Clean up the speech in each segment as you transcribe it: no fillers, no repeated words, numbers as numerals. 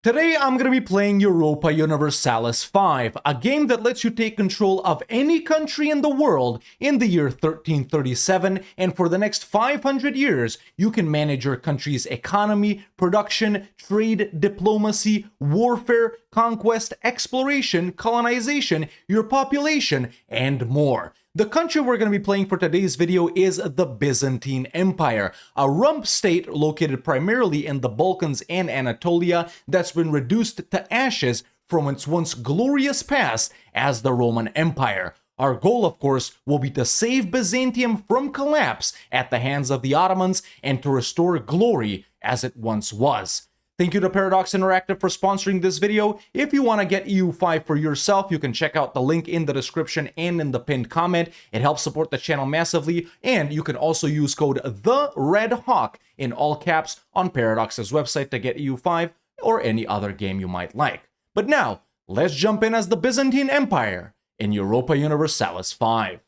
Today I'm going to be playing Europa Universalis 5, a game that lets you take control of any country in the world in the year 1337, and for the next 500 years you can manage your country's economy, production, trade, diplomacy, warfare, conquest, exploration, colonization, your population, and more. The country we're going to be playing for today's video is the Byzantine Empire, a rump state located primarily in the Balkans and Anatolia that's been reduced to ashes from its once glorious past as the Roman Empire. Our goal, of course, will be to save Byzantium from collapse at the hands of the Ottomans and to restore glory as it once was. Thank you to Paradox Interactive for sponsoring this video. If you want to get EU5 for yourself, you can check out the link in the description and in the pinned comment. It helps support the channel massively, and you can also use code THEREDHAWK in all caps on Paradox's website to get EU5 or any other game you might like. But now, let's jump in as the Byzantine Empire in Europa Universalis 5.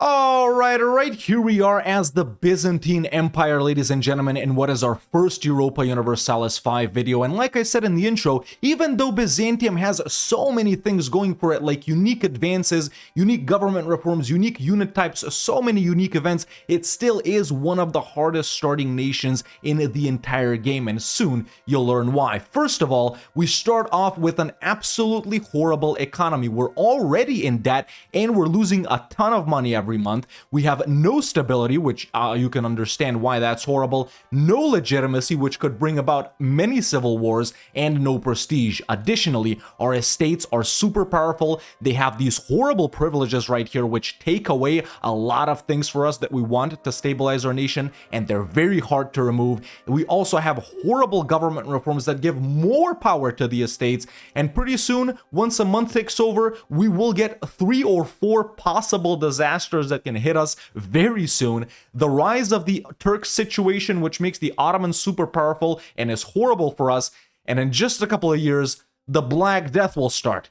Alright, here we are as the Byzantine Empire, ladies and gentlemen, in what is our first Europa Universalis 5 video. And like I said in the intro, even though Byzantium has so many things going for it, like unique advances, unique government reforms, unique unit types, so many unique events, it still is one of the hardest starting nations in the entire game, and soon you'll learn why. First of all, we start off with an absolutely horrible economy. We're already in debt, and we're losing a ton of money every month. We have no stability, which you can understand why that's horrible, no legitimacy, which could bring about many civil wars, and no prestige. Additionally, our estates are super powerful. They have these horrible privileges right here, which take away a lot of things for us that we want to stabilize our nation, and they're very hard to remove. We also have horrible government reforms that give more power to the estates, and pretty soon, once a month takes over, we will get 3 or 4 possible disasters that can hit us very soon. The rise of the Turks situation, which makes the Ottomans super powerful and is horrible for us, and in just a couple of years, the Black Death will start.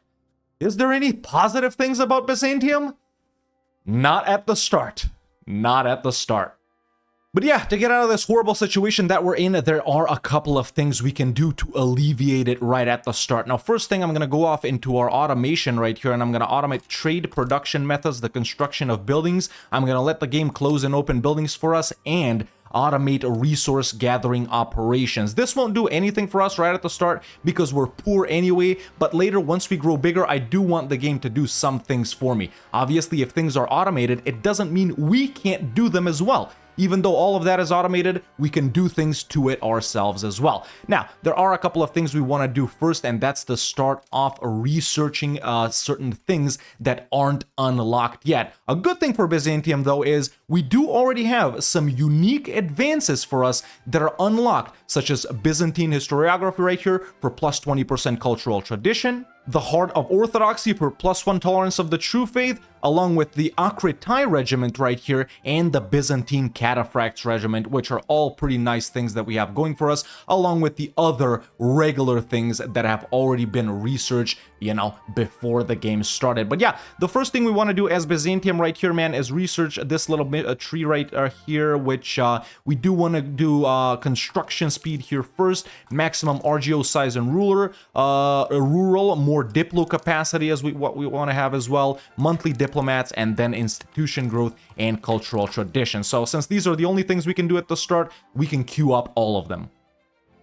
Is there any positive things about Byzantium? Not at the start. Not at the start. But yeah, to get out of this horrible situation that we're in, there are a couple of things we can do to alleviate it right at the start. Now, first thing, I'm going to go off into our automation right here, and I'm going to automate trade production methods, the construction of buildings. I'm going to let the game close and open buildings for us, and automate resource gathering operations. This won't do anything for us right at the start because we're poor anyway, but later, once we grow bigger, I do want the game to do some things for me. Obviously, if things are automated, it doesn't mean we can't do them as well. Even though all of that is automated, we can do things to it ourselves as well. Now, there are a couple of things we want to do first, and that's to start off researching certain things that aren't unlocked yet. A good thing for Byzantium, though, is we do already have some unique advances for us that are unlocked, such as Byzantine historiography right here for plus 20% cultural tradition, the Heart of Orthodoxy for +1 tolerance of the true faith, along with the Akhritai regiment right here and the Byzantine Cataphracts regiment, which are all pretty nice things that we have going for us, along with the other regular things that have already been researched, you know, before the game started. But yeah, the first thing we want to do as Byzantium right here, man, is research this little bit, a tree right here, which we do want to do construction speed here first, maximum RGO size and rural, more diplo capacity as what we want to have as well, monthly diplomats, and then institution growth and cultural tradition. So since these are the only things we can do at the start, we can queue up all of them.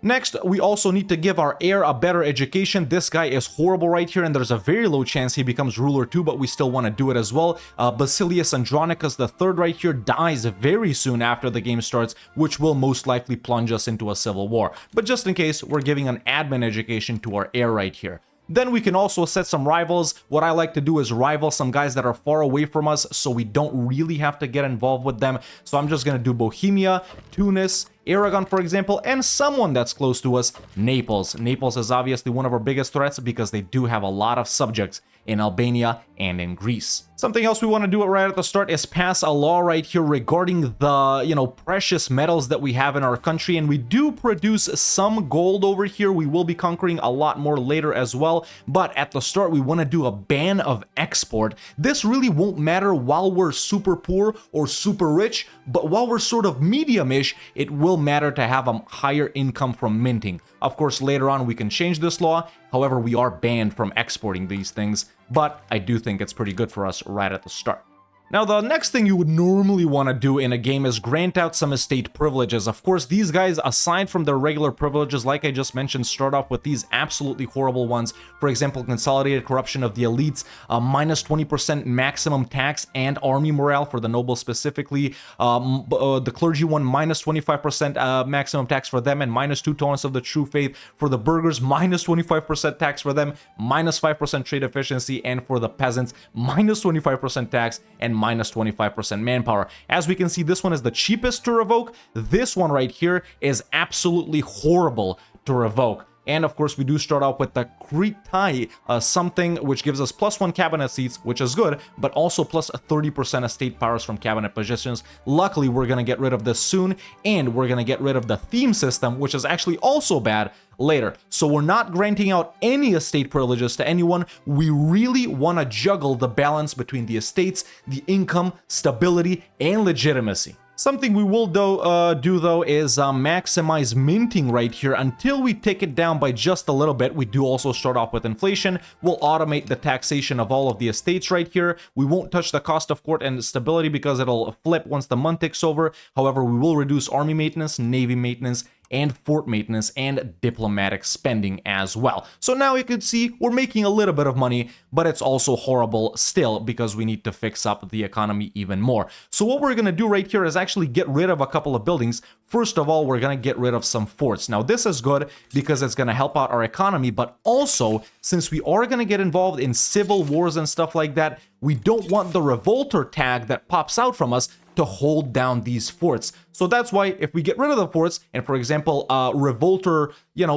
Next, we also need to give our heir a better education. This guy is horrible right here, and there's a very low chance he becomes ruler too, but we still want to do it as well. Basilius Andronicus III right here dies very soon after the game starts, which will most likely plunge us into a civil war. But just in case, we're giving an admin education to our heir right here. Then we can also set some rivals. What I like to do is rival some guys that are far away from us so we don't really have to get involved with them. So I'm just going to do Bohemia, Tunis, Aragon, for example, and someone that's close to us, Naples. Naples is obviously one of our biggest threats because they do have a lot of subjects in Albania and in Greece. Something else we want to do right at the start is pass a law right here regarding the, precious metals that we have in our country, and we do produce some gold over here. We will be conquering a lot more later as well, but at the start we want to do a ban of export. This really won't matter while we're super poor or super rich, but while we're sort of medium-ish, it will matter to have a higher income from minting. Of course, later on we can change this law. However, we are banned from exporting these things, but I do think it's pretty good for us right at the start. Now, the next thing you would normally want to do in a game is grant out some estate privileges. Of course, these guys, aside from their regular privileges, like I just mentioned, start off with these absolutely horrible ones. For example, consolidated corruption of the elites, minus 20% maximum tax and army morale for the nobles specifically. The clergy one, minus 25% maximum tax for them and minus 2 tolerance of the true faith. For the burghers, minus 25% tax for them, minus 5% trade efficiency, and for the peasants, minus 25% tax and minus 25% manpower. As we can see, this one is the cheapest to revoke. This one right here is absolutely horrible to revoke. And of course, we do start out with the Kritai something, which gives us +1 cabinet seats, which is good, but also plus 30% estate powers from cabinet positions. Luckily, we're going to get rid of this soon, and we're going to get rid of the theme system, which is actually also bad, later. So we're not granting out any estate privileges to anyone. We really want to juggle the balance between the estates, the income, stability, and legitimacy. Something we will do though is maximize minting right here until we take it down by just a little bit. We do also start off with inflation. We'll automate the taxation of all of the estates right here. We won't touch the cost of court and stability because it'll flip once the month ticks over. However, we will reduce army maintenance, navy maintenance, and fort maintenance and diplomatic spending as well. So now you can see we're making a little bit of money, but it's also horrible still because we need to fix up the economy even more. So what we're going to do right here is actually get rid of a couple of buildings. First of all, we're going to get rid of some forts. Now this is good because it's going to help out our economy, but also since we are going to get involved in civil wars and stuff like that, we don't want the revolter tag that pops out from us to hold down these forts. So that's why if we get rid of the forts and, for example, revolter,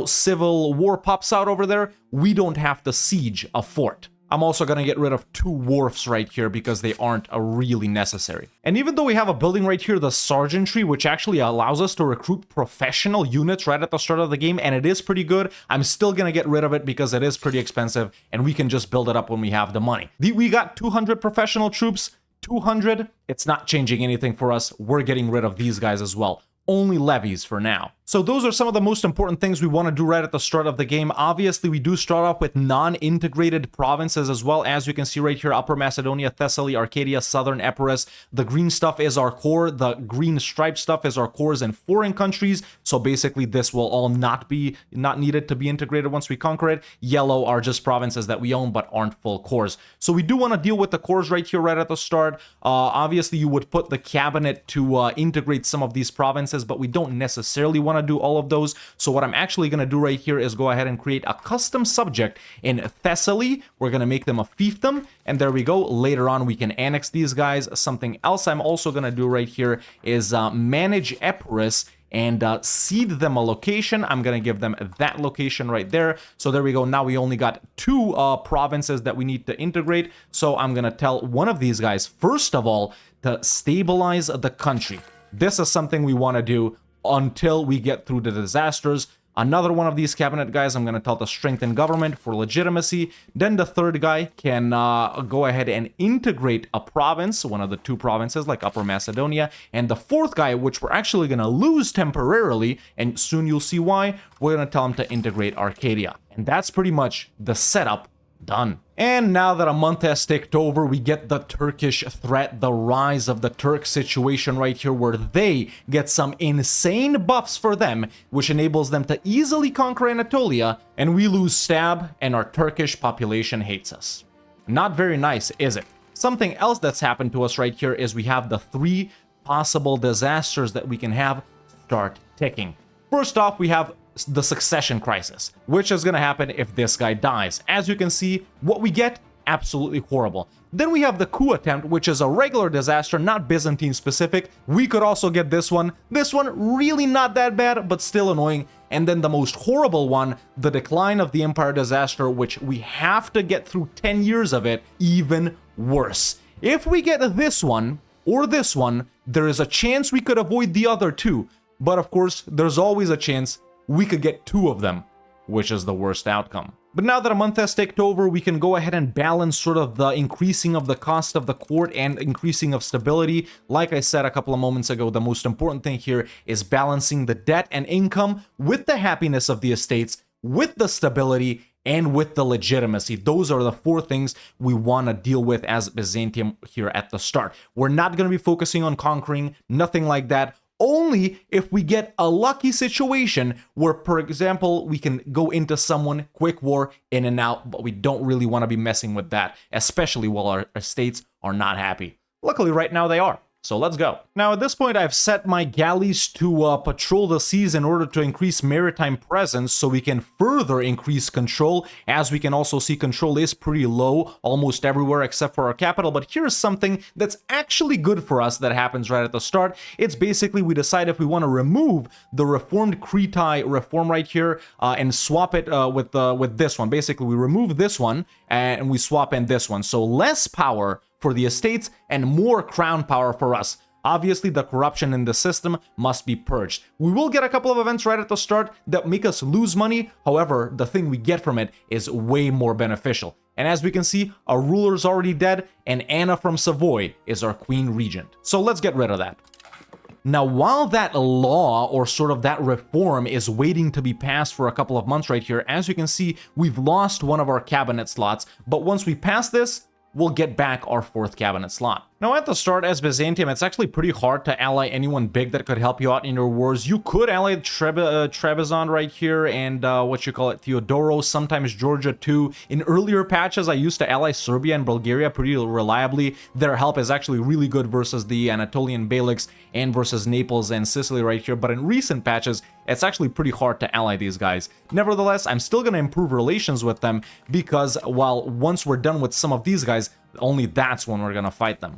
civil war pops out over there, we don't have to siege a fort. I'm also going to get rid of 2 wharfs right here because they aren't really necessary. And even though we have a building right here, the sergeantry, which actually allows us to recruit professional units right at the start of the game, and it is pretty good, I'm still going to get rid of it because it is pretty expensive and we can just build it up when we have the money. We got 200 professional troops. 200, it's not changing anything for us. We're getting rid of these guys as well. Only levies for now. So those are some of the most important things we want to do right at the start of the game. Obviously, we do start off with non-integrated provinces as well. As you can see right here, Upper Macedonia, Thessaly, Arcadia, Southern Epirus. The green stuff is our core. The green striped stuff is our cores in foreign countries. So basically, this will all not needed to be integrated once we conquer it. Yellow are just provinces that we own but aren't full cores. So we do want to deal with the cores right here right at the start. Obviously, you would put the cabinet to integrate some of these provinces, but we don't necessarily want to do all of those. So what I'm actually going to do right here is go ahead and create a custom subject in Thessaly. We're going to make them a fiefdom, and there we go. Later on, we can annex these guys. Something else I'm also going to do right here is manage Epirus and seed them a location. I'm going to give them that location right there. So there we go. Now we only got 2 provinces that we need to integrate. So I'm going to tell one of these guys, first of all, to stabilize the country. This is something we want to do until we get through the disasters. Another one of these cabinet guys, I'm going to tell to strengthen government for legitimacy. Then the third guy can go ahead and integrate a province, one of the 2 provinces like Upper Macedonia. And the fourth guy, which we're actually going to lose temporarily, and soon you'll see why, we're going to tell him to integrate Arcadia. And that's pretty much the setup done. And now that a month has ticked over, we get the Turkish threat, the rise of the Turk situation right here, where they get some insane buffs for them, which enables them to easily conquer Anatolia, and we lose stab, and our Turkish population hates us. Not very nice, is it? Something else that's happened to us right here is we have the 3 possible disasters that we can have start ticking. First off, we have the succession crisis, which is going to happen if this guy dies. As you can see, what we get, absolutely horrible. Then we have the coup attempt, which is a regular disaster, not Byzantine specific. We could also get this one. This one really not that bad, but still annoying. And then the most horrible one, the decline of the empire disaster, which we have to get through 10 years of it, even worse. If we get this one or this one, there is a chance we could avoid the other 2. But of course, there's always a chance we could get 2 of them. which is the worst outcome. But now that a month has ticked over, we can go ahead and balance sort of the increasing of the cost of the court and increasing of stability. Like I said a couple of moments ago, the most important thing here is balancing the debt and income with the happiness of the estates, with the stability, and with the legitimacy. Those are the four things we want to deal with as Byzantium here at the start. We're not going to be focusing on conquering, nothing like that. Only if we get a lucky situation where, for example, we can go into someone, quick war, in and out, but we don't really want to be messing with that, especially while our estates are not happy. Luckily, right now they are. So let's go. Now at this point, I've set my galleys to patrol the seas in order to increase maritime presence so we can further increase control. As we can also see, control is pretty low almost everywhere except for our capital. But here's something that's actually good for us that happens right at the start. It's basically we decide if we want to remove the reformed Cretai reform right here and swap it with this one. Basically, we remove this one and we swap in this one. So less power for the estates and more crown power for us. Obviously, the corruption in the system must be purged. We will get a couple of events right at the start that make us lose money. However, the thing we get from it is way more beneficial. And as we can see, our ruler's already dead, and Anna from Savoy is our queen regent. So let's get rid of that. Now, while that law, or sort of that reform, is waiting to be passed for a couple of months right here, as you can see, we've lost one of our cabinet slots. But once we pass this, we'll get back our 4th cabinet slot. Now at the start as Byzantium, it's actually pretty hard to ally anyone big that could help you out in your wars. You could ally Trebizond right here and Theodoros, sometimes Georgia too. In earlier patches, I used to ally Serbia and Bulgaria pretty reliably. Their help is actually really good versus the Anatolian Beyliks and versus Naples and Sicily right here. But in recent patches, it's actually pretty hard to ally these guys. Nevertheless, I'm still going to improve relations with them because, well, once we're done with some of these guys, only that's when we're going to fight them.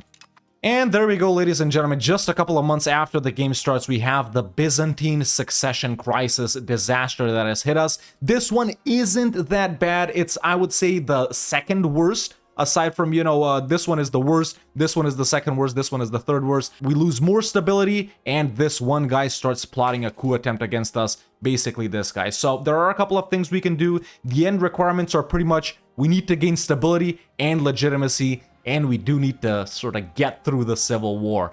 And there we go, ladies and gentlemen. Just a couple of months after the game starts, we have the Byzantine succession crisis disaster that has hit us. This one isn't that bad. It's, I would say, the second worst. Aside from, this one is the worst, this one is the second worst, this one is the third worst. We lose more stability, and this one guy starts plotting a coup attempt against us, basically this guy. So there are a couple of things we can do. The end requirements are pretty much, we need to gain stability and legitimacy, and we do need to sort of get through the civil war.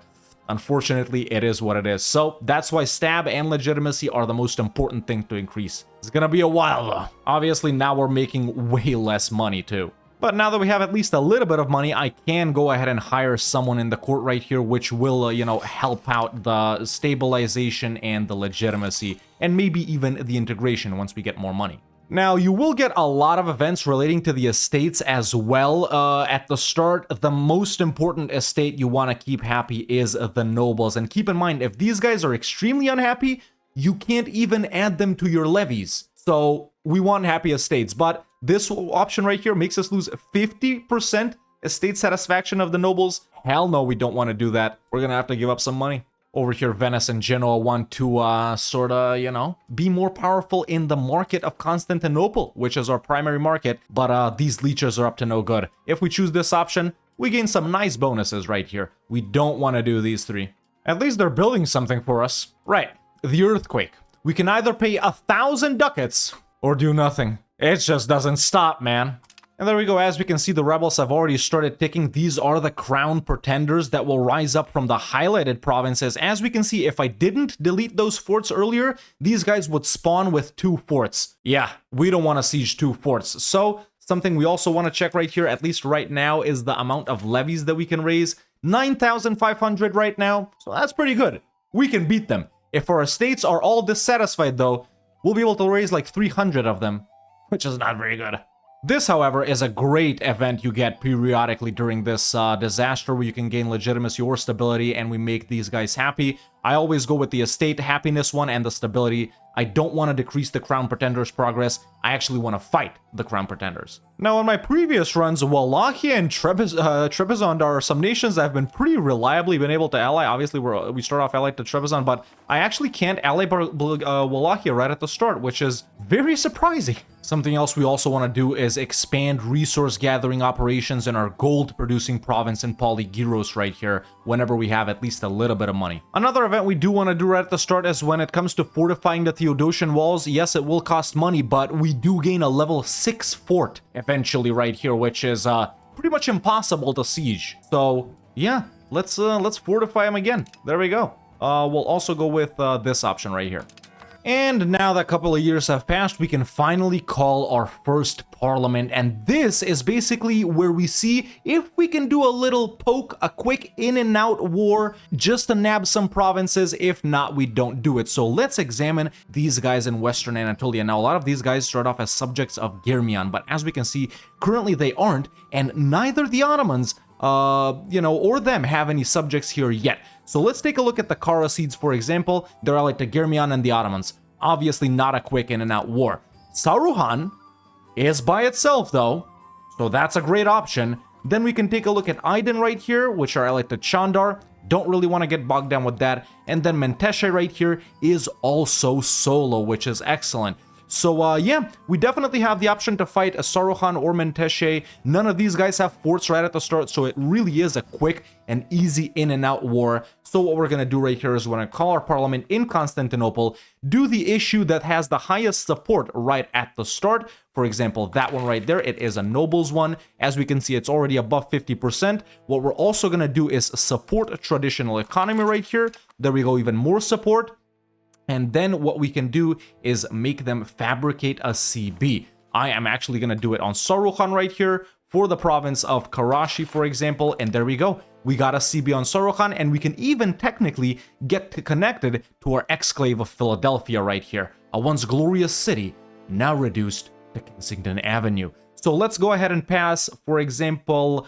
Unfortunately, it is what it is. So that's why stab and legitimacy are the most important thing to increase. It's gonna be a while though. Obviously, now we're making way less money too. But now that we have at least a little bit of money, I can go ahead and hire someone in the court right here, which will, help out the stabilization and the legitimacy, and maybe even the integration once we get more money. Now, you will get a lot of events relating to the estates as well. At the start, the most important estate you want to keep happy is the nobles. And keep in mind, if these guys are extremely unhappy, you can't even add them to your levies. So we want happy estates, but this option right here makes us lose 50% estate satisfaction of the nobles. Hell no, we don't want to do that. We're gonna have to give up some money. Over here, Venice and Genoa want to, be more powerful in the market of Constantinople, which is our primary market, but these leeches are up to no good. If we choose this option, we gain some nice bonuses right here. We don't want to do these three. At least they're building something for us. Right, the earthquake. We can either pay 1,000 ducats or do nothing. It just doesn't stop, man. And there we go. As we can see, the rebels have already started ticking. These are the crown pretenders that will rise up from the highlighted provinces. As we can see, if I didn't delete those forts earlier, these guys would spawn with 2 forts. Yeah, we don't want to siege 2 forts. So something we also want to check right here, at least right now, is the amount of levies that we can raise. 9,500 right now. So that's pretty good. We can beat them. If our estates are all dissatisfied, though, we'll be able to raise like 300 of them, which is not very good. This, however, is a great event you get periodically during this disaster where you can gain legitimacy or stability, and we make these guys happy. I always go with the estate happiness one and the stability. I don't want to decrease the crown pretenders' progress. I actually want to fight the crown pretenders. Now, in my previous runs, Wallachia and Trebizond are some nations that have been pretty reliably been able to ally. Obviously, we start off allied to Trebizond, but I actually can't ally Wallachia right at the start, which is very surprising. Something else we also want to do is expand resource gathering operations in our gold producing province in Polygyros right here, whenever we have at least a little bit of money. Another event event we do want to do right at the start is when it comes to fortifying the Theodosian walls. Yes, it will cost money, but we do gain a level 6 fort eventually right here, which is pretty much impossible to siege. So yeah, let's fortify them again. There we go. We'll also go with this option right here. And now that a couple of years have passed, we can finally call our first parliament. And this is basically where we see if we can do a little poke, a quick in and out war, just to nab some provinces. If not, we don't do it. So let's examine these guys in Western Anatolia. Now, a lot of these guys start off as subjects of Germian, but as we can see, currently they aren't, and neither the Ottomans or them have any subjects here yet. So let's take a look at the Kharassids, for example. They're allied to Germian and the Ottomans. Obviously not a quick in and out war. Saruhan is by itself though, so that's a great option. Then we can take a look at Aydin right here, which are allied to Chandar. Don't really want to get bogged down with that. And then Menteche right here is also solo, which is excellent. So yeah, we definitely have the option to fight a Saruhan or Menteche. None of these guys have forts right at the start, so it really is a quick and easy in and out war. So what we're going to do right here is we're going to call our parliament in Constantinople, do the issue that has the highest support right at the start. For example, that one right there, it is a nobles one. As we can see, it's already above 50%. What we're also going to do is support a traditional economy right here. There we go, even more support. And then what we can do is make them fabricate a CB. I am actually going to do it on Saruhan right here for the province of Karachi, for example. And there we go. We got a CB on Saruhan, and we can even technically get connected to our exclave of Philadelphia right here. A once glorious city, now reduced to Kensington Avenue. So let's go ahead and pass, for example,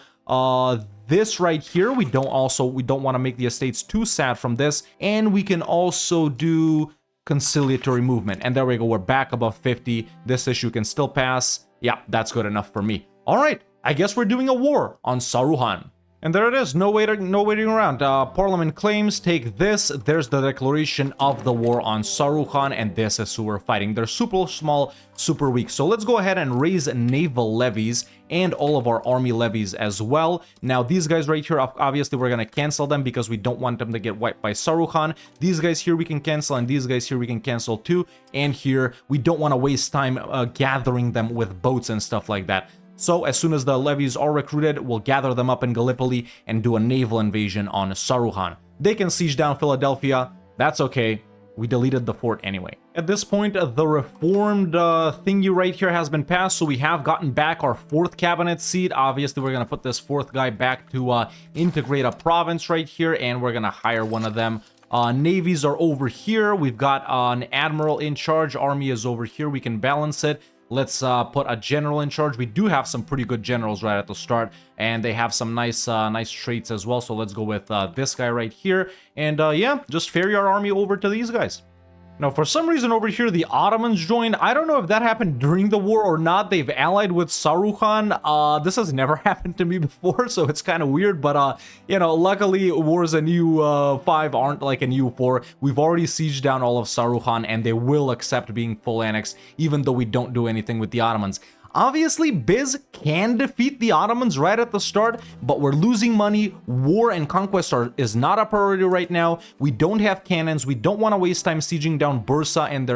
this right here. We don't want to make the estates too sad from this, and we can also do conciliatory movement. And there we go, we're back above 50. This issue can still pass. Yeah, that's good enough for me. All right, I guess we're doing a war on Saruhan. And there it is, no waiting around. Parliament claims, take this. There's the declaration of the war on Saruhan, and this is who we're fighting. They're super small, super weak. So let's go ahead and raise naval levies and all of our army levies as well. Now, these guys right here, obviously we're going to cancel them because we don't want them to get wiped by Saruhan. These guys here we can cancel, and these guys here we can cancel too. And here, we don't want to waste time gathering them with boats and stuff like that. So as soon as the levies are recruited, we'll gather them up in Gallipoli and do a naval invasion on Saruhan. They can siege down Philadelphia. That's okay. We deleted the fort anyway. At this point, the reformed thingy right here has been passed, so we have gotten back our 4th cabinet seat. Obviously, we're going to put this 4th guy back to integrate a province right here, and we're going to hire one of them. Navies are over here. We've got an admiral in charge. Army is over here. We can balance it. Let's put a general in charge. We do have some pretty good generals right at the start, and they have some nice traits as well. So let's go with this guy right here. And yeah, just ferry our army over to these guys. Now, for some reason over here, the Ottomans joined. I don't know if that happened during the war or not. They've allied with Saruhan. This has never happened to me before, so it's kind of weird. But, luckily, wars in EU5 aren't like in EU4. We've already sieged down all of Saruhan, and they will accept being full annexed, even though we don't do anything with the Ottomans. Obviously, Biz can defeat the Ottomans right at the start, but we're losing money. War and conquest is not a priority right now. We don't have cannons. We don't want to waste time sieging down Bursa and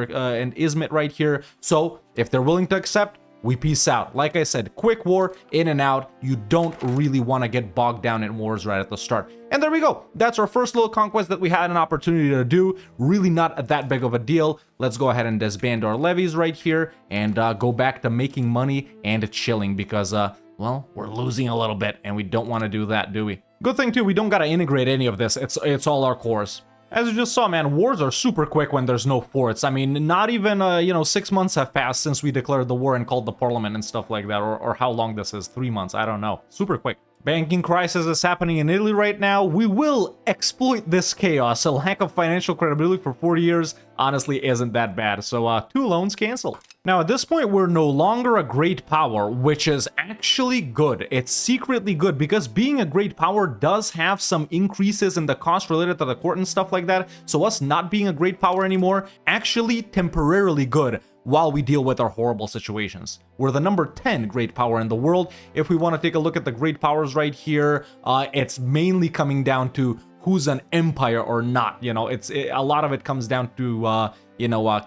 Izmit right here. So if they're willing to accept, we peace out. Like I said, quick war, in and out. You don't really want to get bogged down in wars right at the start. And there we go. That's our first little conquest that we had an opportunity to do. Really not that big of a deal. Let's go ahead and disband our levies right here and go back to making money and chilling because, well, we're losing a little bit and we don't want to do that, do we? Good thing too, we don't got to integrate any of this. It's all our cores. As you just saw, man, wars are super quick when there's no forts. I mean, not even, 6 months have passed since we declared the war and called the parliament and stuff like that, or how long this is, 3 months, I don't know. Super quick. Banking crisis is happening in Italy right now. We will exploit this chaos. A lack of financial credibility for 40 years honestly isn't that bad. So 2 loans canceled. Now at this point, we're no longer a great power, which is actually good. It's secretly good because being a great power does have some increases in the cost related to the court and stuff like that. So us not being a great power anymore, actually temporarily good while we deal with our horrible situations. We're the number 10 great power in the world. If we want to take a look at the great powers right here, it's mainly coming down to who's an empire or not. You know, a lot of it comes down to,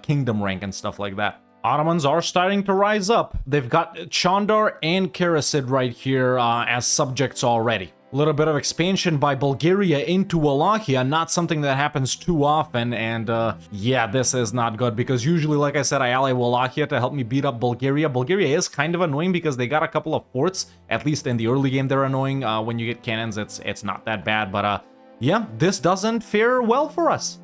kingdom rank and stuff like that. Ottomans are starting to rise up. They've got Chandar and Karasid right here as subjects already. A little bit of expansion by Bulgaria into Wallachia, not something that happens too often, and yeah, this is not good, because usually, like I said, I ally Wallachia to help me beat up Bulgaria. Bulgaria is kind of annoying because they got a couple of forts, at least in the early game they're annoying. When you get cannons, it's not that bad, but yeah, this doesn't fare well for us.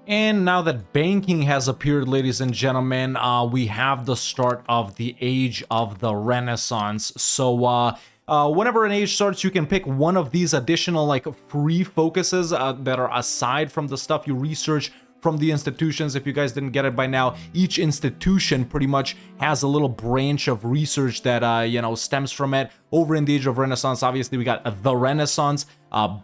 And now that banking has appeared, ladies and gentlemen, we have the start of the Age of the Renaissance. So, whenever an age starts, you can pick one of these additional, like, free focuses that are aside from the stuff you research from the institutions. If you guys didn't get it by now, each institution pretty much has a little branch of research that, stems from it. Over in the Age of Renaissance, obviously, we got the Renaissance,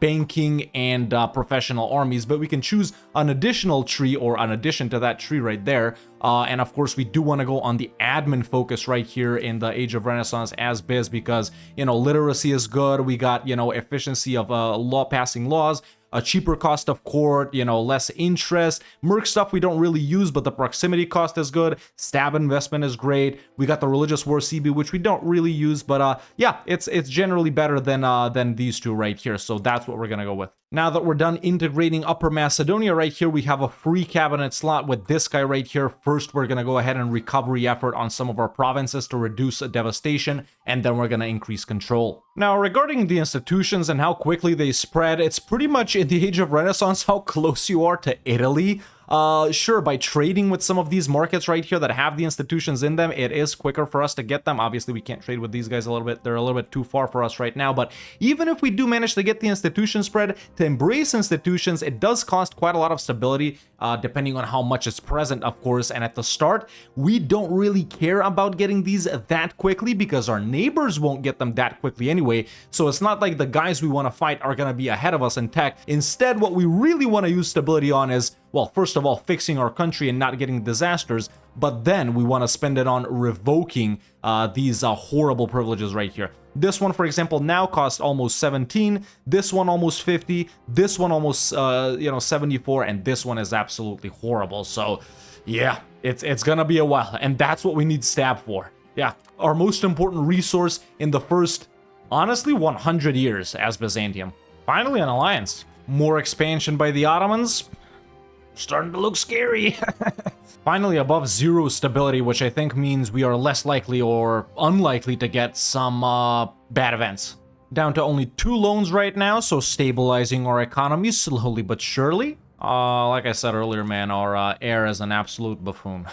banking, and professional armies, but we can choose an additional tree or an addition to that tree right there. And of course, we do want to go on the admin focus right here in the Age of Renaissance as biz, because, literacy is good. We got, efficiency of passing laws, a cheaper cost of court, less interest. Merc stuff we don't really use, but the proximity cost is good. Stab investment is great. We got the religious war CB, which we don't really use, but yeah, it's generally better than these two right here. So that's what we're gonna go with. Now that we're done integrating Upper Macedonia right here, we have a free cabinet slot with this guy right here. First, we're gonna go ahead and recovery effort on some of our provinces to reduce devastation, and then we're gonna increase control. Now, regarding the institutions and how quickly they spread, it's pretty much in the Age of Renaissance how close you are to Italy. Sure, by trading with some of these markets right here that have the institutions in them, it is quicker for us to get them. Obviously, we can't trade with these guys a little bit. They're a little bit too far for us right now, but even if we do manage to get the institution spread, to embrace institutions, it does cost quite a lot of stability, depending on how much is present, of course. And at the start, we don't really care about getting these that quickly because our neighbors won't get them that quickly anyway. So it's not like the guys we want to fight are going to be ahead of us in tech. Instead, what we really want to use stability on is, well, first of all, fixing our country and not getting disasters, but then we want to spend it on revoking these horrible privileges right here. This one, for example, now costs almost 17, this one almost 50, this one almost 74, and this one is absolutely horrible. So yeah, it's gonna be a while, and that's what we need stab for. Yeah, our most important resource in the first, honestly, 100 years as Byzantium. Finally an alliance. More expansion by the Ottomans. Starting to look scary. Finally above 0 stability, which I think means we are less likely or unlikely to get some bad events. Down to only 2 loans right now, so stabilizing our economy slowly but surely. Like I said earlier, man, our heir is an absolute buffoon.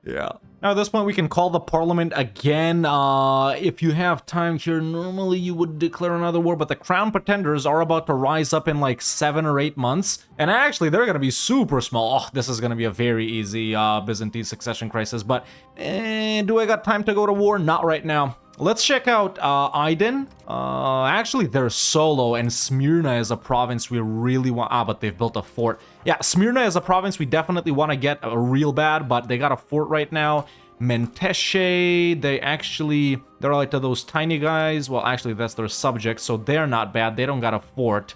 Yeah. Now, at this point, we can call the parliament again. If you have time here, normally you would declare another war, but the crown pretenders are about to rise up in like 7 or 8 months. And actually, they're going to be super small. Oh, this is going to be a very easy Byzantine succession crisis. But do I got time to go to war? Not right now. Let's check out Aydin. Actually, they're solo, and Smyrna is a province we really want. But they've built a fort. Yeah, Smyrna is a province we definitely want to get real bad, but they got a fort right now. Menteche, they're like to those tiny guys. Well, actually, that's their subjects, so they're not bad. They don't got a fort.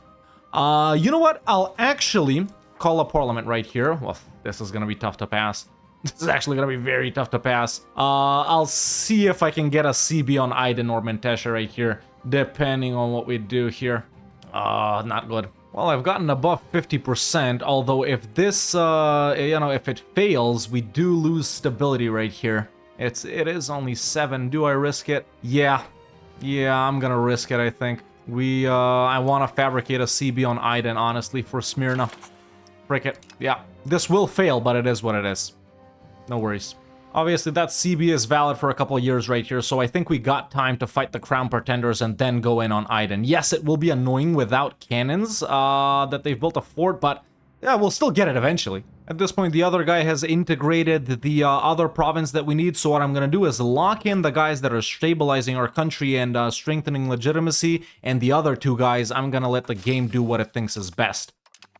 You know what? I'll actually call a parliament right here. Well, this is going to be tough to pass. This is actually going to be very tough to pass. I'll see if I can get a CB on Aydin or Menteche right here, depending on what we do here. Not good. Well, I've gotten above 50%, although if this, if it fails, we do lose stability right here. It is only 7. Do I risk it? Yeah, I'm gonna risk it, I think. I want to fabricate a CB on Aydin, honestly, for Smyrna. Frick it. Yeah, this will fail, but it is what it is. No worries. Obviously, that CB is valid for a couple of years right here, so I think we got time to fight the Crown Pretenders and then go in on Aydin. Yes, it will be annoying without cannons that they've built a fort, but yeah, we'll still get it eventually. At this point, the other guy has integrated the other province that we need, so what I'm going to do is lock in the guys that are stabilizing our country and strengthening legitimacy, and the other 2 guys, I'm going to let the game do what it thinks is best.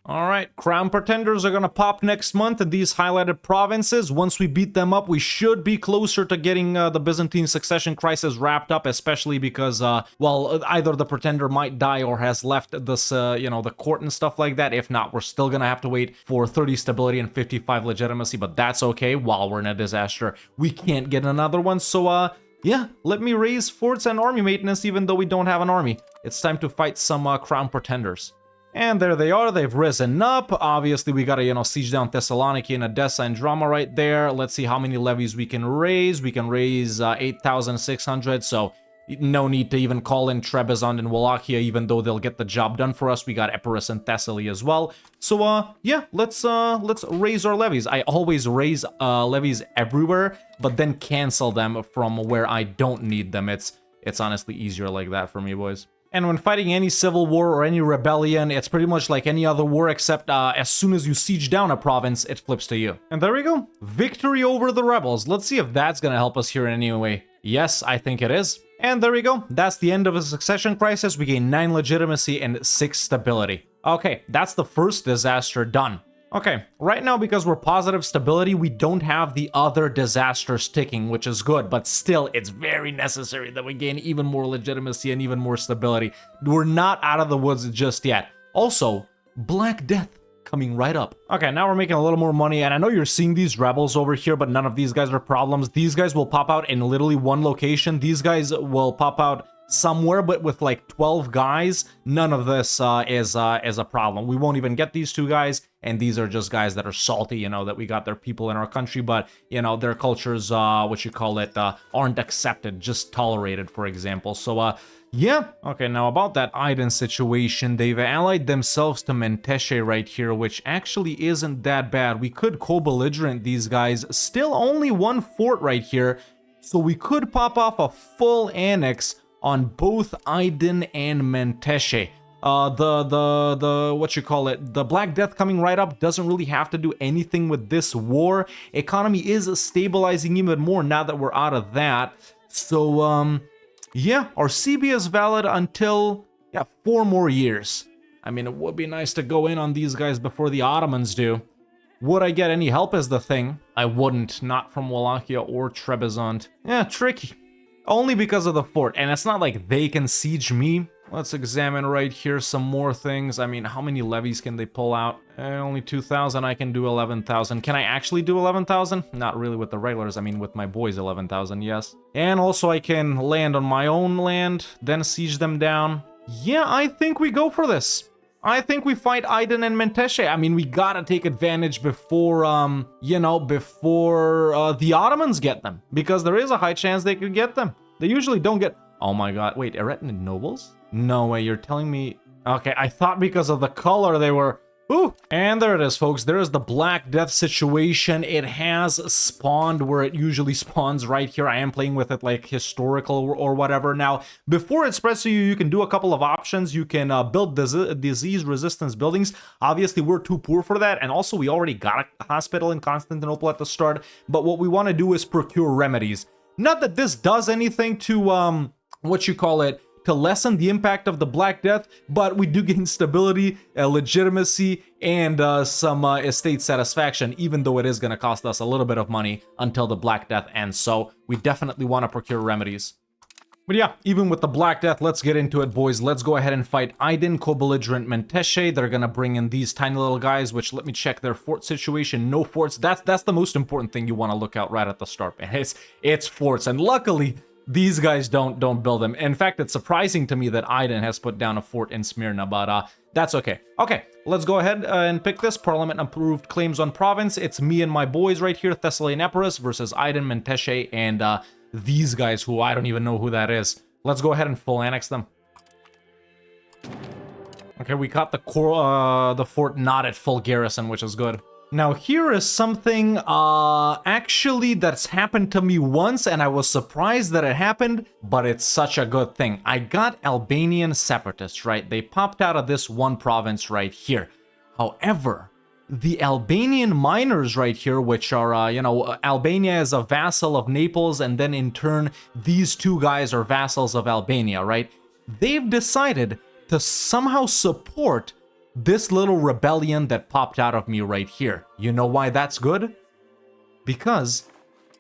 All right, Crown Pretenders are going to pop next month in these highlighted provinces. Once we beat them up, we should be closer to getting the Byzantine succession crisis wrapped up, especially because, well, either the Pretender might die or has left this, the court and stuff like that. If not, we're still going to have to wait for 30 stability and 55 legitimacy, but that's okay. While we're in a disaster, we can't get another one. So, yeah, let me raise forts and army maintenance even though we don't have an army. It's time to fight some Crown Pretenders. And there they are, they've risen up. Obviously, we gotta, siege down Thessaloniki and Edessa and Drama right there. Let's see how many levies we can raise. We can raise 8,600, so no need to even call in Trebizond and Wallachia, even though they'll get the job done for us. We got Epirus and Thessaly as well. So, yeah, let's raise our levies. I always raise levies everywhere, but then cancel them from where I don't need them. It's honestly easier like that for me, boys. And when fighting any civil war or any rebellion, it's pretty much like any other war, except as soon as you siege down a province, it flips to you. And there we go. Victory over the rebels. Let's see if that's gonna help us here in any way. Yes, I think it is. And there we go. That's the end of a succession crisis. We gain 9 legitimacy and 6 stability. Okay, that's the first disaster done. Okay, right now, because we're positive stability, we don't have the other disasters ticking, which is good, but still, it's very necessary that we gain even more legitimacy and even more stability. We're not out of the woods just yet. Also, Black Death coming right up. Okay, now we're making a little more money, and I know you're seeing these rebels over here, but none of these guys are problems. These guys will pop out in literally one location. These guys will pop out somewhere, but with like 12 guys, none of this is a problem. We won't even get these 2 guys, and these are just guys that are salty, that we got their people in our country, but, their cultures, aren't accepted, just tolerated, for example. So, yeah. Okay, now about that Aydin situation, they've allied themselves to Menteşe right here, which actually isn't that bad. We could co-belligerent these guys, still only 1 fort right here, so we could pop off a full annex on both Aydin and Menteşe. The Black Death coming right up doesn't really have to do anything with this war. Economy is stabilizing even more now that we're out of that. So, yeah, our CB is valid until, 4 more years. I mean, it would be nice to go in on these guys before the Ottomans do. Would I get any help is the thing. I wouldn't, not from Wallachia or Trebizond. Yeah, tricky. Only because of the fort, and it's not like they can siege me. Let's examine right here some more things. I mean, how many levies can they pull out? Only 2,000, I can do 11,000. Can I actually do 11,000? Not really with the regulars, I mean with my boys 11,000, yes. And also I can land on my own land, then siege them down. Yeah, I think we go for this. I think we fight Aydin and Menteşe. I mean, we gotta take advantage before, before the Ottomans get them. Because there is a high chance they could get them. They usually don't get... Oh my god, wait, Eretnid nobles? No way, you're telling me... Okay, I thought because of the color they were... Ooh, and there it is, folks. There is the Black Death situation. It has spawned where it usually spawns right here. I am playing with it like historical or whatever. Now, before it spreads to you, you can do a couple of options. You can build disease resistance buildings. Obviously, we're too poor for that. And also, we already got a hospital in Constantinople at the start. But what we want to do is procure remedies. Not that this does anything to, to lessen the impact of the Black Death, but we do gain stability, legitimacy, and some estate satisfaction, even though it is going to cost us a little bit of money until the Black Death ends. So we definitely want to procure remedies. But yeah, even with the Black Death, let's get into it, boys. Let's go ahead and fight Aydin, co-belligerent Menteşe. They're going to bring in these tiny little guys, which let me check their fort situation. No forts. That's the most important thing you want to look out right at the start, man. It's forts, and luckily... These guys don't build them. In fact, it's surprising to me that Aydin has put down a fort in Smyrna, but that's okay. Okay, let's go ahead and pick this. Parliament approved claims on province. It's me and my boys right here, Thessaly and Epirus versus Aydin, Menteşe, and these guys who I don't even know who that is. Let's go ahead and full annex them. Okay, we got the fort not at full garrison, which is good. Now, here is something, actually, that's happened to me once, and I was surprised that it happened, but it's such a good thing. I got Albanian separatists, right? They popped out of this one province right here. However, the Albanian miners right here, which are, Albania is a vassal of Naples, and then in turn, these 2 guys are vassals of Albania, right? They've decided to somehow support this little rebellion that popped out of me right here. You know why that's good? Because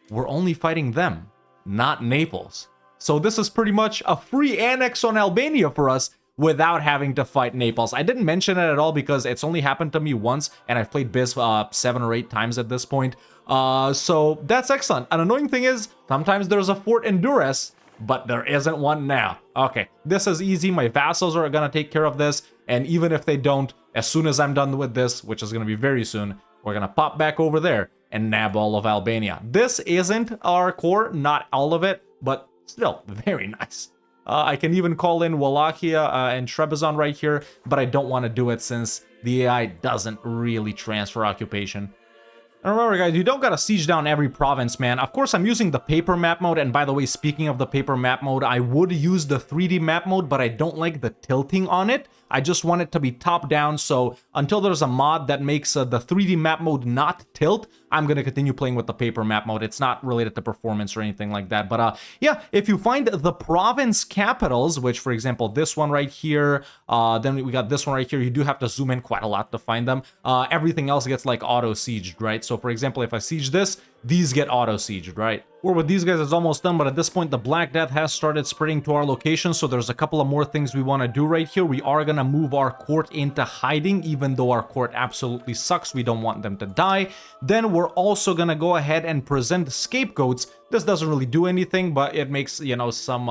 we're only fighting them, not Naples. So this is pretty much a free annex on Albania for us without having to fight Naples. I didn't mention it at all because it's only happened to me once, and I've played Biz 7 or 8 times at this point. So that's excellent. An annoying thing is, sometimes there's a fort in Durrës, but there isn't one now. Okay, this is easy. My vassals are gonna take care of this, and even if they don't, as soon as I'm done with this, which is gonna be very soon, we're gonna pop back over there and nab all of Albania. This isn't our core, not all of it, but still very nice. I can even call in Wallachia and Trebizond right here, but I don't want to do it since the AI doesn't really transfer occupation. And remember guys, you don't gotta siege down every province, man. Of course, I'm using the paper map mode, and by the way, speaking of the paper map mode, I would use the 3D map mode, but I don't like the tilting on it. I just want it to be top down, so until there's a mod that makes the 3D map mode not tilt, I'm gonna continue playing with the paper map mode. It's not related to performance or anything like that, but yeah, if you find the province capitals, which for example, this one right here, then we got this one right here, you do have to zoom in quite a lot to find them. Everything else gets like auto-sieged, right? So for example, if I siege this, these get auto-sieged, right? Or with these guys, it's almost done, but at this point, the Black Death has started spreading to our location, so there's a couple of more things we want to do right here. We are going to move our court into hiding, even though our court absolutely sucks. We don't want them to die. Then we're also going to go ahead and present scapegoats. This doesn't really do anything, but it makes, you know, some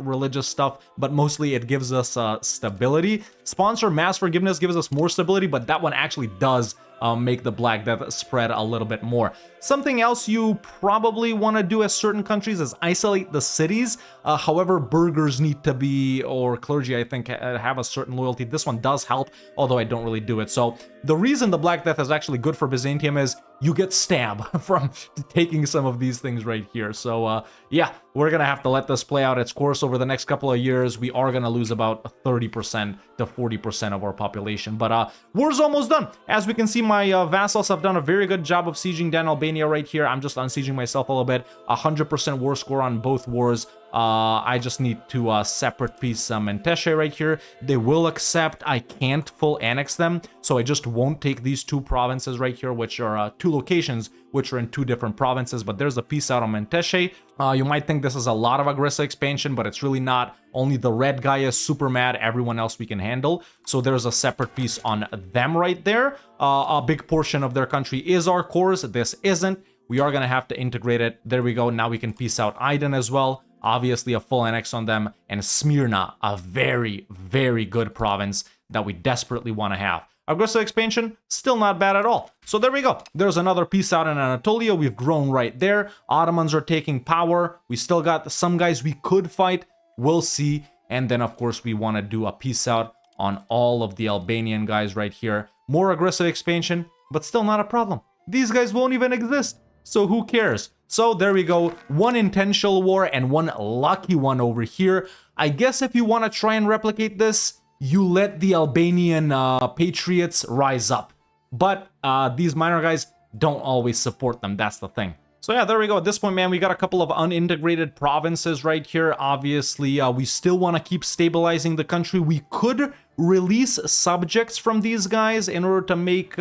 religious stuff, but mostly it gives us stability. Sponsor Mass Forgiveness gives us more stability, but that one actually does make the Black Death spread a little bit more. Something else you probably want to do as certain countries is isolate the cities. However, burghers need to be, or clergy, I think, have a certain loyalty. This one does help, although I don't really do it. So the reason the Black Death is actually good for Byzantium is you get stab from taking some of these things right here. So yeah, we're gonna have to let this play out its course over the next couple of years. We are gonna lose about 30% to 40% of our population, but war's almost done. As we can see, my vassals have done a very good job of sieging down Albania right here. I'm just unsieging myself a little bit. 100% war score on both wars. I just need to separate piece Menteşe right here. They will accept. I can't full annex them, so I just won't take these two provinces right here, which are two locations which are in two different provinces. But there's a piece out on Menteşe. You might think this is a lot of aggressive expansion, but it's really not. Only the red guy is super mad. Everyone else we can handle. So there's a separate piece on them right there. A big portion of their country is our cores. This isn't. We are gonna have to integrate it. There we go. Now we can piece out Aydın as well. Obviously a full annex on them, and Smyrna, a very, very good province that we desperately want to have. Aggressive expansion, still not bad at all. So there we go. There's another piece out in Anatolia. We've grown right there. Ottomans are taking power. We still got some guys we could fight. We'll see. And then, of course, we want to do a piece out on all of the Albanian guys right here. More aggressive expansion, but still not a problem. These guys won't even exist. So who cares? So there we go, one intentional war and one lucky one over here. I guess if you want to try and replicate this, you let the Albanian patriots rise up. But these minor guys don't always support them, that's the thing. So yeah, there we go. At this point, man, we got a couple of unintegrated provinces right here. Obviously, we still want to keep stabilizing the country. We could release subjects from these guys in order to make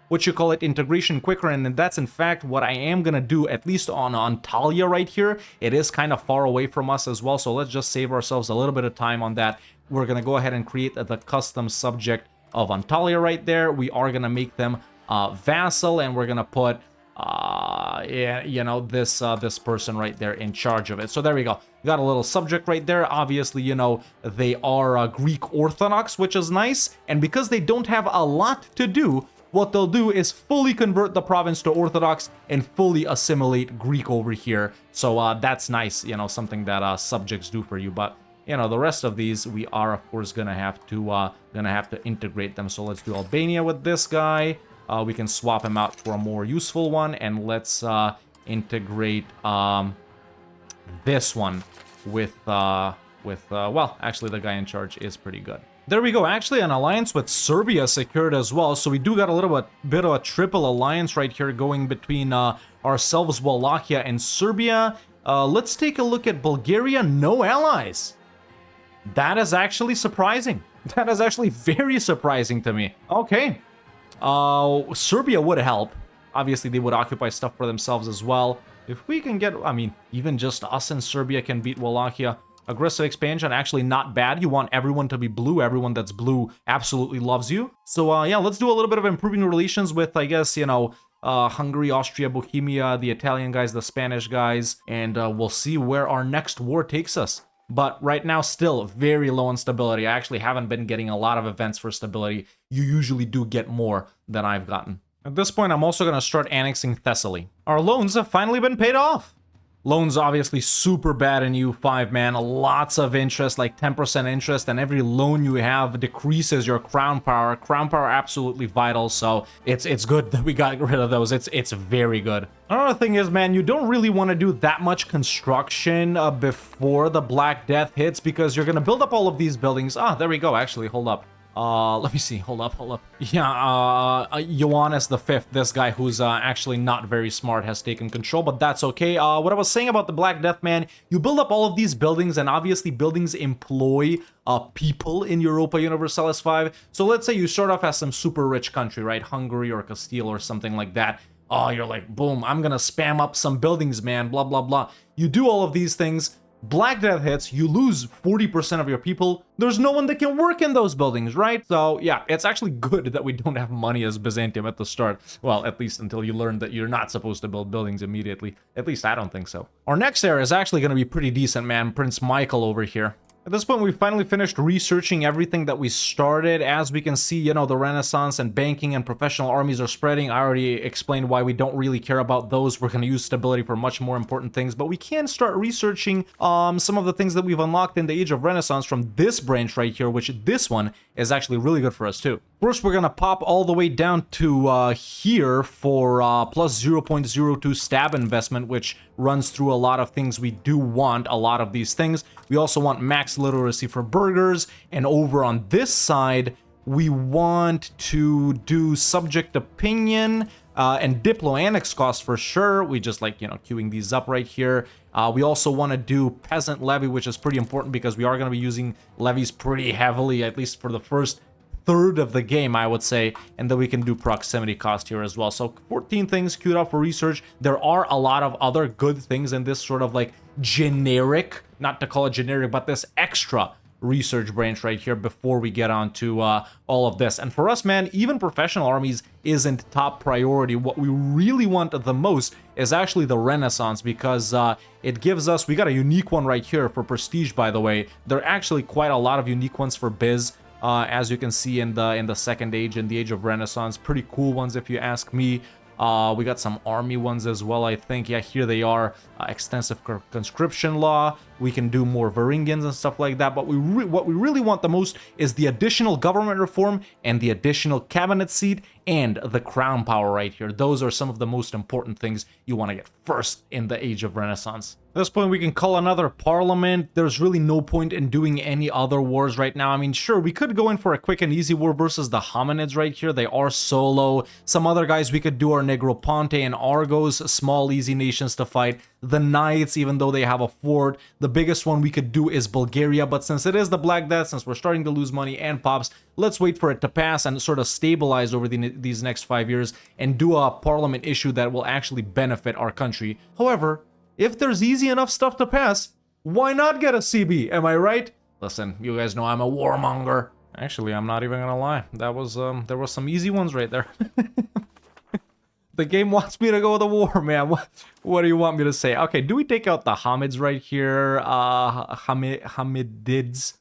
what you call it, integration quicker, and that's in fact what I am gonna do, at least on Antalya right here. It is kind of far away from us as well, so let's just save ourselves a little bit of time on that. We're gonna go ahead and create the custom subject of Antalya right there. We are gonna make them vassal, and we're gonna put yeah, you know, this person right there in charge of it. So there we go. We got a little subject right there. Obviously, you know, they are Greek Orthodox, which is nice, and because they don't have a lot to do, what they'll do is fully convert the province to Orthodox and fully assimilate Greek over here. So that's nice, you know, something that subjects do for you. But you know, the rest of these we are of course gonna have to integrate them. So let's do Albania with this guy. We can swap him out for a more useful one, and let's integrate this one with well, actually the guy in charge is pretty good. There we go. Actually, an alliance with Serbia secured as well. So we do got a little bit of a triple alliance right here going between ourselves, Wallachia, and Serbia. Let's take a look at Bulgaria. No allies. That is actually surprising. That is actually very surprising to me. Okay. Serbia would help. Obviously, they would occupy stuff for themselves as well. If we can get, I mean, even just us and Serbia can beat Wallachia. Aggressive expansion, actually not bad. You want everyone to be blue. Everyone that's blue absolutely loves you. So, yeah, let's do a little bit of improving relations with, I guess, you know, Hungary, Austria, Bohemia, the Italian guys, the Spanish guys, and we'll see where our next war takes us. But right now, still very low on stability. I actually haven't been getting a lot of events for stability. You usually do get more than I've gotten. At this point, I'm also going to start annexing Thessaly. Our loans have finally been paid off. Loans obviously super bad in EU5, man. Lots of interest, like 10% interest, and every loan you have decreases your crown power. Crown power absolutely vital, so it's good that we got rid of those. It's very good. Another thing is, man, you don't really want to do that much construction before the Black Death hits, because you're gonna build up all of these buildings. Ah, there we go. Actually, hold up. Let me see. Hold up. Yeah, Ioannis V, this guy who's actually not very smart, has taken control, but that's okay. What I was saying about the Black Death, man, you build up all of these buildings, and obviously buildings employ people in Europa Universalis 5. So let's say you start off as some super rich country, right? Hungary or Castile or something like that. Oh, you're like, boom, I'm gonna spam up some buildings, man, blah, blah, blah. You do all of these things. Black Death hits, you lose 40% of your people. There's no one that can work in those buildings, right? So yeah, it's actually good that we don't have money as Byzantium at the start. Well, at least until you learn that you're not supposed to build buildings immediately. At least I don't think so. Our next era is actually going to be pretty decent, man. Prince Michael over here. At this point, we finally finished researching everything that we started. As we can see, you know, the Renaissance and banking and professional armies are spreading. I already explained why we don't really care about those. We're going to use stability for much more important things, but we can start researching some of the things that we've unlocked in the Age of Renaissance from this branch right here, which this one is actually really good for us too. First, we're going to pop all the way down to here for plus 0.02 stab investment, which runs through a lot of things. We do want a lot of these things. We also want max literacy for burghers, and over on this side, we want to do subject opinion and diplo annex costs for sure. We just like, you know, queuing these up right here. We also want to do peasant levy, which is pretty important because we are going to be using levies pretty heavily, at least for the first third of the game, I would say, and then we can do proximity cost here as well. So 14 things queued up for research. There are a lot of other good things in this sort of like generic, not to call it generic, but this extra research branch right here before we get on to all of this. And for us, man, even professional armies isn't top priority. What we really want the most is actually the Renaissance, because it gives us, we got a unique one right here for prestige, by the way. There are actually quite a lot of unique ones for biz. As you can see in the Second Age and the Age of Renaissance. Pretty cool ones if you ask me. We got some army ones as well, I think. Yeah, here they are. Extensive conscription law. We can do more Varangians and stuff like that. But what we really want the most is the additional government reform and the additional cabinet seat and the crown power right here. Those are some of the most important things you want to get first in the Age of Renaissance. At this point, we can call another parliament. There's really no point in doing any other wars right now. I mean, sure, we could go in for a quick and easy war versus the Hominids right here. They are solo. Some other guys, we could do our Negroponte and Argos, small, easy nations to fight. The Knights, even though they have a fort. The biggest one we could do is Bulgaria, but since it is the Black Death, since we're starting to lose money and pops, let's wait for it to pass and sort of stabilize over these next 5 years and do a parliament issue that will actually benefit our country. However, if there's easy enough stuff to pass, why not get a CB? Am I right? Listen, you guys know I'm a warmonger. Actually, I'm not even gonna lie. That was there were some easy ones right there. The game wants me to go to war, man. What do you want me to say? Okay, do we take out the Hamids right here? Hamidids?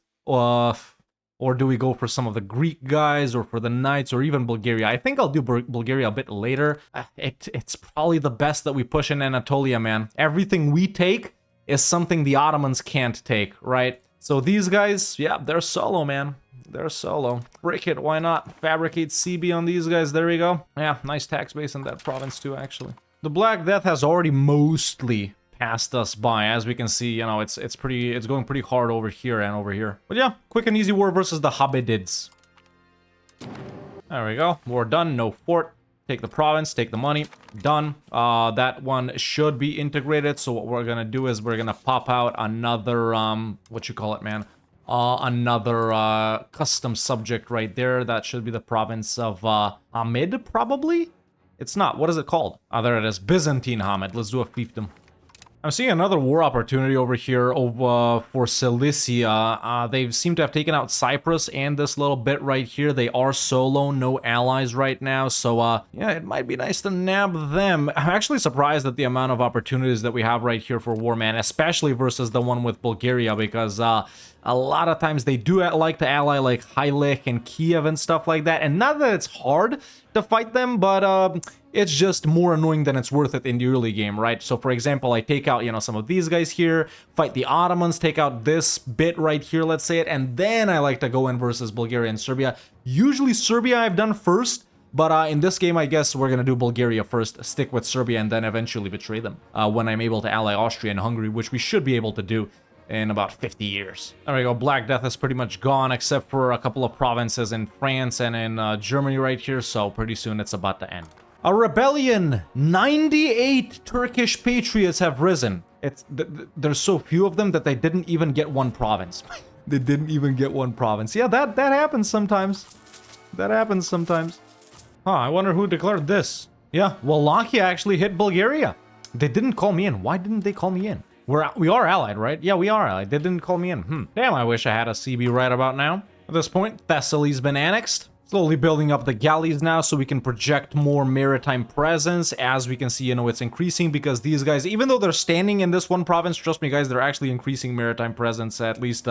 Or do we go for some of the Greek guys, or for the Knights, or even Bulgaria? I think I'll do Bulgaria a bit later. It's probably the best that we push in Anatolia, man. Everything we take is something the Ottomans can't take, right? So these guys, yeah, they're solo, man. They're solo. Break it, why not? Fabricate CB on these guys, there we go. Yeah, nice tax base in that province too, actually. The Black Death has already mostly passed us by. As we can see, you know, it's going pretty hard over here and over here. But yeah, quick and easy war versus the Hamidids. There we go. War done. No fort. Take the province. Take the money. Done. That one should be integrated. So what we're gonna do is we're gonna pop out another what you call it, man? another custom subject right there. That should be the province of Hamid, probably? It's not. What is it called? Oh, there it is. Byzantine Hamid. Let's do a fiefdom. I'm seeing another war opportunity over here for Cilicia. They seem to have taken out Cyprus and this little bit right here. They are solo, no allies right now. So, yeah, it might be nice to nab them. I'm actually surprised at the amount of opportunities that we have right here for war, man, especially versus the one with Bulgaria, because a lot of times they do like to ally like Hailik and Kiev and stuff like that. And not that it's hard to fight them, but it's just more annoying than it's worth it in the early game, right? So for example, I take out, you know, some of these guys here, fight the Ottomans, take out this bit right here, let's say it, and then I like to go in versus Bulgaria and Serbia. Usually Serbia I've done first, but in this game, I guess we're going to do Bulgaria first, stick with Serbia, and then eventually betray them when I'm able to ally Austria and Hungary, which we should be able to do in about 50 years. There we go. Black Death is pretty much gone, except for a couple of provinces in France and in Germany right here, so pretty soon it's about to end. A rebellion! 98 Turkish patriots have risen. There's so few of them that they didn't even get one province. They didn't even get one province. Yeah, that happens sometimes. That happens sometimes. Huh, I wonder who declared this. Yeah, Wallachia actually hit Bulgaria. They didn't call me in. Why didn't they call me in? We are allied, right? Yeah, we are allied. They didn't call me in. Damn, I wish I had a CB right about now. At this point, Thessaly's been annexed. Slowly building up the galleys now so we can project more maritime presence. As we can see, you know, it's increasing because these guys, even though they're standing in this one province, trust me guys, they're actually increasing maritime presence, at least,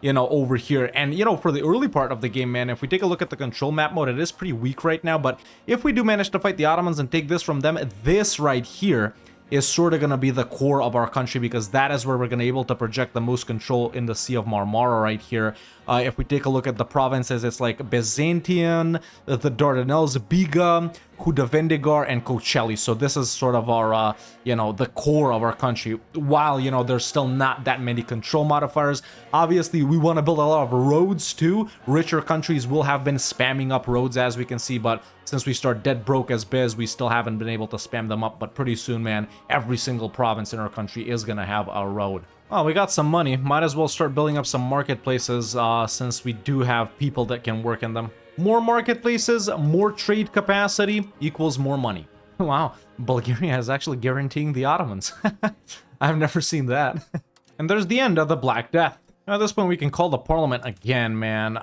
you know, over here. And, you know, for the early part of the game, man, if we take a look at the control map mode, it is pretty weak right now. But if we do manage to fight the Ottomans and take this from them, this right here is sort of going to be the core of our country, because that is where we're going to be able to project the most control in the Sea of Marmara right here. If we take a look at the provinces, it's like Byzantium, the Dardanelles, Biga, Hudavendigar, and Kocheli. So this is sort of our, you know, the core of our country. While, you know, there's still not that many control modifiers. Obviously, we want to build a lot of roads too. Richer countries will have been spamming up roads, as we can see, but since we start dead broke as biz, we still haven't been able to spam them up. But pretty soon, man, every single province in our country is going to have a road. Oh, we got some money. Might as well start building up some marketplaces since we do have people that can work in them. More marketplaces, more trade capacity equals more money. Wow, Bulgaria is actually guaranteeing the Ottomans. I've never seen that. And there's the end of the Black Death. At this point, we can call the parliament again, man.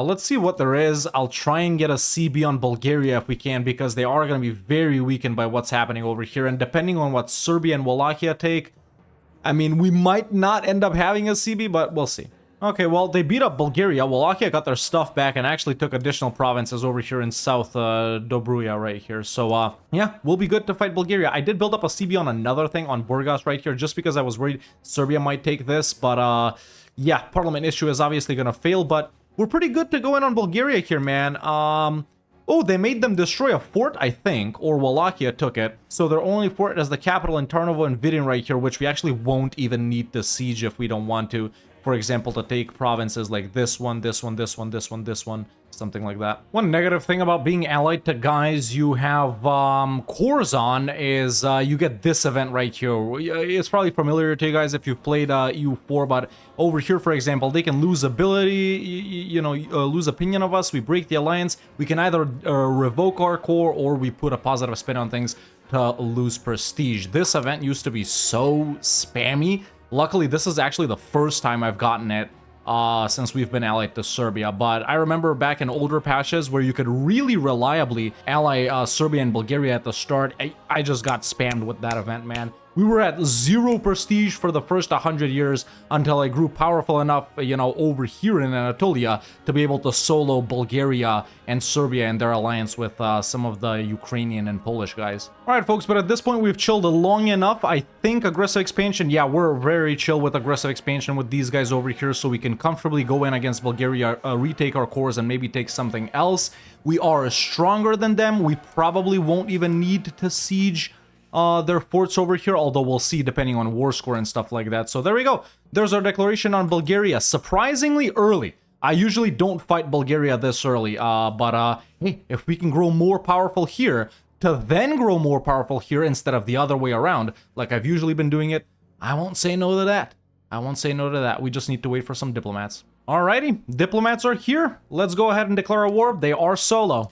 Let's see what there is. I'll try and get a CB on Bulgaria if we can, because they are going to be very weakened by what's happening over here. And depending on what Serbia and Wallachia take, I mean, we might not end up having a CB, but we'll see. Okay, well, they beat up Bulgaria. Wallachia got their stuff back and actually took additional provinces over here in South Dobruja right here. So, yeah, we'll be good to fight Bulgaria. I did build up a CB on another thing on Burgas right here just because I was worried Serbia might take this. But, yeah, parliament issue is obviously going to fail, but we're pretty good to go in on Bulgaria here, man. Oh, they made them destroy a fort, I think, or Wallachia took it. So their only fort is the capital in Tarnovo and Vidin right here, which we actually won't even need to siege if we don't want to. For example, to take provinces like this one, this one, this one, this one, this one, something like that. One negative thing about being allied to guys you have cores on is you get this event right here. It's probably familiar to you guys if you've played EU4, but over here, for example, they can lose ability, lose opinion of us. We break the alliance. We can either revoke our core or we put a positive spin on things to lose prestige. This event used to be so spammy. Luckily, this is actually the first time I've gotten it since we've been allied to Serbia. But I remember back in older patches where you could really reliably ally Serbia and Bulgaria at the start. I just got spammed with that event, man. We were at 0 prestige for the first 100 years until I grew powerful enough, over here in Anatolia to be able to solo Bulgaria and Serbia and their alliance with some of the Ukrainian and Polish guys. All right, folks, but at this point, we've chilled long enough. I think aggressive expansion, yeah, we're very chill with aggressive expansion with these guys over here, so we can comfortably go in against Bulgaria, retake our cores, and maybe take something else. We are stronger than them. We probably won't even need to siege their forts over here, although we'll see depending on war score and stuff like that. So there we go. There's our declaration on Bulgaria. Surprisingly early. I usually don't fight Bulgaria this early, but hey, if we can grow more powerful here to then grow more powerful here instead of the other way around, like I've usually been doing it, I won't say no to that. I won't say no to that. We just need to wait for some diplomats. Alrighty, diplomats are here. Let's go ahead and declare a war. They are solo.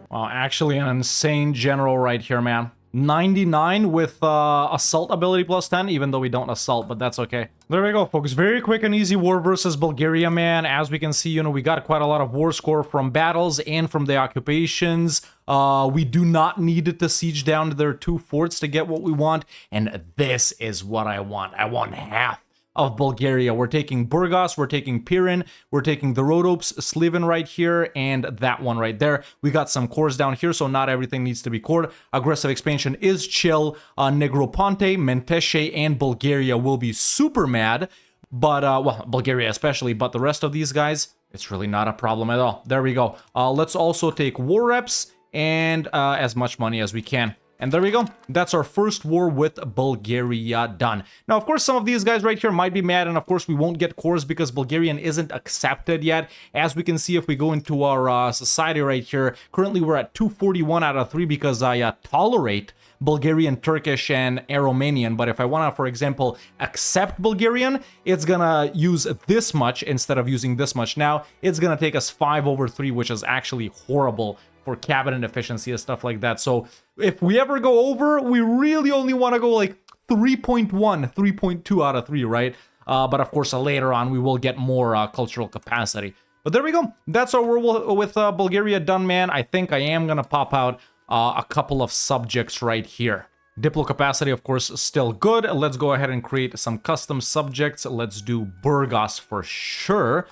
Well, actually an insane general right here, man. 99 with assault ability plus 10, even though we don't assault, but that's okay. There we go, folks. Very quick and easy war versus Bulgaria, man. As we can see, you know, we got quite a lot of war score from battles and from the occupations. We do not need to siege down their 2 forts to get what we want, and this is what I want. I want half of Bulgaria. We're taking Burgos, we're taking Pirin, we're taking the Rhodops, Sliven right here, and that one right there. We got some cores down here, so not everything needs to be cored. Aggressive expansion is chill. Negroponte, Menteche, and Bulgaria will be super mad, but, well, Bulgaria especially, but the rest of these guys, it's really not a problem at all. There we go. Let's also take war reps and as much money as we can. And there we go. That's our first war with Bulgaria done. Now, of course, some of these guys right here might be mad, and of course, we won't get cores because Bulgarian isn't accepted yet. As we can see, if we go into our society right here, currently we're at 241 out of 3 because I tolerate Bulgarian, Turkish, and Romanian. But if I want to, for example, accept Bulgarian, it's gonna use this much instead of using this much. Now, it's gonna take us 5/3, which is actually horrible for cabinet efficiency and stuff like that. So if we ever go over, we really only want to go like 3.1, 3.2 out of 3, right? But of course, later on, we will get more cultural capacity. But there we go. That's our war with Bulgaria done, man. I think I am going to pop out a couple of subjects right here. Diplo capacity, of course, still good. Let's go ahead and create some custom subjects. Let's do Burgos for sure.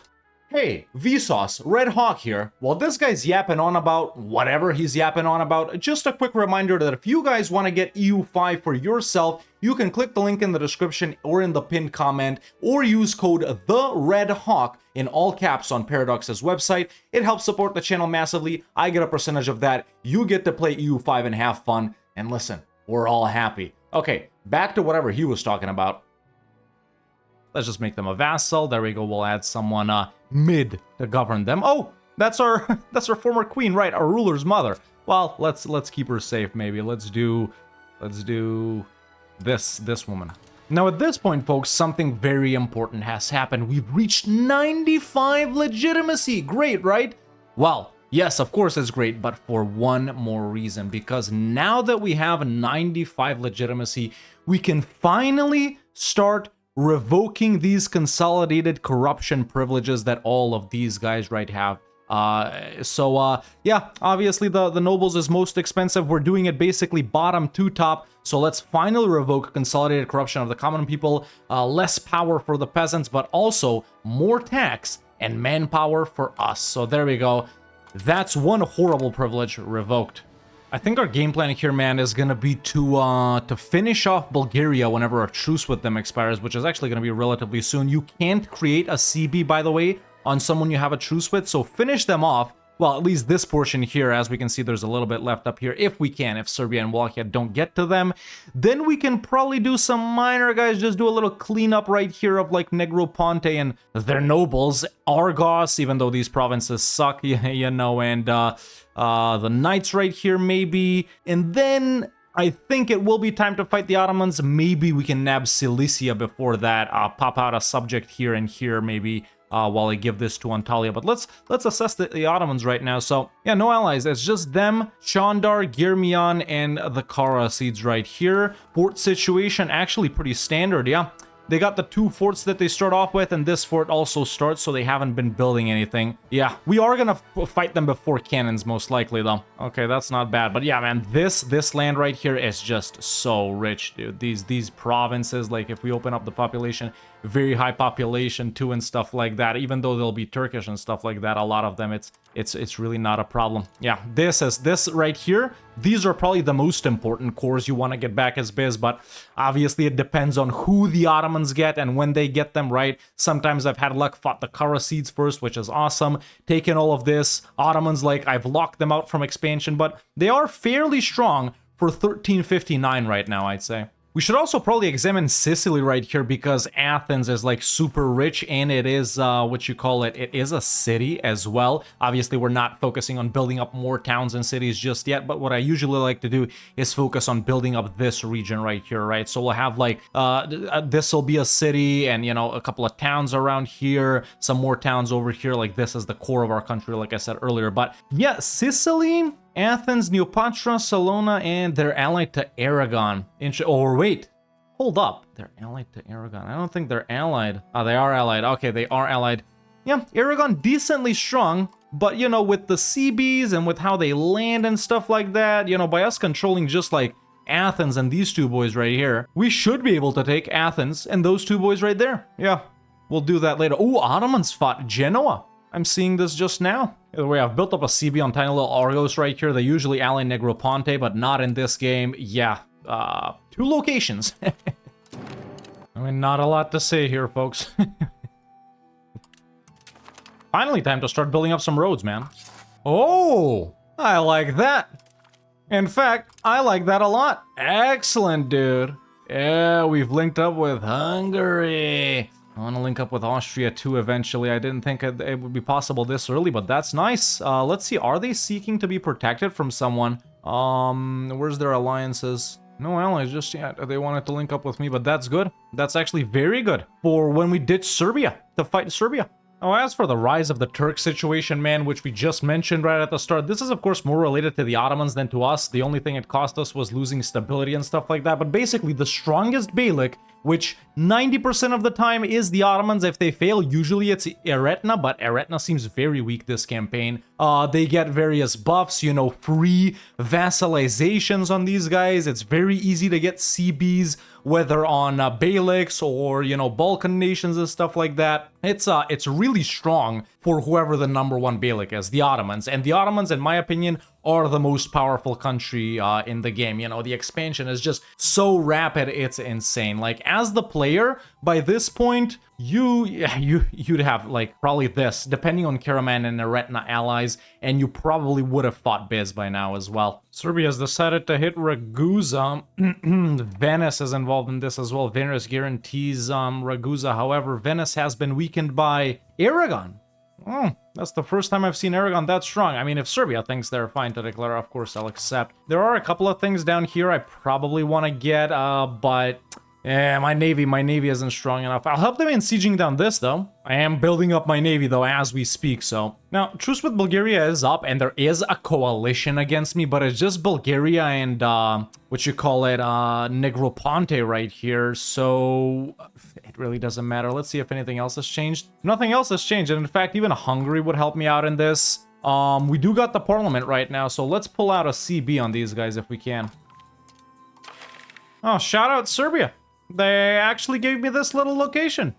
Hey, Vsauce, Red Hawk here. While this guy's yapping on about whatever he's yapping on about, just a quick reminder that if you guys want to get EU5 for yourself, you can click the link in the description or in the pinned comment, or use code THEREDHAWK in all caps on Paradox's website. It helps support the channel massively. I get a percentage of that. You get to play EU5 and have fun. And listen, we're all happy. Okay, back to whatever he was talking about. Let's just make them a vassal. There we go. We'll add someone mid to govern them. Oh, that's our former queen, right? Our ruler's mother. Well, let's keep her safe. Maybe let's do this woman. Now at this point, folks, something very important has happened. We've reached 95 legitimacy. Great, right? Well, yes, of course it's great, but for one more reason, because now that we have 95 legitimacy, we can finally start revoking these consolidated corruption privileges that all of these guys right have. Yeah, obviously the nobles is most expensive. We're doing it basically bottom to top. So let's finally revoke consolidated corruption of the common people, less power for the peasants, but also more tax and manpower for us. So there we go. That's one horrible privilege revoked. I think our game plan here, man, is gonna be to finish off Bulgaria whenever our truce with them expires, which is actually gonna be relatively soon. You can't create a CB, by the way, on someone you have a truce with, so finish them off. Well, at least this portion here, as we can see, there's a little bit left up here. If we can, if Serbia and Wallachia don't get to them, then we can probably do some minor, guys, just do a little cleanup right here of like Negroponte and their nobles. Argos, even though these provinces suck, you know, and the knights right here maybe. And then I think it will be time to fight the Ottomans. Maybe we can nab Cilicia before that. Pop out a subject here and here maybe. While I give this to Antalya. But let's assess the Ottomans right now. So yeah, no allies. It's just them, Chandar, Girmian, and the Kara seeds right here. Fort situation actually pretty standard. Yeah, they got the 2 forts that they start off with, and this fort also starts, so they haven't been building anything. Yeah, we are gonna fight them before cannons, most likely, though. Okay, that's not bad. But yeah, man, this land right here is just so rich, dude. These provinces, like, if we open up the population, very high population too, and stuff like that. Even though they'll be Turkish and stuff like that, a lot of them, it's really not a problem. Yeah, this right here, these are probably the most important cores you want to get back as biz, but obviously it depends on who the Ottomans get and when they get them, right? Sometimes I've had luck, fought the Kara seeds first, which is awesome. Taken all of this. Ottomans, like, I've locked them out from expansion, but they are fairly strong for 1359 right now, I'd say. We should also probably examine Sicily right here because Athens is like super rich and it is what you call it. It is a city as well. Obviously, we're not focusing on building up more towns and cities just yet, but what I usually like to do is focus on building up this region right here, right? So we'll have like this will be a city and, you know, a couple of towns around here, some more towns over here. Like this is the core of our country, like I said earlier. But yeah, Sicily, Athens, Neopatra, Salona, and they're allied to Aragon. Or wait, hold up. They're allied to Aragon. I don't think they're allied. Oh, they are allied. Okay, they are allied. Yeah, Aragon decently strong, but you know, with the CBs and with how they land and stuff like that, you know, by us controlling just like Athens and these two boys right here, we should be able to take Athens and those two boys right there. Yeah, we'll do that later. Oh, Ottomans fought Genoa. I'm seeing this just now. Either way, I've built up a CB on tiny little Argos right here. They usually ally Negroponte, but not in this game. Yeah, 2 locations. I mean, not a lot to say here, folks. Finally, time to start building up some roads, man. Oh, I like that. In fact, I like that a lot. Excellent, dude. Yeah, we've linked up with Hungary. I want to link up with Austria too eventually. I didn't think it would be possible this early, but that's nice. Let's see, are they seeking to be protected from someone? Where's their alliances? No allies just yet. They wanted to link up with me, but that's good. That's actually very good for when we ditch Serbia to fight Serbia. Oh, as for the rise of the Turk situation, man, which we just mentioned right at the start, this is of course more related to the Ottomans than to us. The only thing it cost us was losing stability and stuff like that. But basically, the strongest Beylik, which 90% of the time is the Ottomans. If they fail, usually it's Eretna, but Eretna seems very weak this campaign. They get various buffs, you know, free vassalizations on these guys. It's very easy to get CBs, whether on Beyliks or, you know, Balkan nations and stuff like that. It's really strong for whoever the #1 Beylik is, the Ottomans. And the Ottomans, in my opinion, are the most powerful country in the game. You know, the expansion is just so rapid, it's insane. Like, as the player, by this point, you'd have, like, probably this, depending on Karaman and Eretna allies, and you probably would have fought Biz by now as well. Serbia has decided to hit Ragusa. Venice is involved in this as well. Venice guarantees Ragusa. However, Venice has been weakened by Aragon. That's the first time I've seen Aragon that strong. I mean, if Serbia thinks they're fine to declare, of course I'll accept. There are a couple of things down here I probably want to get, but my navy isn't strong enough. I'll help them in sieging down this, though. I am building up my navy, though, as we speak, so. Now, truce with Bulgaria is up, and there is a coalition against me, but it's just Bulgaria and, Negroponte right here, so it really doesn't matter. Let's see if anything else has changed. Nothing else has changed, and in fact, even Hungary would help me out in this. We do got the parliament right now, so let's pull out a CB on these guys if we can. Oh, shout out Serbia. They actually gave me this little location.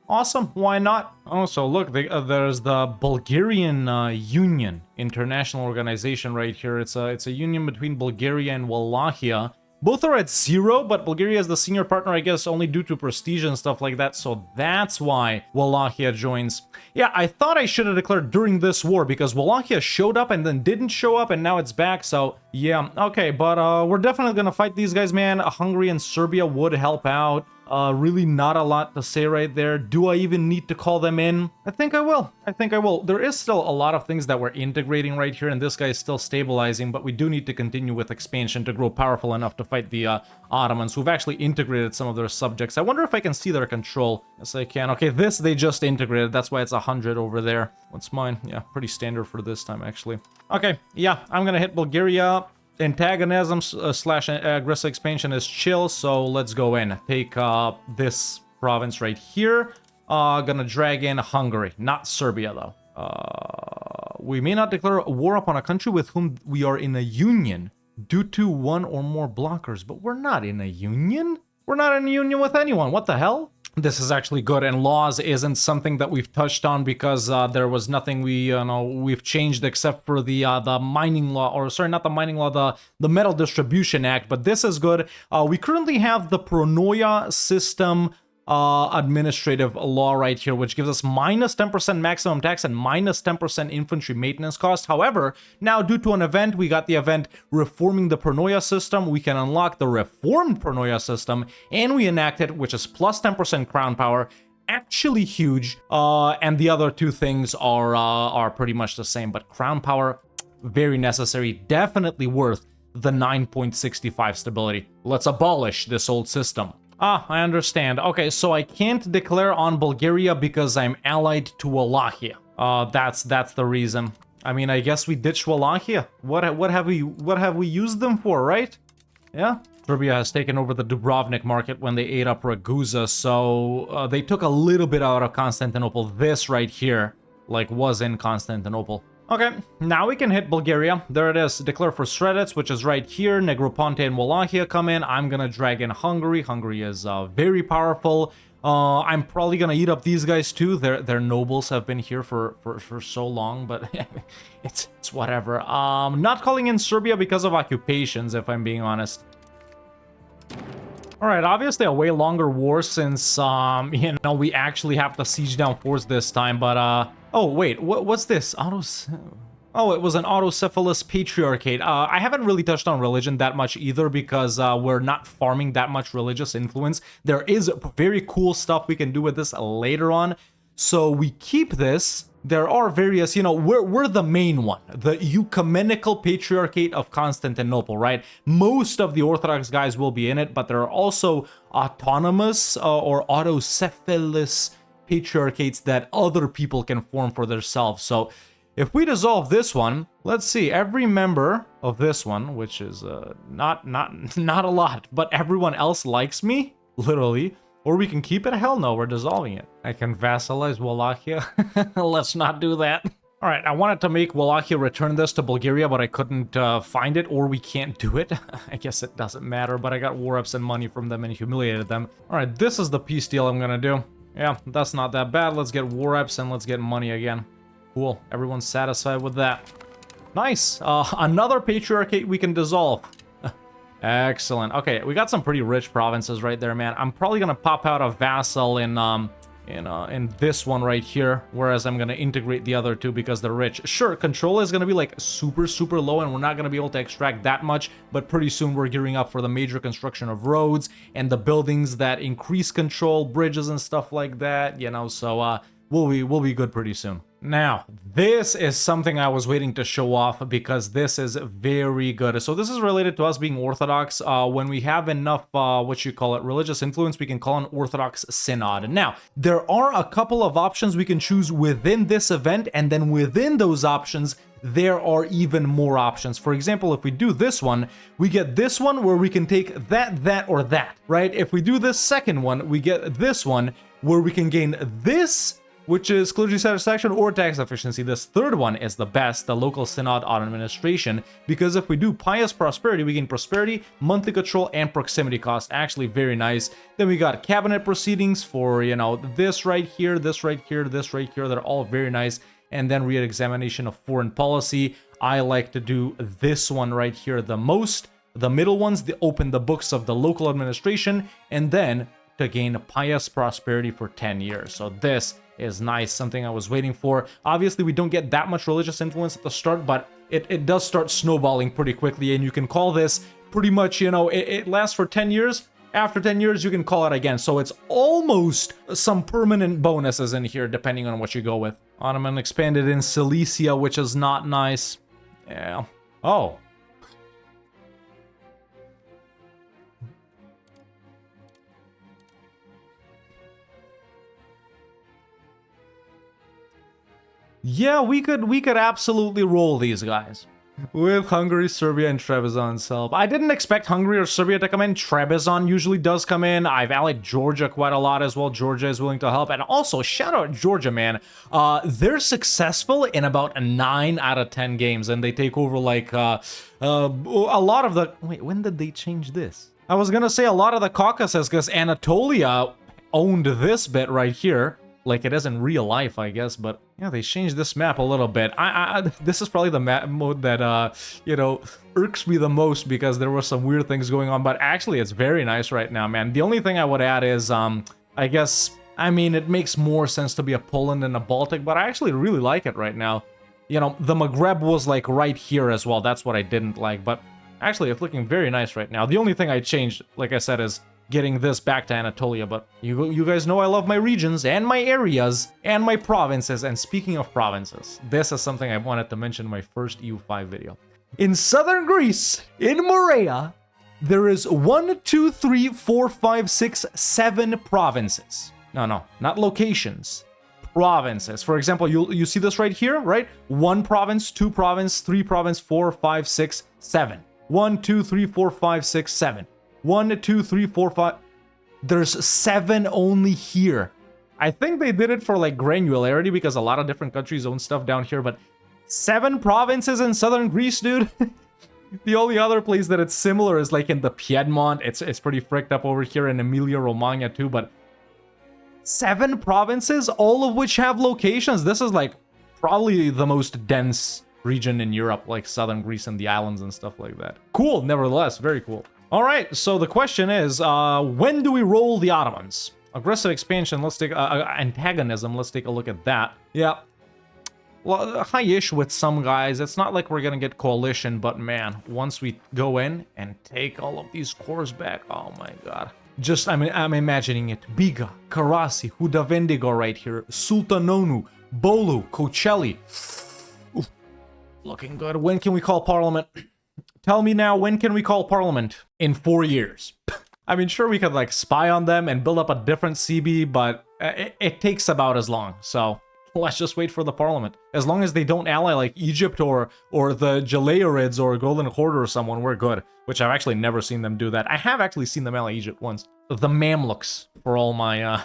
Awesome, why not? Oh, so look, there's the Bulgarian Union International Organization right here. It's a union between Bulgaria and Wallachia. Both are at 0, but Bulgaria is the senior partner, I guess, only due to prestige and stuff like that, so that's why Wallachia joins. Yeah, I thought I should have declared during this war, because Wallachia showed up and then didn't show up, and now it's back, so yeah, okay, but we're definitely gonna fight these guys, man. Hungary and Serbia would help out. Really not a lot to say right there. Do I even need to call them in? I think I will. There is still a lot of things that we're integrating right here, and this guy is still stabilizing, but we do need to continue with expansion to grow powerful enough to fight the Ottomans, who've actually integrated some of their subjects. I wonder if I can see their control. Yes, I can. Okay, this they just integrated. That's why it's 100 over there. What's mine? Yeah, pretty standard for this time, actually. Okay, yeah, I'm gonna hit Bulgaria. Antagonism slash aggressive expansion is chill, so let's go in. Take this province right here. Gonna drag in Hungary, not Serbia though. We may not declare war upon a country with whom we are in a union due to one or more blockers, but we're not in a union. We're not in a union with anyone. What the hell? This is actually good, and laws isn't something that we've touched on because there was nothing we've changed except for the mining law, or sorry, not the mining law, the Metal Distribution Act. But this is good. We currently have the Pronoia system administrative law right here, which gives us minus 10% maximum tax and minus 10% infantry maintenance cost. However, now due to an event, we got the event reforming the Pernoia system. We can unlock the reformed Pernoia system, and we enact it, which is plus 10% crown power. Actually huge. And the other two things are pretty much the same, but crown power, very necessary, definitely worth the 9.65 stability. Let's abolish this old system. Ah, I understand. Okay, so I can't declare on Bulgaria because I'm allied to Wallachia. That's the reason. I mean, I guess we ditched Wallachia. What have we used them for, right? Yeah. Serbia has taken over the Dubrovnik market when they ate up Ragusa, so they took a little bit out of Constantinople. This right here, like, was in Constantinople. Okay, now we can hit Bulgaria. There it is. Declare for Sredets, which is right here. Negroponte and Wallachia come in. I'm gonna drag in Hungary. Hungary is very powerful. I'm probably gonna eat up these guys too. Their nobles have been here for so long, but it's whatever. Not calling in Serbia because of occupations, if I'm being honest. All right, obviously a way longer war since, you know, we actually have to siege down forts this time, but, oh, wait, what's this? Oh, it was an autocephalous patriarchate. I haven't really touched on religion that much either because we're not farming that much religious influence. There is very cool stuff we can do with this later on, so we keep this. There are various, you know, we're the main one, the Ecumenical Patriarchate of Constantinople, right? Most of the Orthodox guys will be in it, but there are also autonomous or autocephalous patriarchates that other people can form for themselves. So if we dissolve this one, let's see, every member of this one, which is not a lot, but everyone else likes me, literally. Or we can keep it. Hell no, we're dissolving it. I can vassalize Wallachia. Let's not do that. All right, I wanted to make Wallachia return this to Bulgaria, but I couldn't find it, or we can't do it. I guess it doesn't matter, but I got war ups and money from them and humiliated them. All right, this is the peace deal I'm gonna do. Yeah, that's not that bad. Let's get war ups and let's get money again. Cool, everyone's satisfied with that. Nice, another patriarchate we can dissolve. Excellent. Okay, we got some pretty rich provinces right there, man. I'm probably gonna pop out a vassal in this one right here, whereas I'm gonna integrate the other two because they're rich. Sure, control is gonna be like super low, and we're not gonna be able to extract that much. But pretty soon we're gearing up for the major construction of roads and the buildings that increase control, bridges and stuff like that. You know, so we'll be good pretty soon. Now, this is something I was waiting to show off because this is very good. So this is related to us being Orthodox. When we have enough, religious influence, we can call an Orthodox synod. Now, there are a couple of options we can choose within this event, and then within those options, there are even more options. For example, if we do this one, we get this one where we can take that, or that, right? If we do this second one, we get this one where we can gain this, which is clergy satisfaction or tax efficiency. This third one is the best, the local synod on administration, because if we do pious prosperity, we gain prosperity, monthly control, and proximity cost. Actually, very nice. Then we got cabinet proceedings for, you know, this right here, this right here, this right here. They're all very nice. And then re-examination of foreign policy. I like to do this one right here the most. The middle ones, they open the books of the local administration, and then to gain pious prosperity for 10 years. So this is nice, something I was waiting for. Obviously, we don't get that much religious influence at the start, but it does start snowballing pretty quickly, and you can call this pretty much, you know, it lasts for 10 years. After 10 years, you can call it again. So it's almost some permanent bonuses in here, depending on what you go with. Ottoman expanded in Cilicia, which is not nice. Yeah. Oh. Yeah, we could absolutely roll these guys. With Hungary, Serbia, and Trebizond's help. I didn't expect Hungary or Serbia to come in. Trebizond usually does come in. I've allied Georgia quite a lot as well. Georgia is willing to help. And also, shout out Georgia, man. They're successful in about 9 out of 10 games. And they take over, like, a lot of the... Wait, when did they change this? I was gonna say a lot of the Caucasus, because Anatolia owned this bit right here. Like it is in real life, I guess, but yeah, they changed this map a little bit. This is probably the map mode that, you know, irks me the most because there were some weird things going on, but actually it's very nice right now, man. The only thing I would add is, I guess, I mean, it makes more sense to be a Poland than a Baltic, but I actually really like it right now. You know, the Maghreb was like right here as well. That's what I didn't like, but actually it's looking very nice right now. The only thing I changed, like I said, is getting this back to Anatolia, but you guys know I love my regions and my areas and my provinces. And speaking of provinces, this is something I wanted to mention in my first EU5 video. In southern Greece, in Morea, there is 1, 2, 3, 4, 5, 6, 7 provinces. No, not locations. Provinces. For example, you see this right here, right? 1 province, 2 province, 3 province, 4, 5, 6, 7. 1, 2, 3, 4, 5, 6, 7. 1, 2, 3, 4, 5. There's 7 only here. I think they did it for like granularity because a lot of different countries own stuff down here, but 7 provinces in southern Greece, dude. The only other place that it's similar is like in the Piedmont. It's pretty fricked up over here in Emilia-Romagna too, but 7 provinces, all of which have locations. This is like probably the most dense region in Europe, like southern Greece and the islands and stuff like that. Cool, nevertheless, very cool. All right, so the question is, when do we roll the Ottomans? Aggressive expansion, let's take antagonism, let's take a look at that. Yeah, well, high-ish with some guys. It's not like we're gonna get coalition, but man, once we go in and take all of these cores back, oh my god. Just, I'm imagining it. Biga, Karasi, Huda Vendigo right here, Sultanonu, Bolu, Kocelli. Oof, looking good. When can we call Parliament? Tell me now, when can we call Parliament? In 4 years. I mean, sure, we could like spy on them and build up a different CB, but it takes about as long. So let's just wait for the Parliament. As long as they don't ally like Egypt or the Jalairids or Golden Horde or someone, we're good. Which I've actually never seen them do that. I have actually seen them ally Egypt once. The Mamluks for all my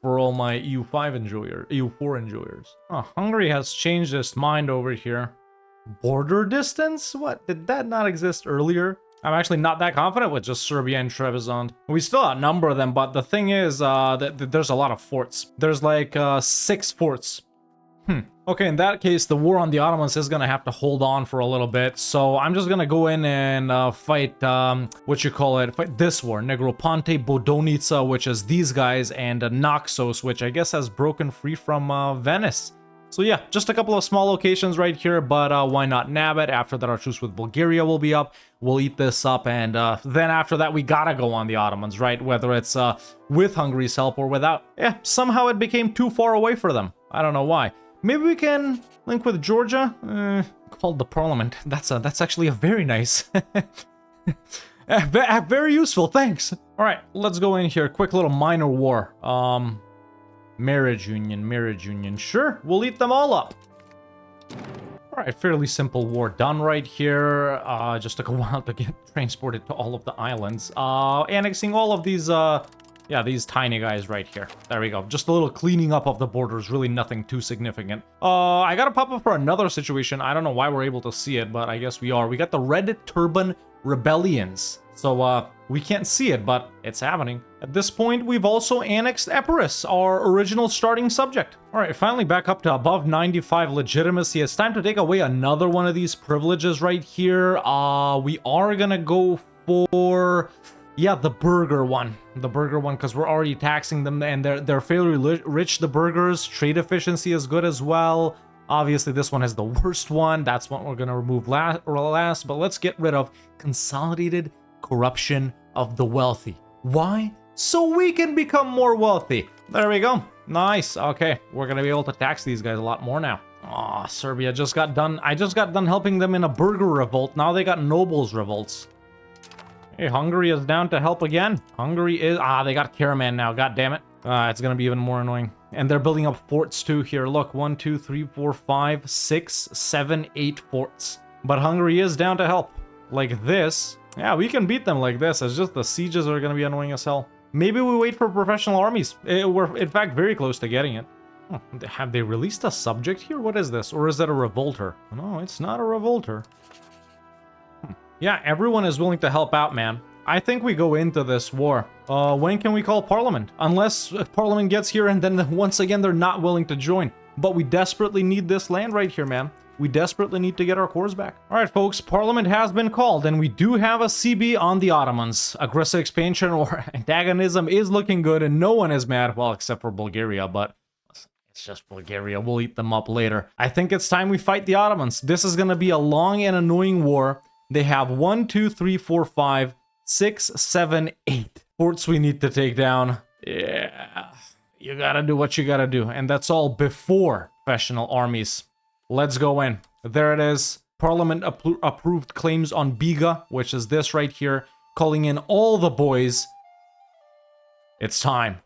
for all my EU5 enjoyers, EU4 enjoyers. Oh, Hungary has changed its mind over here. Border distance? What? Did that not exist earlier? I'm actually not that confident with just Serbia and Trebizond. We still outnumber them, but the thing is that there's a lot of forts. There's like 6 forts. Okay, in that case, the war on the Ottomans is gonna have to hold on for a little bit. So I'm just gonna go in and fight, fight this war. Negroponte, Bodonica, which is these guys, and Naxos, which I guess has broken free from Venice. So yeah, just a couple of small locations right here, but why not nab it? After that, our truce with Bulgaria will be up. We'll eat this up, and then after that, we gotta go on the Ottomans, right? Whether it's with Hungary's help or without. Yeah, somehow it became too far away for them. I don't know why. Maybe we can link with Georgia? Called the Parliament. That's actually a very nice... very useful, thanks. All right, let's go in here. Quick little minor war. Marriage union. Sure, we'll eat them all up. All right, fairly simple war done right here. Just took a while to get transported to all of the islands. Annexing all of these, yeah, these tiny guys right here. There we go. Just a little cleaning up of the borders. Really nothing too significant. I got to pop up for another situation. I don't know why we're able to see it, but I guess we are. We got the Red Turban Rebellions. So, we can't see it, but it's happening. At this point, we've also annexed Epirus, our original starting subject. All right, finally back up to above 95 legitimacy. It's time to take away another one of these privileges right here. We are gonna go for... yeah, the burger one. The burger one, because we're already taxing them, and they're fairly rich, the burgers. Trade efficiency is good as well. Obviously, this one is the worst one. That's what we're going to remove last. But let's get rid of consolidated corruption of the wealthy. Why? So we can become more wealthy. There we go. Nice. Okay, we're going to be able to tax these guys a lot more now. Aw, Serbia just got done. I just got done helping them in a burger revolt. Now they got nobles revolts. Hey, Hungary is down to help again. Hungary is... they got Karaman now. God damn it. It's going to be even more annoying. And they're building up forts too here. Look, 1, 2, 3, 4, 5, 6, 7, 8 forts. But Hungary is down to help. Like this. Yeah, we can beat them like this. It's just the sieges are going to be annoying as hell. Maybe we wait for professional armies. We're, in fact, very close to getting it. Oh, have they released a subject here? What is this? Or is that a revolter? No, it's not a revolter. Yeah, everyone is willing to help out, man. I think we go into this war. When can we call Parliament? Unless Parliament gets here and then once again they're not willing to join. But we desperately need this land right here, man. we desperately need to get our cores back. All right, folks, Parliament has been called, and we do have a CB on the Ottomans. Aggressive expansion or antagonism is looking good, and no one is mad, well, except for Bulgaria, but it's just Bulgaria. We'll eat them up later. I think it's time we fight the Ottomans. This is going to be a long and annoying war. They have 1, 2, 3, 4, 5, 6, 7, 8 forts we need to take down. Yeah, you gotta do what you gotta do. And that's all before professional armies. Let's go in. There it is. Parliament approved claims on Biga, which is this right here. Calling in all the boys. It's time.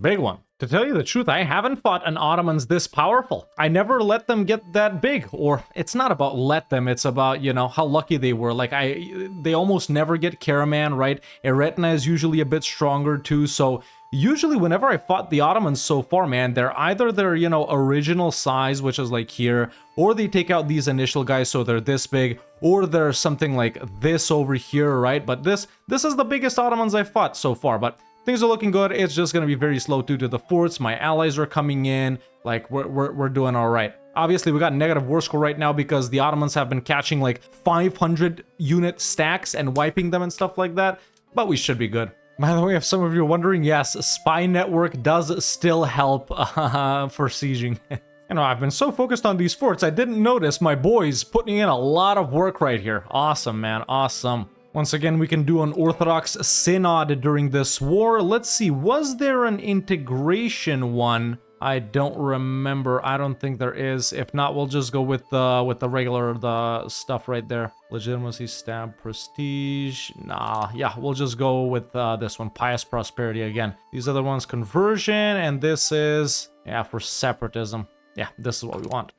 Big one. To tell you the truth, I haven't fought an Ottomans this powerful. I never let them get that big. Or, it's not about let them, it's about, you know, how lucky they were. Like, they almost never get Karaman, right? Eretna is usually a bit stronger too, so usually whenever I fought the Ottomans so far, man, they're either their, you know, original size, which is like here, or they take out these initial guys so they're this big, or they're something like this over here, right? But this is the biggest Ottomans I've fought so far, but things are looking good. It's just going to be very slow due to the forts. My allies are coming in. Like, we're doing all right. Obviously, we got negative war score right now because the Ottomans have been catching like 500 unit stacks and wiping them and stuff like that. But we should be good. By the way, if some of you are wondering, yes, spy network does still help for sieging. You know, I've been so focused on these forts, I didn't notice my boys putting in a lot of work right here. Awesome, man. Awesome. Once again, we can do an Orthodox synod during this war. Let's see, was there an integration one? I don't remember. I don't think there is. If not, we'll just go with the regular stuff right there. Legitimacy, stab, prestige. Nah, yeah, we'll just go with this one, pious prosperity again. These other ones, conversion, and this is, yeah, for separatism. Yeah, this is what we want.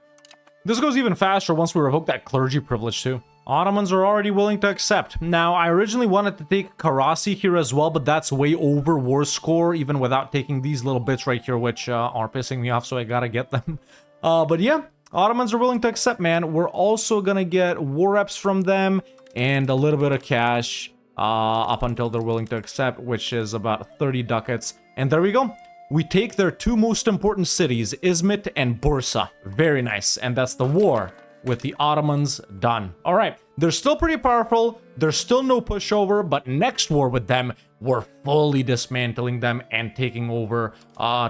This goes even faster once we revoke that clergy privilege too. Ottomans are already willing to accept. Now, I originally wanted to take Karasi here as well, but that's way over war score, even without taking these little bits right here, which are pissing me off, so I gotta get them. But yeah, Ottomans are willing to accept, man. We're also gonna get war reps from them and a little bit of cash up until they're willing to accept, which is about 30 ducats. And there we go. We take their two most important cities, Izmit and Bursa. Very nice. And that's the war with the Ottomans done. All right, they're still pretty powerful. There's still no pushover, but next war with them, we're fully dismantling them and taking over,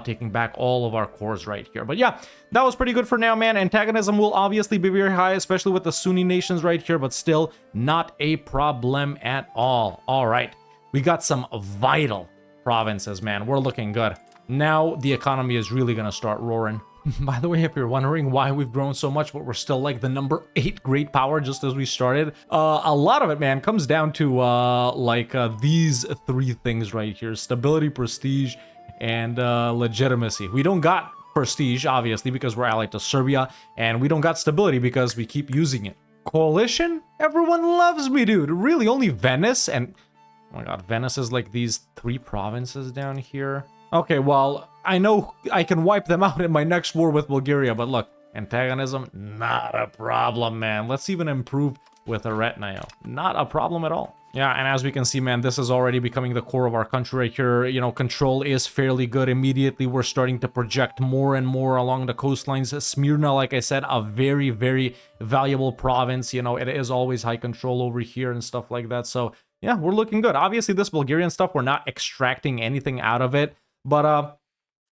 taking back all of our cores right here. But yeah, that was pretty good for now, man. Antagonism will obviously be very high, especially with the Sunni nations right here, but still not a problem at all. All right, we got some vital provinces, man. We're looking good. Now the economy is really gonna start roaring. By the way, if you're wondering why we've grown so much, but we're still like the number 8 great power just as we started, a lot of it, man, comes down to these 3 things right here: stability, prestige, and legitimacy. We don't got prestige, obviously, because we're allied to Serbia, and we don't got stability because we keep using it. Coalition? Everyone loves me, dude. Really, only Venice and... oh my god, Venice is like these 3 provinces down here. Okay, well, I know I can wipe them out in my next war with Bulgaria, but look, antagonism, not a problem, man. Let's even improve with Eretna. Not a problem at all. Yeah, and as we can see, man, this is already becoming the core of our country right here. You know, control is fairly good. Immediately, we're starting to project more and more along the coastlines. Smyrna, like I said, a very, very valuable province. You know, it is always high control over here and stuff like that. So, yeah, we're looking good. Obviously, this Bulgarian stuff, we're not extracting anything out of it. But,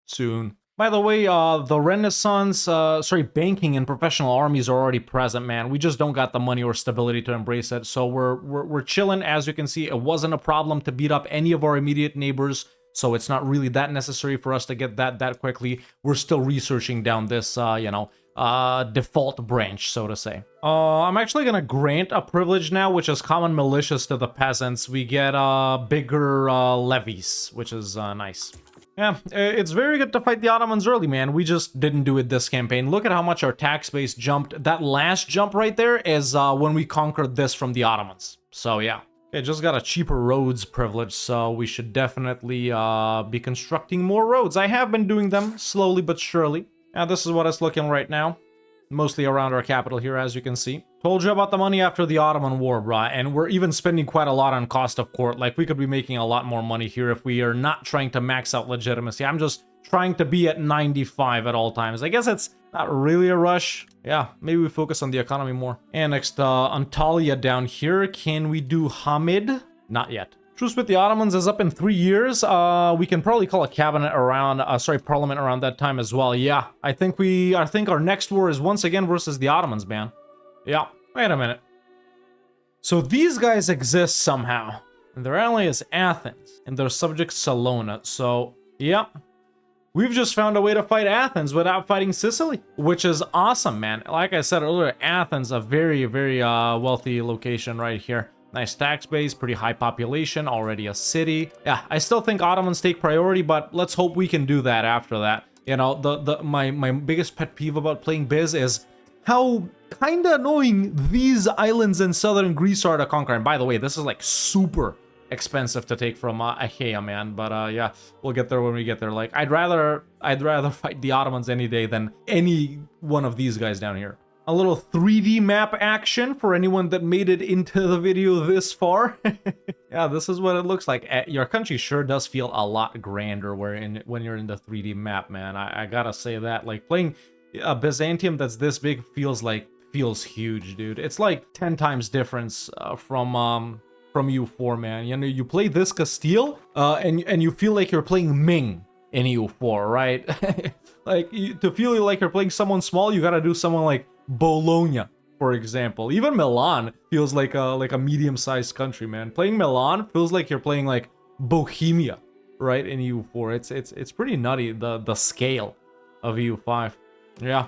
soon. By the way, the Renaissance, banking and professional armies are already present, man. We just don't got the money or stability to embrace it. So we're chilling. As you can see, it wasn't a problem to beat up any of our immediate neighbors. So it's not really that necessary for us to get that quickly. We're still researching down this, default branch, so to say. I'm actually gonna grant a privilege now, which is common militias to the peasants. We get bigger levies, which is nice. Yeah, it's very good to fight the Ottomans early, man. We just didn't do it this campaign. Look at how much our tax base jumped. That last jump right there is when we conquered this from the Ottomans. So yeah. Okay, just got a cheaper roads privilege, so we should definitely be constructing more roads. I have been doing them slowly but surely. Now this is what it's looking right now. Mostly around our capital here, as you can see. Told you about the money after the Ottoman War, brah, and we're even spending quite a lot on cost of court. Like, we could be making a lot more money here if we are not trying to max out legitimacy. I'm just trying to be at 95 at all times. I guess it's not really a rush. Yeah, maybe we focus on the economy more. And next, Antalya down here. Can we do Hamid? Not yet. Truce with the Ottomans is up in 3 years. We can probably call a cabinet around, parliament around that time as well. Yeah, I think our next war is once again versus the Ottomans, man. Yeah, wait a minute. So these guys exist somehow. And their ally is Athens, and their subject Salona. So, yeah. We've just found a way to fight Athens without fighting Sicily, which is awesome, man. Like I said earlier, Athens, a very, very wealthy location right here. Nice tax base, pretty high population, already a city. Yeah, I still think Ottomans take priority, but let's hope we can do that after that. You know, my biggest pet peeve about playing Biz is how kind of annoying these islands in southern Greece are to conquer. And by the way, this is like super expensive to take from Achaea, man. But yeah, we'll get there when we get there. Like, I'd rather fight the Ottomans any day than any one of these guys down here. A little 3D map action for anyone that made it into the video this far. Yeah, this is what it looks like. Your country sure does feel a lot grander when you're in the 3D map, man. I gotta say that. Like, playing a Byzantium that's this big feels huge, dude. It's like 10 times difference from EU4, man. You know, you play this Castile, and you feel like you're playing Ming in EU4, right? Like, to feel like you're playing someone small, you gotta do someone like Bologna, for example. Even Milan feels like a medium-sized country, man. Playing Milan feels like you're playing like Bohemia, right, in EU4. It's pretty nutty, the scale of EU5. Yeah.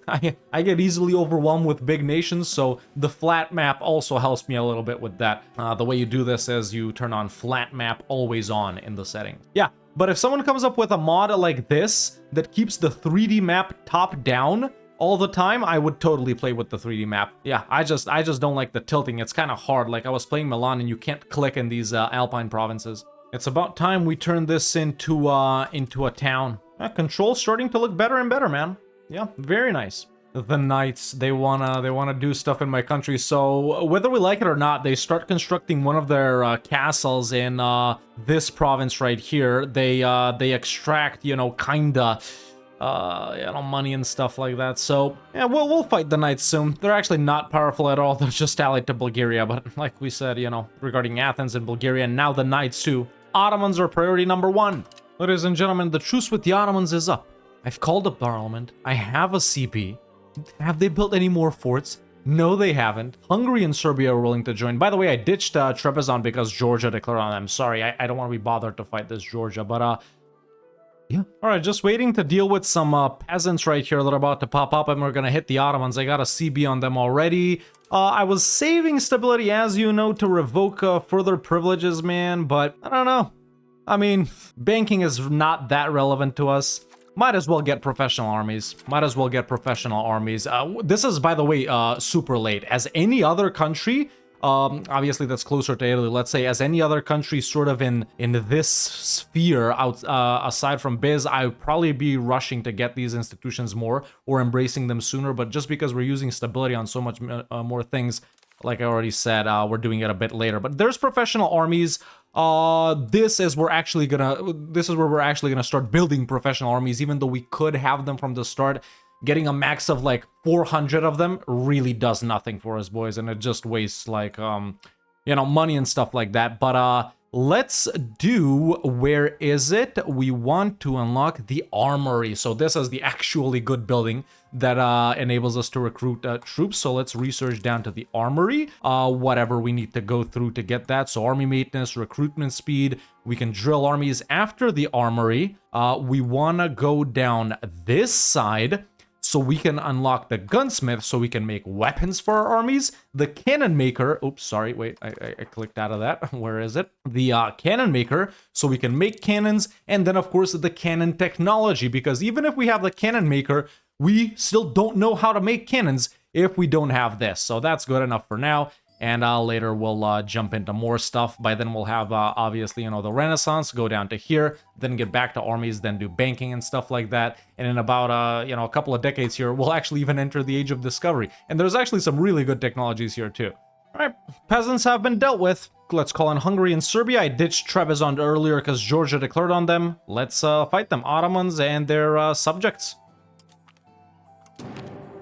I get easily overwhelmed with big nations, so the flat map also helps me a little bit with that. The way you do this is you turn on flat map always on in the settings. Yeah, but if someone comes up with a mod like this that keeps the 3D map top down all the time, I would totally play with the 3D map. Yeah, I just don't like the tilting. It's kind of hard. Like, I was playing Milan and you can't click in these Alpine provinces. It's about time we turn this into a town. Control's starting to look better and better, man. Yeah, very nice. The Knights, they wanna do stuff in my country. So whether we like it or not, they start constructing one of their castles in this province right here. They extract, you know, kinda money and stuff like that. So yeah, we'll fight the Knights soon. They're actually not powerful at all. They're just allied to Bulgaria. But like we said, you know, regarding Athens and Bulgaria, and now the Knights too. Ottomans are priority number 1. Ladies and gentlemen, the truce with the Ottomans is up. I've called a parliament. I have a CP. Have they built any more forts? No, they haven't. Hungary and Serbia are willing to join. By the way, I ditched Trebizond because Georgia declared on them. Sorry, I don't want to be bothered to fight this Georgia, but yeah. Alright, just waiting to deal with some peasants right here that are about to pop up, and we're gonna hit the Ottomans. I got a CB on them already. I was saving stability, as you know, to revoke further privileges, man, but I don't know. I mean, banking is not that relevant to us. Might as well get professional armies. This is, by the way, super late. As any other country, obviously that's closer to Italy, let's say, as any other country sort of in this sphere, aside from Biz, I would probably be rushing to get these institutions more or embracing them sooner, but just because we're using stability on so much more things, like I already said, we're doing it a bit later. But there's professional armies. This is where we're actually gonna start building professional armies, even though we could have them from the start. Getting a max of like 400 of them really does nothing for us, boys, and it just wastes like money and stuff like that. But let's do, where is it? We want to unlock the armory. So this is the actually good building that enables us to recruit troops. So let's research down to the armory, whatever we need to go through to get that. So army maintenance, recruitment speed, we can drill armies after the armory. We want to go down this side so we can unlock the gunsmith, so we can make weapons for our armies. The cannon maker, oops, sorry, wait, I clicked out of that. Where is it? The cannon maker, so we can make cannons, and then of course the cannon technology, because even if we have the cannon maker, we still don't know how to make cannons if we don't have this. So that's good enough for now. And later we'll jump into more stuff. By then we'll have, obviously, the Renaissance, go down to here, then get back to armies, then do banking and stuff like that. And in about, a couple of decades here, we'll actually even enter the Age of Discovery. And there's actually some really good technologies here too. All right, peasants have been dealt with. Let's call in Hungary and Serbia. I ditched Trebizond earlier because Georgia declared on them. Let's fight them. Ottomans and their subjects.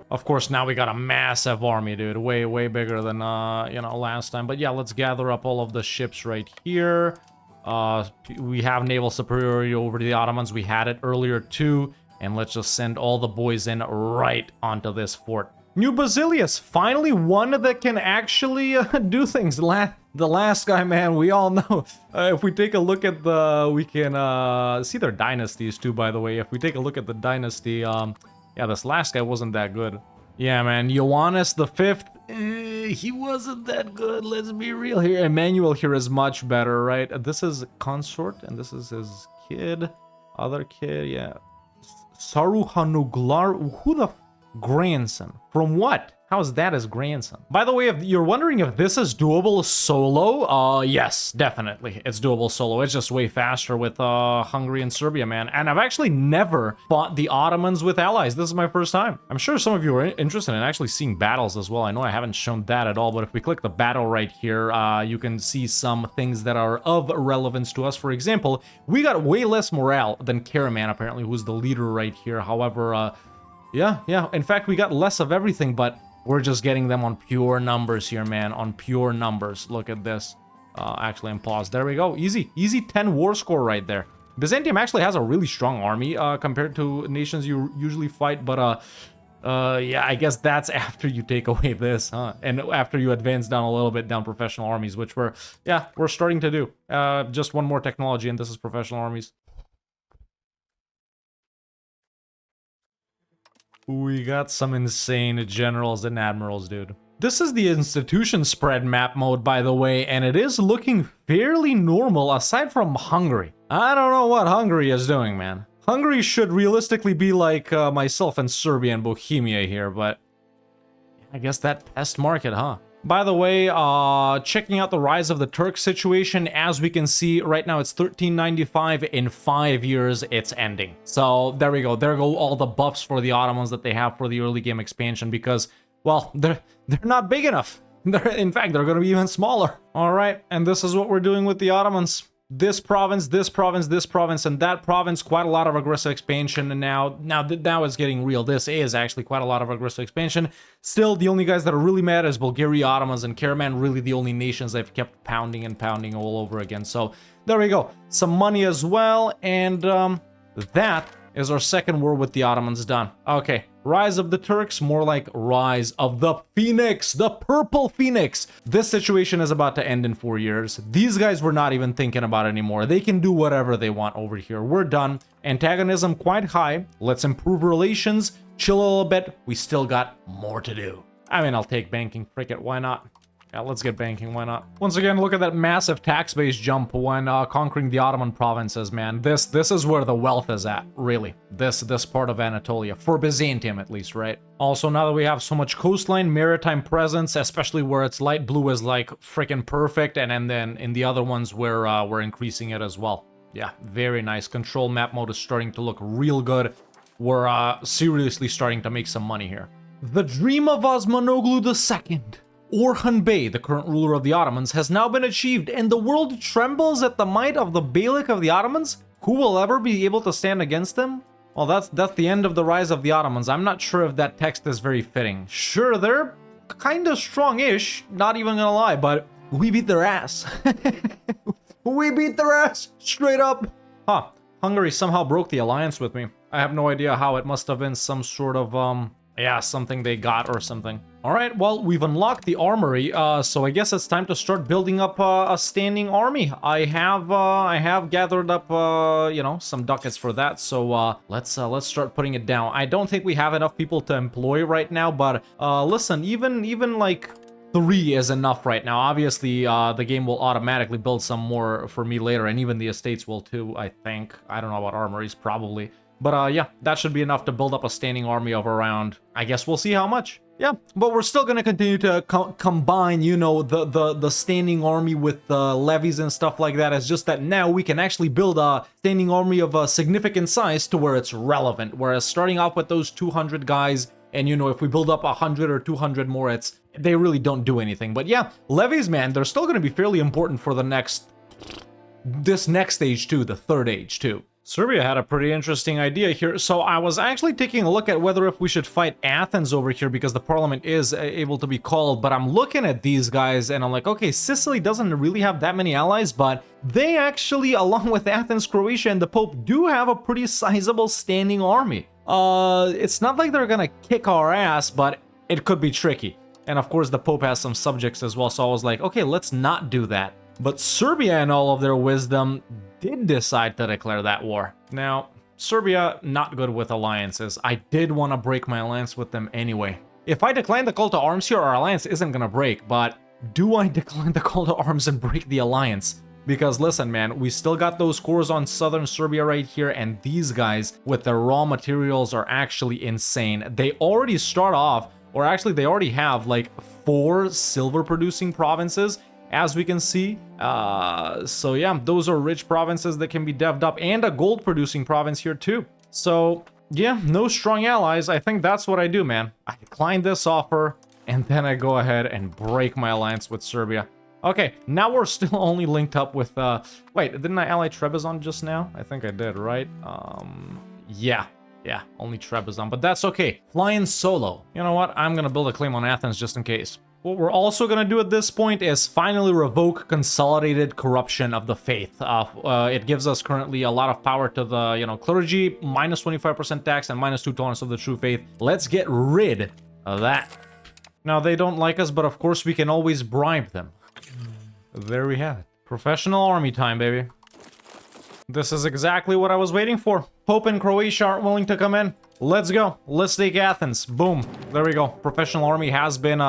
Of course, now we got a massive army, dude. Way, way bigger than, you know, last time. But yeah, let's gather up all of the ships right here. We have naval superiority over the Ottomans. We had it earlier too. And let's just send all the boys in right onto this fort. New Basilius, finally one that can actually do things. The last guy, man, we all know. If we take a look at the, we can see their dynasties too, by the way. If we take a look at the dynasty, yeah, this last guy wasn't that good. Yeah, man, Ioannis the Fifth, he wasn't that good. Let's be real here. Emmanuel here is much better, right? This is consort, and this is his kid, other kid, yeah. Saruhanuglar, who the grandson? From what? How is that his grandson? By the way, if you're wondering if this is doable solo, yes, definitely. It's doable solo. It's just way faster with Hungary and Serbia, man. And I've actually never fought the Ottomans with allies. This is my first time. I'm sure some of you are interested in actually seeing battles as well. I know I haven't shown that at all, but if we click the battle right here, you can see some things that are of relevance to us. For example, we got way less morale than Karaman, apparently, who's the leader right here. However, yeah. In fact, we got less of everything, but we're just getting them on pure numbers here, man. On pure numbers. Look at this. Actually, I'm paused. There we go. Easy 10 war score right there. Byzantium actually has a really strong army compared to nations you usually fight, but yeah, I guess that's after you take away this, huh? And after you advance down a little bit down professional armies, which we're starting to do. Just one more technology, and this is professional armies. We got some insane generals and admirals, dude. This is the institution spread map mode, by the way, and it is looking fairly normal aside from Hungary. I don't know what Hungary is doing, man. Hungary should realistically be like myself and Serbia and Bohemia here, but I guess that pest market, huh? By the way, checking out the rise of the Turk situation, as we can see right now, it's 1395. In 5 years, it's ending. So there we go. There go all the buffs for the Ottomans that they have for the early game expansion because, well, they're not big enough. In fact, they're going to be even smaller. All right, and this is what we're doing with the Ottomans. This province, this province, this province, and that province, quite a lot of aggressive expansion, and now it's getting real. This is actually quite a lot of aggressive expansion. Still, the only guys that are really mad is Bulgaria, Ottomans, and Karaman, really the only nations they've kept pounding and pounding all over again. So, there we go. Some money as well, and that is our second war with the Ottomans done. Okay, rise of the Turks, more like rise of the Phoenix, the purple Phoenix. This situation is about to end in 4 years. These guys were not even thinking about it anymore. They can do whatever they want over here. We're done. Antagonism quite high. Let's improve relations, chill a little bit. We still got more to do. I mean, I'll take banking. Frick it, why not? Yeah, let's get banking, why not? Once again, look at that massive tax base jump when conquering the Ottoman provinces, man. This is where the wealth is at, really. This part of Anatolia, for Byzantium at least, right? Also, now that we have so much coastline, maritime presence, especially where it's light blue is like freaking perfect, and then in the other ones we're increasing it as well. Yeah, very nice. Control map mode is starting to look real good. We're seriously starting to make some money here. The dream of Osmanoglu II. Orhan Bey, the current ruler of the Ottomans, has now been achieved, and the world trembles at the might of the Beylik of the Ottomans. Who will ever be able to stand against them? Well, that's the end of the rise of the Ottomans. I'm not sure if that text is very fitting. Sure, they're kind of strong-ish, not even gonna lie, but we beat their ass. We beat their ass, straight up. Huh, Hungary somehow broke the alliance with me. I have no idea how. It must have been some sort of, yeah, something they got or something. All right, well, we've unlocked the armory, so I guess it's time to start building up a standing army. I have gathered up, you know, some ducats for that, so let's start putting it down. I don't think we have enough people to employ right now, but listen, even like 3 is enough right now. Obviously, the game will automatically build some more for me later, and even the estates will too, I think. I don't know about armories, probably. But yeah, that should be enough to build up a standing army of around, I guess we'll see how much. Yeah, but we're still going to continue to combine, you know, the standing army with levies and stuff like that. It's just that now we can actually build a standing army of a significant size to where it's relevant. Whereas starting off with those 200 guys And, you know, if we build up 100 or 200 more, they really don't do anything. But yeah, levies, man, they're still going to be fairly important for this next age too, the third age too. Serbia had a pretty interesting idea here. So I was actually taking a look at whether if we should fight Athens over here because the parliament is able to be called. But I'm looking at these guys and I'm like, okay, Sicily doesn't really have that many allies, but they actually, along with Athens, Croatia, and the Pope, do have a pretty sizable standing army. It's not like they're gonna kick our ass, but it could be tricky. And of course, the Pope has some subjects as well. So I was like, okay, let's not do that. But Serbia, in all of their wisdom, did decide to declare that war. Now, Serbia, not good with alliances. I did want to break my alliance with them anyway. If I decline the call to arms here, our alliance isn't going to break. But do I decline the call to arms and break the alliance? Because listen, man, we still got those cores on southern Serbia right here. And these guys, with their raw materials, are actually insane. They already start off, or actually they already have like 4 silver producing provinces, as we can see. So yeah, those are rich provinces that can be devved up, and a gold producing province here too. So yeah, no strong allies. I think that's what I do, man. I decline this offer, and then I go ahead and break my alliance with Serbia. Okay, now we're still only linked up with, wait, didn't I ally Trebizond just now? I think I did, right? Yeah, only Trebizond, but that's okay. Flying solo. You know what? I'm gonna build a claim on Athens just in case. What we're also going to do at this point is finally revoke consolidated corruption of the faith. It gives us currently a lot of power to the, you know, clergy, minus 25% tax and minus 2 tolerance of the true faith. Let's get rid of that. Now, they don't like us, but of course we can always bribe them. There we have it. Professional army time, baby. This is exactly what I was waiting for. Pope and Croatia aren't willing to come in. Let's go. Let's take Athens. Boom. There we go. Professional army has been,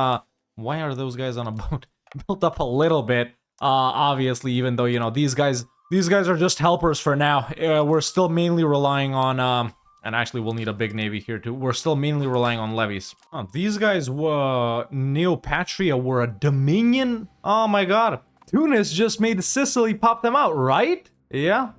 why are those guys on a boat? Built up a little bit, obviously, even though, you know, these guys are just helpers for now. We're still mainly relying on, and actually we'll need a big navy here too. We're still mainly relying on levies. Oh, these guys were, Neopatria were a dominion? Oh my god. Tunis just made Sicily pop them out, right? Yeah.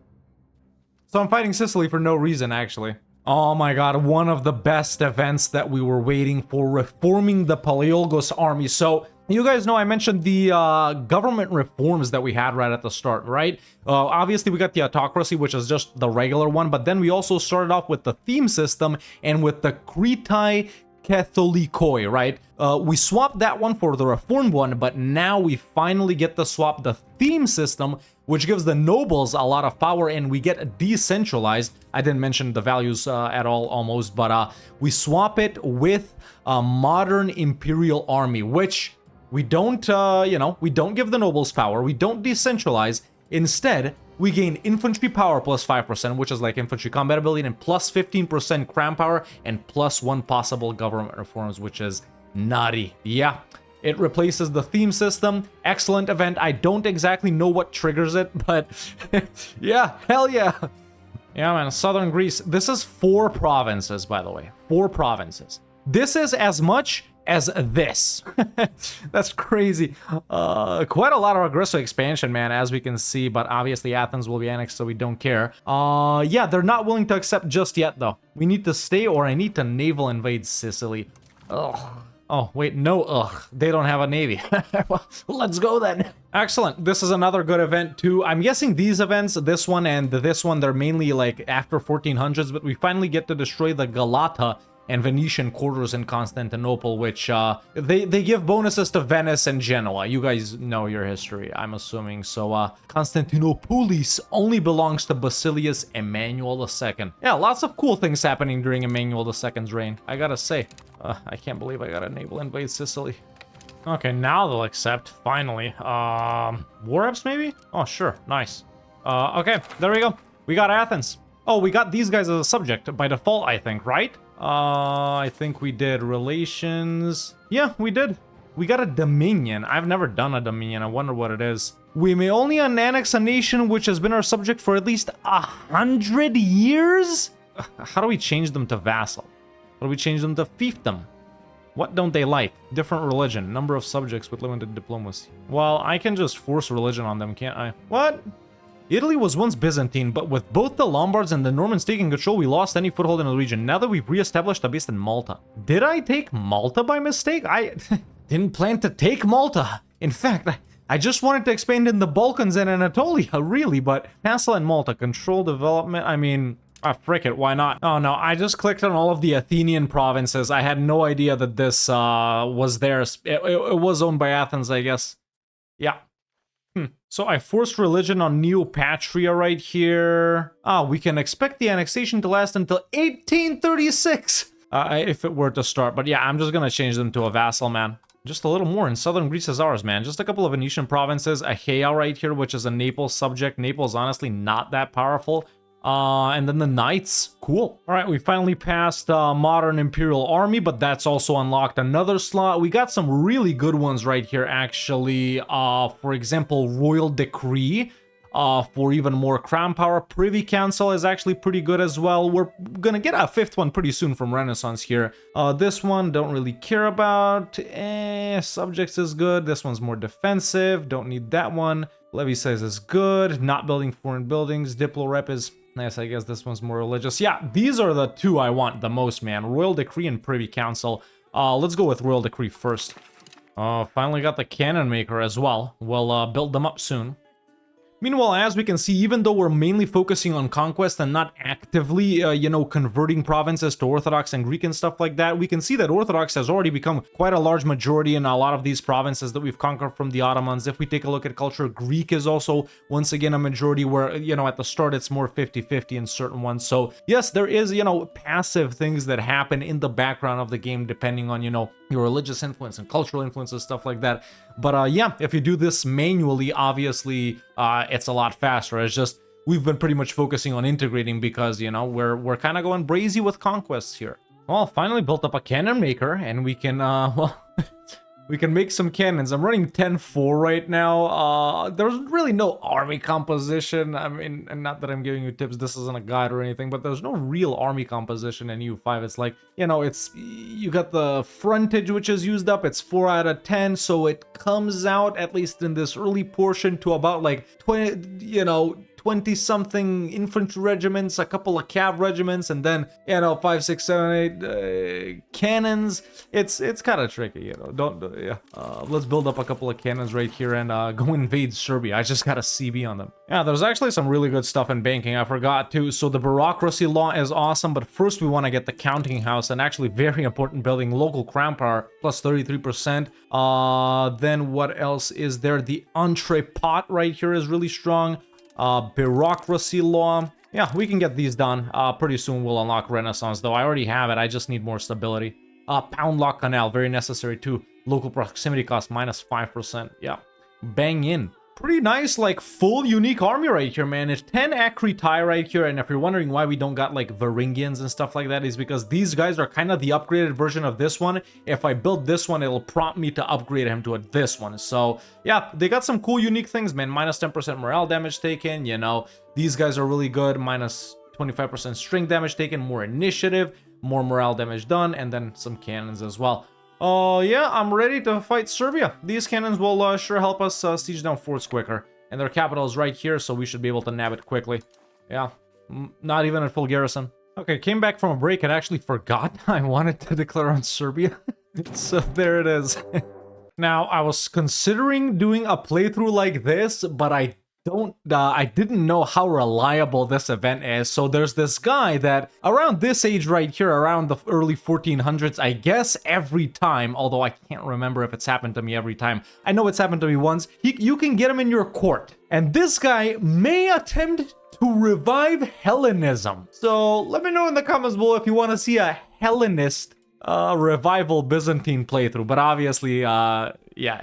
So I'm fighting Sicily for no reason, actually. Oh my god, one of the best events that we were waiting for, reforming the Palaiologos army. So, you guys know I mentioned the government reforms that we had right at the start, right? Obviously, we got the autocracy, which is just the regular one, but then we also started off with the theme system and with the Kritai Catholikoi, right? We swapped that one for the reformed one, but now we finally get to swap the theme system, which gives the nobles a lot of power, and we get decentralized. I didn't mention the values at all, almost, but we swap it with a modern imperial army, which we don't, you know, we don't give the nobles power, we don't decentralize. Instead, we gain infantry power plus 5%, which is like infantry combat ability, and plus 15% crown power, and plus 1 possible government reforms, which is nutty. Yeah. It replaces the theme system. Excellent event. I don't exactly know what triggers it, but yeah, hell yeah. Yeah, man, southern Greece. This is 4 provinces, by the way. 4 provinces. This is as much as this. That's crazy. Quite a lot of aggressive expansion, man, as we can see, but obviously Athens will be annexed, so we don't care. Yeah, they're not willing to accept just yet, though. We need to stay, or I need to naval invade Sicily. Ugh. Oh, wait, no, ugh, they don't have a navy. Well, let's go then. Excellent. This is another good event too. I'm guessing these events, this one and this one, they're mainly like after 1400s, but we finally get to destroy the Galata and Venetian quarters in Constantinople, which they give bonuses to Venice and Genoa. You guys know your history, I'm assuming. So Constantinopolis only belongs to Basilius Emmanuel II. Yeah, lots of cool things happening during Emmanuel II's reign, I gotta say. I can't believe I gotta naval invade Sicily. Okay, now they'll accept, finally. War reps maybe? Oh, sure, nice. Okay, there we go. We got Athens. Oh, we got these guys as a subject by default, I think, right? I think we did relations. Yeah, we did. We got a dominion. I've never done a dominion. I wonder what it is. We may only annex a nation which has been our subject for at least 100 years? How do we change them to vassal? How do we change them to fiefdom? What don't they like? Different religion. Number of subjects with limited diplomacy. Well, I can just force religion on them, can't I? What? Italy was once Byzantine, but with both the Lombards and the Normans taking control, we lost any foothold in the region. Now that we've re-established a base in Malta. Did I take Malta by mistake? I didn't plan to take Malta. In fact, I just wanted to expand in the Balkans and Anatolia, really, but Castle and Malta, control development, I mean... frick it, why not? Oh no, I just clicked on all of the Athenian provinces. I had no idea that this was theirs. It was owned by Athens, I guess. Yeah. So I forced religion on Neopatria right here. We can expect the annexation to last until 1836. If it were to start. But yeah, I'm just gonna change them to a vassal, man. Just a little more, and southern Greece is ours, man. Just a couple of Venetian provinces. Achaia right here, which is a Naples subject. Naples, honestly, not that powerful. And then the Knights. Cool. All right, we finally passed Modern Imperial Army, but that's also unlocked another slot. We got some really good ones right here, actually. For example, Royal Decree. For even more crown power. Privy Council is actually pretty good as well. We're gonna get a fifth one pretty soon from Renaissance here. This one, don't really care about. Subjects is good. This one's more defensive. Don't need that one. Levy size is good. Not building foreign buildings. Diplo rep is nice. I guess this one's more religious. Yeah, these are the two I want the most, man. Royal Decree and Privy Council. Let's go with Royal Decree first. Finally got the cannon maker as well. We'll build them up soon. Meanwhile, as we can see, even though we're mainly focusing on conquest and not actively, you know, converting provinces to Orthodox and Greek and stuff like that, we can see that Orthodox has already become quite a large majority in a lot of these provinces that we've conquered from the Ottomans. If we take a look at culture, Greek is also, once again, a majority where, you know, at the start it's more 50-50 in certain ones. So, yes, there is, you know, passive things that happen in the background of the game depending on, you know, your religious influence and cultural influences, stuff like that. But yeah, if you do this manually, obviously, it's a lot faster. It's just, we've been pretty much focusing on integrating because, you know, we're kind of going brazy with conquests here. Well, finally built up a cannon maker, and we can, well, we can make some cannons. I'm running 10-4 right now. There's really no army composition. I mean, and not that I'm giving you tips, this isn't a guide or anything, but there's no real army composition in EU5. It's like, you know, it's, you got the frontage, which is used up. It's 4 out of 10, so it comes out, at least in this early portion, to about like 20, you know, 20-something infantry regiments, a couple of cav regiments, and then, you know, 5, 6, 7, 8 cannons. It's kind of tricky, you know. Yeah. Let's build up a couple of cannons right here and go invade Serbia. I just got a CB on them. Yeah, there's actually some really good stuff in banking. I forgot to. So the bureaucracy law is awesome, but first we want to get the counting house, and actually very important building, local crown power plus 33%. Then what else is there? The entree pot right here is really strong. Bureaucracy law. Yeah, we can get these done. Pretty soon we'll unlock Renaissance, though. I already have it. I just need more stability. Pound lock canal, very necessary too. Local proximity cost minus 5%. Yeah. Bang in. Pretty nice, like, full unique army right here, man. It's 10 Acritai right here, and if you're wondering why we don't got, like, Varangians and stuff like that, is because these guys are kind of the upgraded version of this one. If I build this one, it'll prompt me to upgrade him to this one. So, yeah, they got some cool unique things, man. Minus 10% morale damage taken, you know. These guys are really good. Minus 25% strength damage taken, more initiative, more morale damage done, and then some cannons as well. Yeah, I'm ready to fight Serbia. These cannons will sure help us siege down forts quicker. And their capital is right here, so we should be able to nab it quickly. Yeah, not even at full garrison. Okay, came back from a break and actually forgot I wanted to declare on Serbia. So there it is. Now, I was considering doing a playthrough like this, but I didn't know how reliable this event is. So there's this guy that around this age right here, around the early 1400s, I guess every time, although I can't remember if it's happened to me every time. I know it's happened to me once. You can get him in your court. And this guy may attempt to revive Hellenism. So let me know in the comments below if you want to see a Hellenist revival Byzantine playthrough. But obviously, yeah,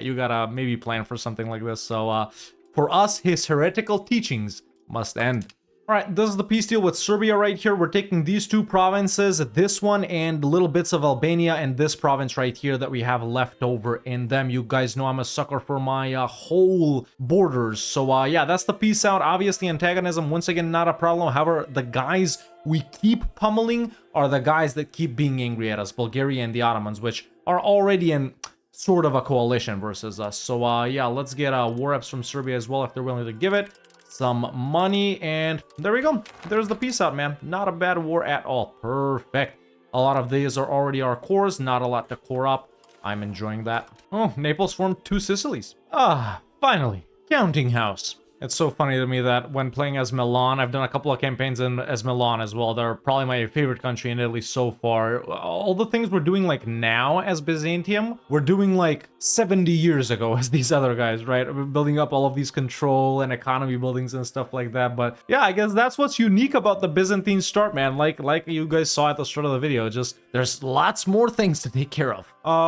you gotta maybe plan for something like this. So, for us, his heretical teachings must end. Alright, this is the peace deal with Serbia right here. We're taking these two provinces, this one and little bits of Albania, and this province right here that we have left over in them. You guys know I'm a sucker for my whole borders. So yeah, that's the peace out. Obviously, antagonism, once again, not a problem. However, the guys we keep pummeling are the guys that keep being angry at us, Bulgaria and the Ottomans, which are already in sort of a coalition versus us. So yeah, let's get war reps from Serbia as well if they're willing to give it. some money, and there we go. There's the peace out, man. Not a bad war at all. Perfect. A lot of these are already our cores, not a lot to core up. I'm enjoying that. Oh, Naples formed 2 Sicilies. Ah, finally. Counting house. It's so funny to me that when playing as Milan, I've done a couple of campaigns as Milan as well. They're probably my favorite country in Italy so far. All the things we're doing like now as Byzantium, we're doing like 70 years ago as these other guys, right? We're building up all of these control and economy buildings and stuff like that. But yeah, I guess that's what's unique about the Byzantine start, man. Like you guys saw at the start of the video, just there's lots more things to take care of.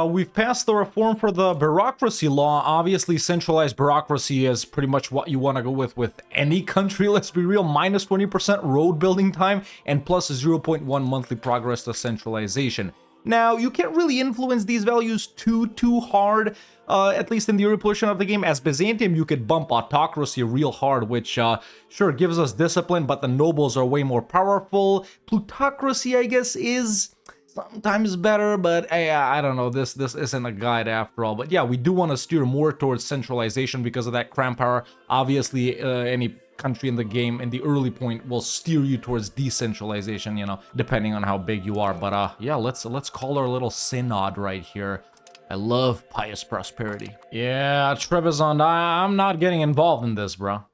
We've passed the reform for the bureaucracy law. Obviously, centralized bureaucracy is pretty much what you want to go with any country, let's be real. Minus 20% road building time and plus 0.1 monthly progress to centralization. Now, you can't really influence these values too hard, at least in the early portion of the game. As Byzantium, you could bump autocracy real hard, which sure gives us discipline, but the nobles are way more powerful. Plutocracy, I guess, is sometimes better, but I don't know, this isn't a guide after all. But yeah, we do want to steer more towards centralization because of that crown power. Obviously, any country in the game in the early point will steer you towards decentralization, you know, depending on how big you are. But yeah, let's call our little synod right here. I love pious prosperity. Yeah, Trebizond, I'm not getting involved in this, bro.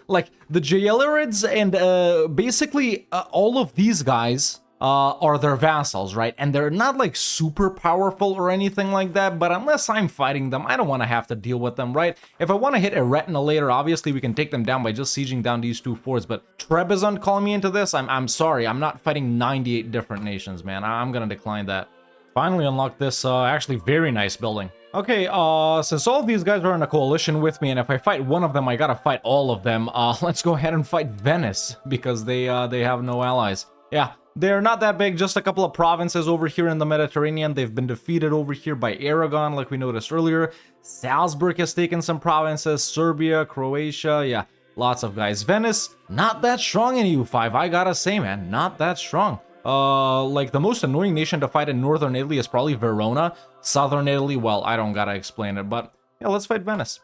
Like the Jaelirids and basically all of these guys are their vassals, right? And they're not like super powerful or anything like that, but unless I'm fighting them, I don't want to have to deal with them, right? If I want to hit Eretna later, obviously we can take them down by just sieging down these 2 forts, but Trebizond calling me into this, I'm sorry, I'm not fighting 98 different nations, man. I'm gonna decline that. Finally unlocked this actually very nice building. Okay, since all of these guys are in a coalition with me, and if I fight one of them, I gotta fight all of them, let's go ahead and fight Venice, because they have no allies. Yeah, they're not that big, just a couple of provinces over here in the Mediterranean. They've been defeated over here by Aragon, like we noticed earlier. Salzburg has taken some provinces, Serbia, Croatia, yeah, lots of guys. Venice, not that strong in EU5, I gotta say, man, not that strong. Like the most annoying nation to fight in northern Italy is probably Verona. Southern Italy, well, I don't gotta explain it, but yeah, let's fight Venice.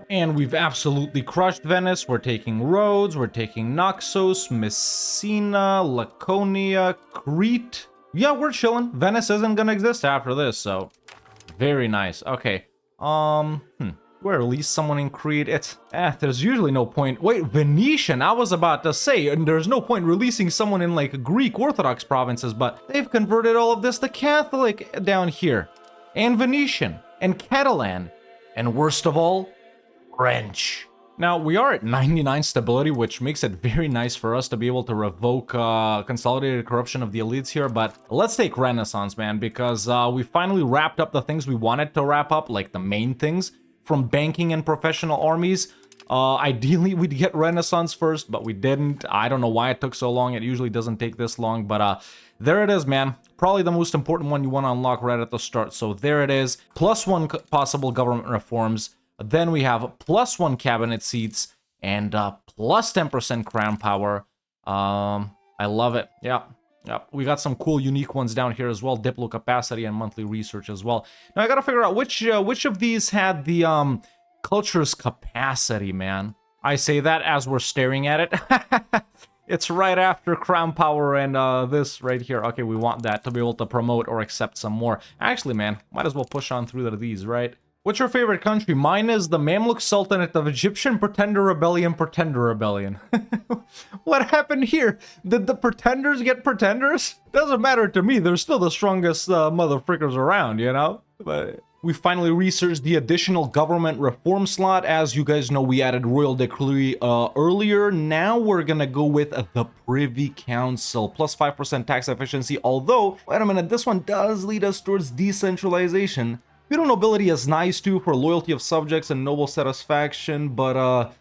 And we've absolutely crushed Venice. We're taking Rhodes, we're taking Naxos, Messina, Laconia, Crete. Yeah, we're chilling. Venice isn't gonna exist after this, so very nice. Okay, we're at least someone in Crete. It's, there's usually no point. Wait, Venetian, I was about to say, and there's no point releasing someone in like Greek Orthodox provinces, but they've converted all of this to Catholic down here. And Venetian, and Catalan, and worst of all, French. Now, we are at 99 stability, which makes it very nice for us to be able to revoke consolidated corruption of the elites here, but let's take Renaissance, man, because we finally wrapped up the things we wanted to wrap up, like the main things, from banking and professional armies. Ideally, we'd get Renaissance first, but we didn't. I don't know why it took so long. It usually doesn't take this long, but there it is, man. Probably the most important one you want to unlock right at the start. So there it is. +1 possible government reforms. Then we have +1 cabinet seats and plus 10% crown power. I love it. Yeah. Yep, we got some cool, unique ones down here as well. Diplo capacity and monthly research as well. Now I gotta figure out which of these had the culture's capacity, man. I say that as we're staring at it. It's right after crown power and this right here. Okay, we want that to be able to promote or accept some more. Actually, man, might as well push on through to these, right? What's your favorite country? Mine is the Mamluk Sultanate of Egyptian Pretender Rebellion. What happened here? Did the pretenders get pretenders? Doesn't matter to me. They're still the strongest motherfrickers around, you know? But we finally researched the additional government reform slot. As you guys know, we added royal decree earlier. Now we're gonna go with the Privy Council. Plus 5% tax efficiency. Although, wait a minute, this one does lead us towards decentralization. Feudal nobility is nice too for loyalty of subjects and noble satisfaction, but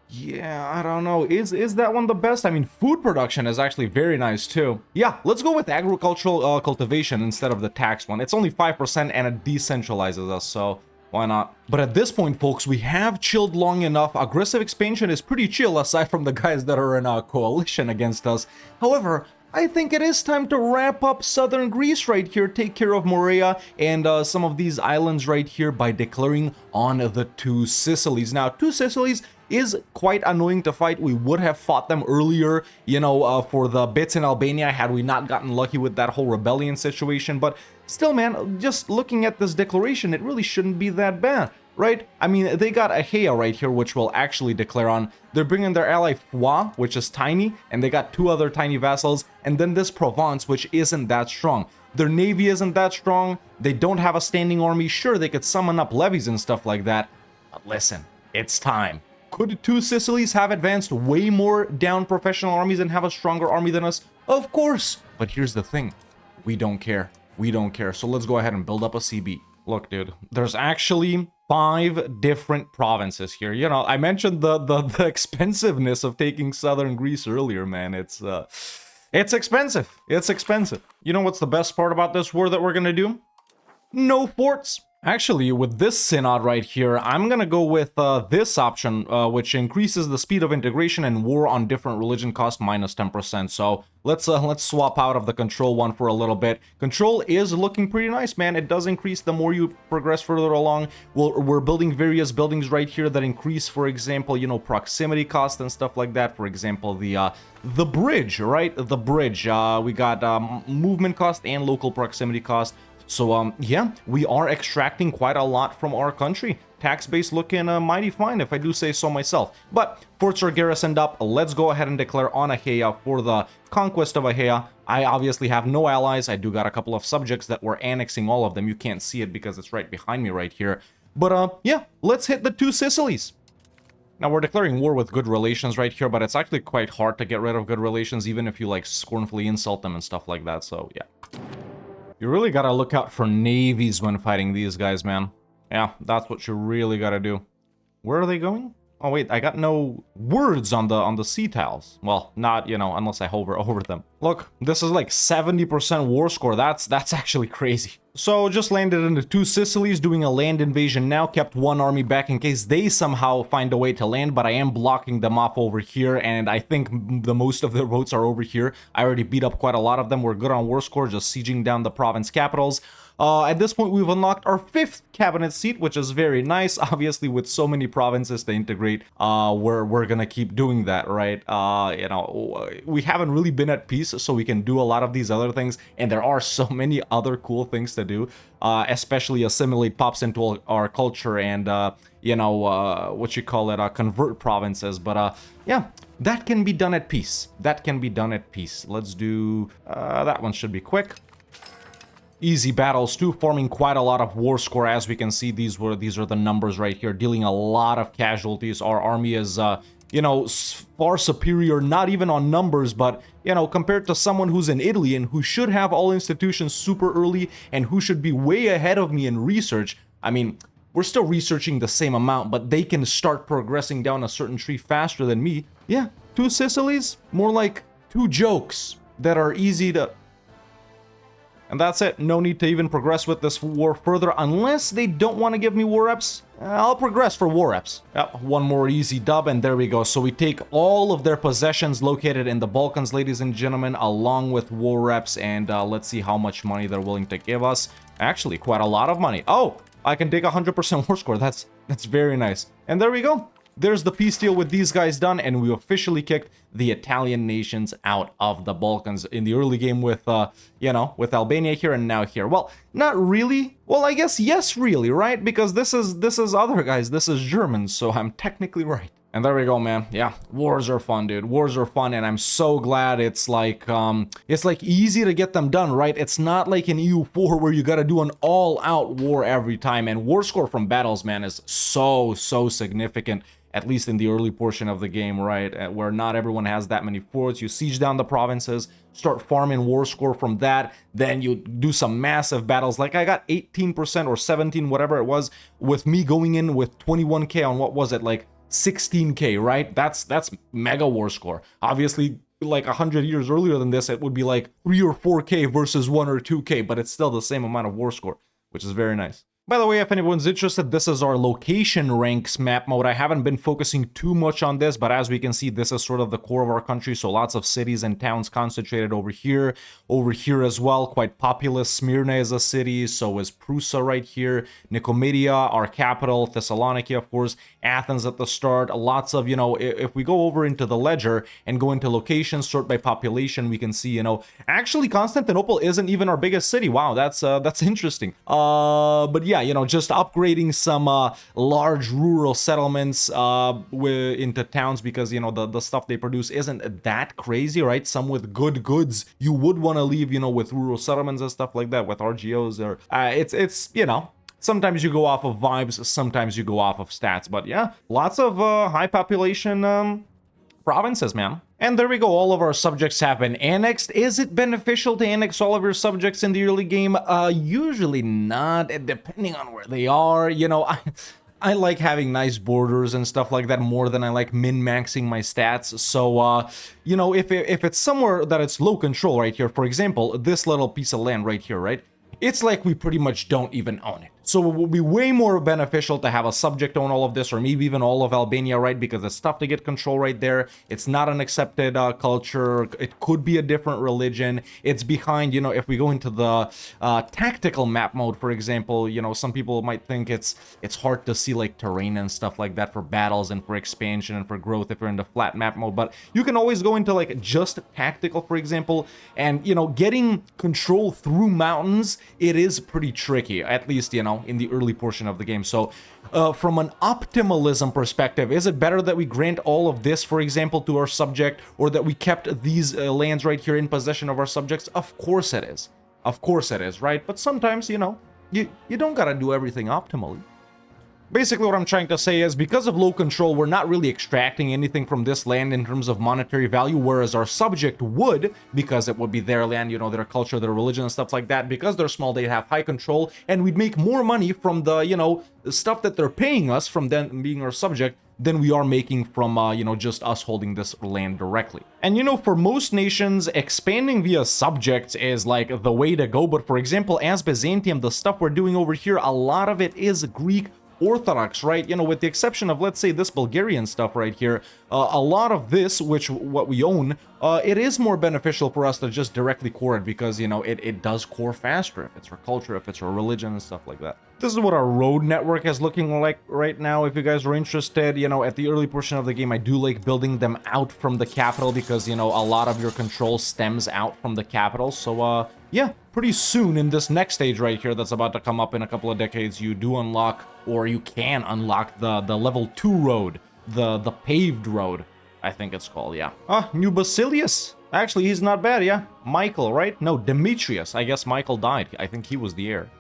yeah, I don't know. Is that one the best? I mean, food production is actually very nice too. Yeah, let's go with agricultural cultivation instead of the tax one. It's only 5% and it decentralizes us, so why not? But at this point, folks, we have chilled long enough. Aggressive expansion is pretty chill aside from the guys that are in a coalition against us. However, I think it is time to wrap up southern Greece right here, take care of Morea and some of these islands right here by declaring on the 2 Sicilies. Now, 2 Sicilies, is quite annoying to fight. We would have fought them earlier, you know, for the bits in Albania had we not gotten lucky with that whole rebellion situation. But still, man, just looking at this declaration, it really shouldn't be that bad, right? I mean, they got Achaia right here, which will actually declare on. They're bringing their ally Foix, which is tiny, and they got 2 other tiny vassals, and then this Provence, which isn't that strong. Their navy isn't that strong. They don't have a standing army. Sure, they could summon up levies and stuff like that. But listen, it's time. Could 2 Sicilies have advanced way more down professional armies and have a stronger army than us? Of course. But here's the thing. We don't care. We don't care. So let's go ahead and build up a CB. Look, dude, there's actually 5 different provinces here. You know, I mentioned the expensiveness of taking southern Greece earlier, man. It's expensive. It's expensive. You know what's the best part about this war that we're gonna do? No forts. Actually, with this synod right here, I'm gonna go with this option, which increases the speed of integration and war on different religion cost minus 10%. So let's swap out of the control one for a little bit. Control is looking pretty nice, man. It does increase the more you progress further along. We're building various buildings right here that increase, for example, you know, proximity cost and stuff like that. For example, the bridge, right? The bridge. We got movement cost and local proximity cost. So, yeah, we are extracting quite a lot from our country. Tax base looking mighty fine, if I do say so myself. But forts are garrisoned up. Let's go ahead and declare on Achaia for the conquest of Achaia. I obviously have no allies. I do got a couple of subjects that we're annexing all of them. You can't see it because it's right behind me right here. But, yeah, let's hit the 2 Sicilies. Now, we're declaring war with good relations right here, but it's actually quite hard to get rid of good relations, even if you, like, scornfully insult them and stuff like that. So, yeah. You really gotta look out for navies when fighting these guys, man. Yeah, that's what you really gotta do. Where are they going? Oh wait, I got no words on the sea tiles. Well, not, you know, unless I hover over them. Look, this is like 70% war score. That's actually crazy. So just landed into 2 Sicilies, doing a land invasion now. Kept 1 army back in case they somehow find a way to land, but I am blocking them off over here, and I think the most of their boats are over here. I already beat up quite a lot of them. We're good on war score, just sieging down the province capitals. At this point, we've unlocked our 5th cabinet seat, which is very nice. Obviously, with so many provinces to integrate, we're gonna keep doing that, right? You know, we haven't really been at peace, so we can do a lot of these other things, and there are so many other cool things to do, especially assimilate pops into our culture and, you know, what you call it, convert provinces. But, yeah, that can be done at peace. That can be done at peace. Let's do, that one should be quick. Easy battles too, forming quite a lot of war score. As we can see, these are the numbers right here, dealing a lot of casualties. Our army is, you know, far superior, not even on numbers, but, you know, compared to someone who's in Italy and who should have all institutions super early and who should be way ahead of me in research. I mean, we're still researching the same amount, but they can start progressing down a certain tree faster than me. Yeah, 2 Sicilies, more like 2 jokes that are easy to... And that's it. No need to even progress with this war further unless they don't want to give me war reps. I'll progress for war reps. Yep, 1 more easy dub, and there we go. So we take all of their possessions located in the Balkans, ladies and gentlemen, along with war reps, and let's see how much money they're willing to give us. Actually, quite a lot of money. Oh, I can take 100% war score. That's very nice. And there we go. There's the peace deal with these guys done, and we officially kicked the Italian nations out of the Balkans in the early game with, you know, with Albania here and now here. Well, not really. Well, I guess yes, really, right? Because this is other guys. This is Germans, so I'm technically right. And there we go, man. Yeah, wars are fun, dude. Wars are fun, and I'm so glad it's like easy to get them done, right? It's not like in EU4 where you gotta do an all-out war every time, and war score from battles, man, is so significant. At least in the early portion of the game, right? Where not everyone has that many forts. You siege down the provinces, start farming war score from that, then you do some massive battles. Like I got 18% or 17, whatever it was, with me going in with 21k on what was it, like 16k, right? That's mega war score. Obviously, like 100 years earlier than this, it would be like 3 or 4k versus 1 or 2k, but it's still the same amount of war score, which is very nice. By the way, if anyone's interested, this is our location ranks map mode. I haven't been focusing too much on this, but as we can see, this is sort of the core of our country, so lots of cities and towns concentrated over here as well, quite populous. Smyrna is a city, so is Prusa right here, Nicomedia, our capital, Thessaloniki, of course, Athens at the start, lots of, you know, if we go over into the ledger and go into locations, sort by population, we can see, you know, actually Constantinople isn't even our biggest city. Wow, that's interesting. But yeah, you know, just upgrading some large rural settlements into towns because, you know, the stuff they produce isn't that crazy, right? Some with good goods you would want to leave, you know, with rural settlements and stuff like that, with RGOs, or it's you know, sometimes you go off of vibes, sometimes you go off of stats, but yeah, lots of high population provinces, man. And there we go, all of our subjects have been annexed. Is it beneficial to annex all of your subjects in the early game? Usually not, depending on where they are. You know, I like having nice borders and stuff like that more than I like min-maxing my stats. So, you know, if it's somewhere that it's low control right here, for example, this little piece of land right here, right? It's like we pretty much don't even own it. So it will be way more beneficial to have a subject own all of this, or maybe even all of Albania, right? Because it's tough to get control right there. It's not an accepted culture. It could be a different religion. It's behind, you know, if we go into the tactical map mode, for example, you know, some people might think it's hard to see like terrain and stuff like that for battles and for expansion and for growth if you're in the flat map mode. But you can always go into like just tactical, for example, and, you know, getting control through mountains, it is pretty tricky, at least, you know, in the early portion of the game. So from an optimalism perspective, is it better that we grant all of this, for example, to our subject, or that we kept these lands right here in possession of our subjects? Of course it is. Of course it is, right? But sometimes, you know, you don't gotta do everything optimally. Basically, what I'm trying to say is, because of low control, we're not really extracting anything from this land in terms of monetary value, whereas our subject would, because it would be their land, you know, their culture, their religion, and stuff like that. Because they're small, they have high control, and we'd make more money from the, you know, the stuff that they're paying us from them being our subject than we are making from, you know, just us holding this land directly. And, you know, for most nations, expanding via subjects is like the way to go. But for example, as Byzantium, the stuff we're doing over here, a lot of it is Greek Orthodox, right? You know, with the exception of, let's say, this Bulgarian stuff right here, a lot of this, what we own, it is more beneficial for us to just directly core it, because, you know, it does core faster if it's our culture, if it's our religion and stuff like that. This is what our road network is looking like right now. If you guys are interested, you know, at the early portion of the game, I do like building them out from the capital, because, you know, a lot of your control stems out from the capital. So, yeah, pretty soon in this next stage right here that's about to come up in a couple of decades, you do unlock, or you can unlock the level 2 road, the paved road, I think it's called, yeah. New Basilius. Actually, he's not bad, yeah. Michael, right? No, Demetrius. I guess Michael died. I think he was the heir.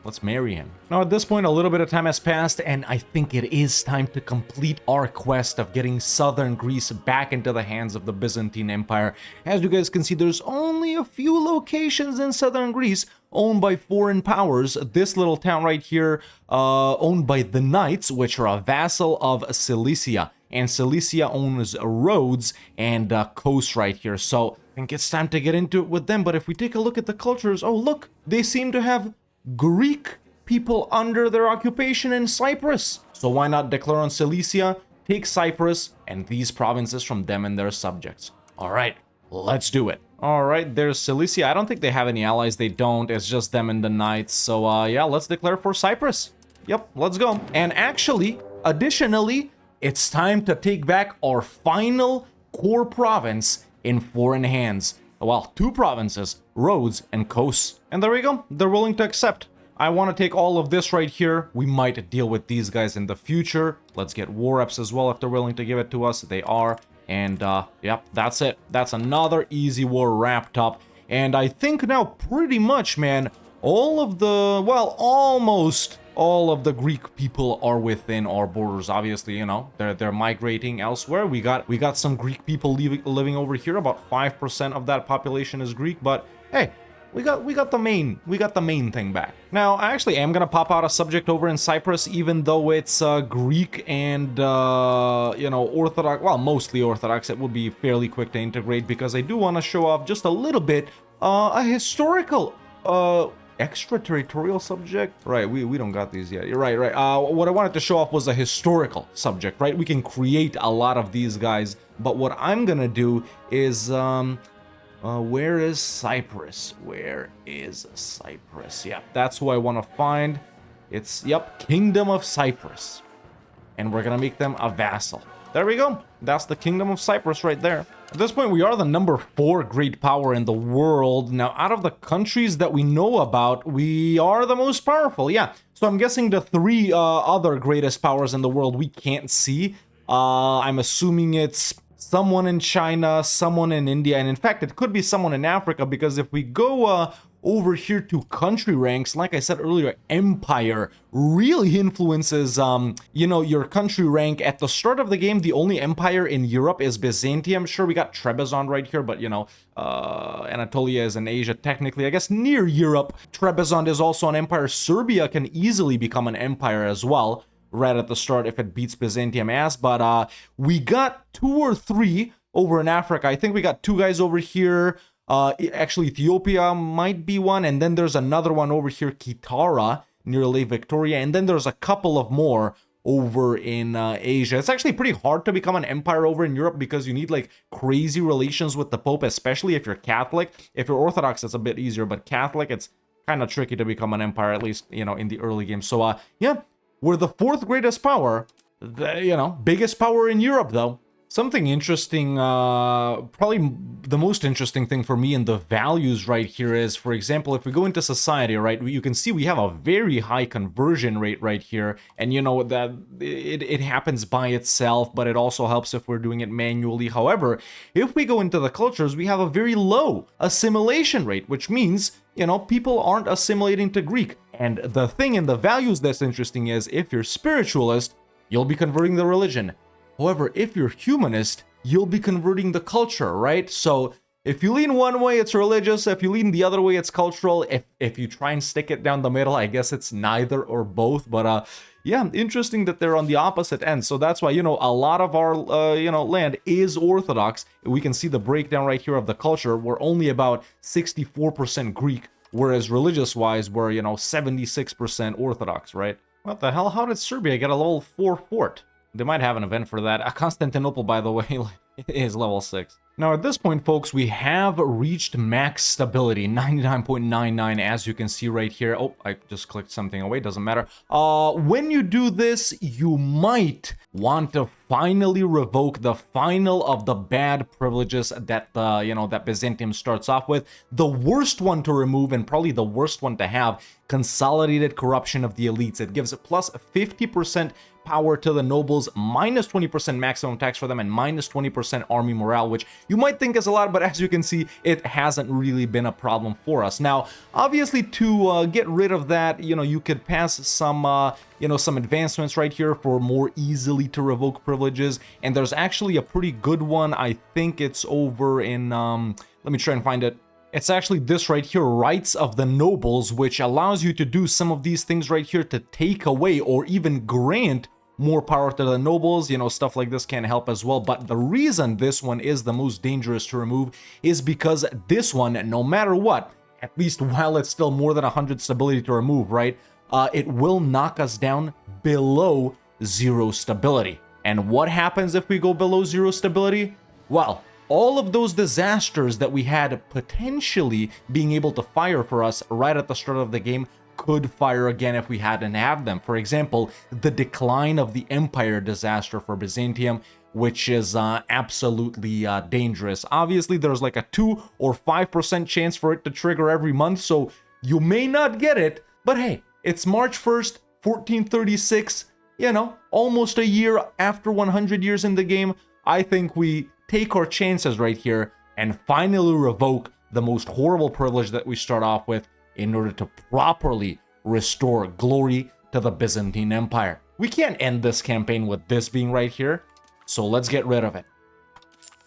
Let's marry him. Now, at this point, a little bit of time has passed, and I think it is time to complete our quest of getting southern Greece back into the hands of the Byzantine Empire. As you guys can see, there's only a few locations in southern Greece owned by foreign powers. This little town right here, owned by the Knights, which are a vassal of Cilicia. And Cilicia owns Rhodes and Kos right here. So I think it's time to get into it with them. But if we take a look at the cultures, oh, look, they seem to have Greek people under their occupation in Cyprus. So why not declare on Cilicia, take Cyprus, and these provinces from them and their subjects? All right, let's do it. All right, there's Cilicia. I don't think they have any allies. They don't. It's just them and the Knights. So yeah, let's declare for Cyprus. Yep, let's go. And actually, additionally, it's time to take back our final core province in foreign hands. Well, 2 provinces, Rhodes and Kos. And there we go. They're willing to accept. I want to take all of this right here. We might deal with these guys in the future. Let's get war reps as well if they're willing to give it to us. They are. And, yep, that's it. That's another easy war wrapped up. And I think now pretty much, man, all of the, well, almost all of the Greek people are within our borders. Obviously, you know, they're migrating elsewhere. We got some Greek people living over here. About 5% of that population is Greek, but hey, we got the main thing back. Now, I actually am gonna pop out a subject over in Cyprus, even though it's Greek and you know, Orthodox. Well, mostly Orthodox. It would be fairly quick to integrate, because I do want to show off just a little bit a historical extraterritorial subject? Right, we don't got these yet. You're right, right. What I wanted to show off was a historical subject, right? We can create a lot of these guys, but what I'm gonna do is, where is Cyprus? Where is Cyprus? Yeah, that's who I want to find. It's, yep, Kingdom of Cyprus. And we're gonna make them a vassal. There we go. That's the Kingdom of Cyprus right there. At this point, we are the number 4 great power in the world. Now, out of the countries that we know about, we are the most powerful, yeah. So I'm guessing the 3 other greatest powers in the world we can't see. I'm assuming it's someone in China, someone in India, and in fact, it could be someone in Africa, because if we go over here to country ranks, like I said earlier, empire really influences, you know, your country rank. At the start of the game, the only empire in Europe is Byzantium. Sure, we got Trebizond right here, but, you know, Anatolia is in Asia, technically, I guess, near Europe. Trebizond is also an empire. Serbia can easily become an empire as well, right at the start if it beats Byzantium ass, but we got 2 or 3 over in Africa. I think we got 2 guys over here. Actually, Ethiopia might be one, and then there's another one over here, Kitara, near Lake Victoria, and then there's a couple of more over in Asia. It's actually pretty hard to become an empire over in Europe because you need like crazy relations with the Pope, especially if you're Catholic. If you're Orthodox, it's a bit easier, but Catholic, it's kind of tricky to become an empire, at least, you know, in the early game. So, yeah, we're the 4th greatest power, you know, biggest power in Europe, though. Something interesting, probably the most interesting thing for me in the values right here is, for example, if we go into society, right, you can see we have a very high conversion rate right here. And, you know, that it happens by itself, but it also helps if we're doing it manually. However, if we go into the cultures, we have a very low assimilation rate, which means, you know, people aren't assimilating to Greek. And the thing in the values that's interesting is, if you're spiritualist, you'll be converting the religion. However, if you're humanist, you'll be converting the culture, right? So if you lean one way, it's religious. If you lean the other way, it's cultural. If you try and stick it down the middle, I guess it's neither or both. But yeah, interesting that they're on the opposite end. So that's why, you know, a lot of our, you know, land is Orthodox. We can see the breakdown right here of the culture. We're only about 64% Greek, whereas religious-wise, we're, you know, 76% Orthodox, right? What the hell? How did Serbia get a level 4 fort? They might have an event for that. Constantinople, by the way, is level 6. Now, at this point, folks, we have reached max stability, 99.99, as you can see right here. Oh, I just clicked something away, doesn't matter. When you do this, you might want to finally revoke the final of the bad privileges that, you know, that Byzantium starts off with. The worst one to remove, and probably the worst one to have, consolidated corruption of the elites. It gives plus 50% power to the nobles, minus 20% maximum tax for them, and minus 20% army morale, which you might think is a lot, but as you can see, it hasn't really been a problem for us. Now, obviously, to get rid of that, you know, you could pass some, you know, some advancements right here for more easily to revoke privileges, and there's actually a pretty good one. I think it's over in, let me try and find it. It's actually this right here, Rights of the Nobles, which allows you to do some of these things right here to take away or even grant more power to the nobles. You know, stuff like this can help as well. But the reason this one is the most dangerous to remove is because this one, no matter what, at least while it's still more than 100 stability to remove, right, it will knock us down below 0 stability. And what happens if we go below 0 stability? Well, all of those disasters that we had potentially being able to fire for us right at the start of the game could fire again if we hadn't had them. For example, the decline of the empire disaster for Byzantium, which is absolutely dangerous. Obviously, there's like a 2 or 5% chance for it to trigger every month, so you may not get it, but hey, it's March 1st, 1436, you know, almost a year after 100 years in the game. I think we take our chances right here and finally revoke the most horrible privilege that we start off with in order to properly restore glory to the Byzantine Empire. We can't end this campaign with this being right here, so let's get rid of it.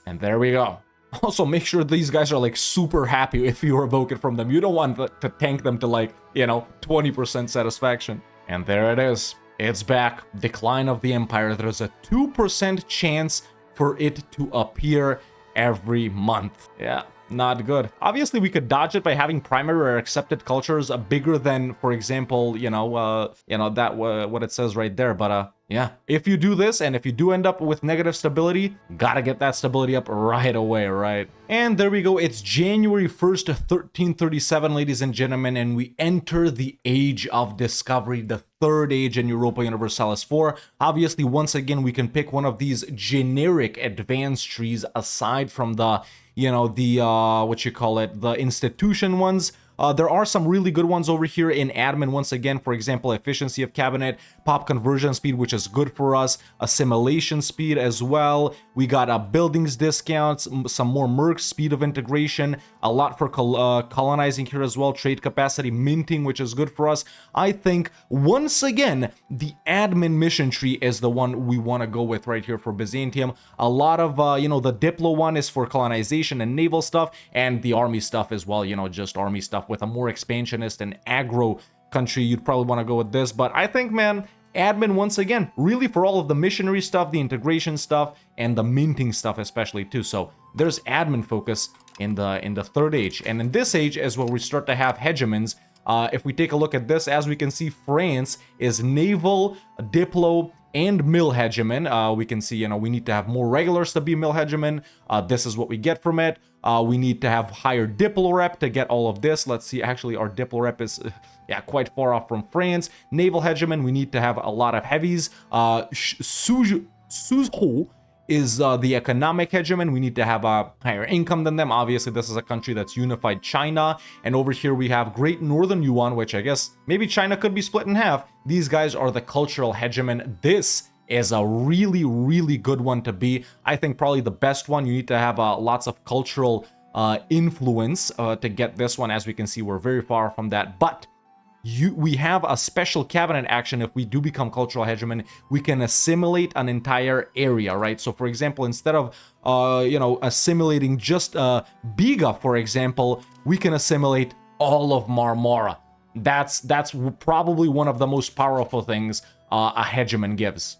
And there we go. Also, make sure these guys are like super happy if you revoke it from them. You don't want to tank them to like, you know, 20% satisfaction. And there it is. It's back. Decline of the Empire. There's a 2% chance for it to appear every month. Yeah, not good. Obviously, we could dodge it by having primary or accepted cultures bigger than, for example, that what it says right there. But yeah, if you do this and if you do end up with negative stability, gotta get that stability up right away, right? And there we go. It's January 1st, 1337, ladies and gentlemen, and we enter the Age of Discovery, the third age in Europa Universalis 4. Obviously, once again, we can pick one of these generic advanced trees aside from the the institution ones. There are some really good ones over here in admin once again. For example, efficiency of cabinet, pop conversion speed, which is good for us, assimilation speed as well. We got buildings discounts, some more mercs, speed of integration, a lot for colonizing here as well, trade capacity, minting, which is good for us. I think once again the admin mission tree is the one we want to go with right here for Byzantium. A lot of the Diplo one is for colonization and naval stuff, and the army stuff as well, just army stuff. With a more expansionist and aggro country, you'd probably want to go with this. But I think, man, admin once again, really for all of the missionary stuff, the integration stuff, and the minting stuff especially too. So there's admin focus in the third age. And in this age is where we start to have hegemons. If we take a look at this, as we can see, France is naval, diplo, and mill hegemon. We can see, we need to have more regulars to be mill hegemon. This is what we get from it. We need to have higher diplo rep to get all of this. Let's see, actually, our diplo rep is, quite far off from France. Naval hegemon, we need to have a lot of heavies. Suzhou is the economic hegemon. We need to have a higher income than them. Obviously, this is a country that's unified China. And over here, we have Great Northern Yuan, which I guess maybe China could be split in half. These guys are the cultural hegemon. This is a really, really good one to be. I think probably the best one. You need to have lots of cultural influence to get this one. As we can see, we're very far from that. But we have a special cabinet action. If we do become cultural hegemon, we can assimilate an entire area, right? So for example, instead of assimilating just Biga, for example, we can assimilate all of Marmara. That's probably one of the most powerful things a hegemon gives.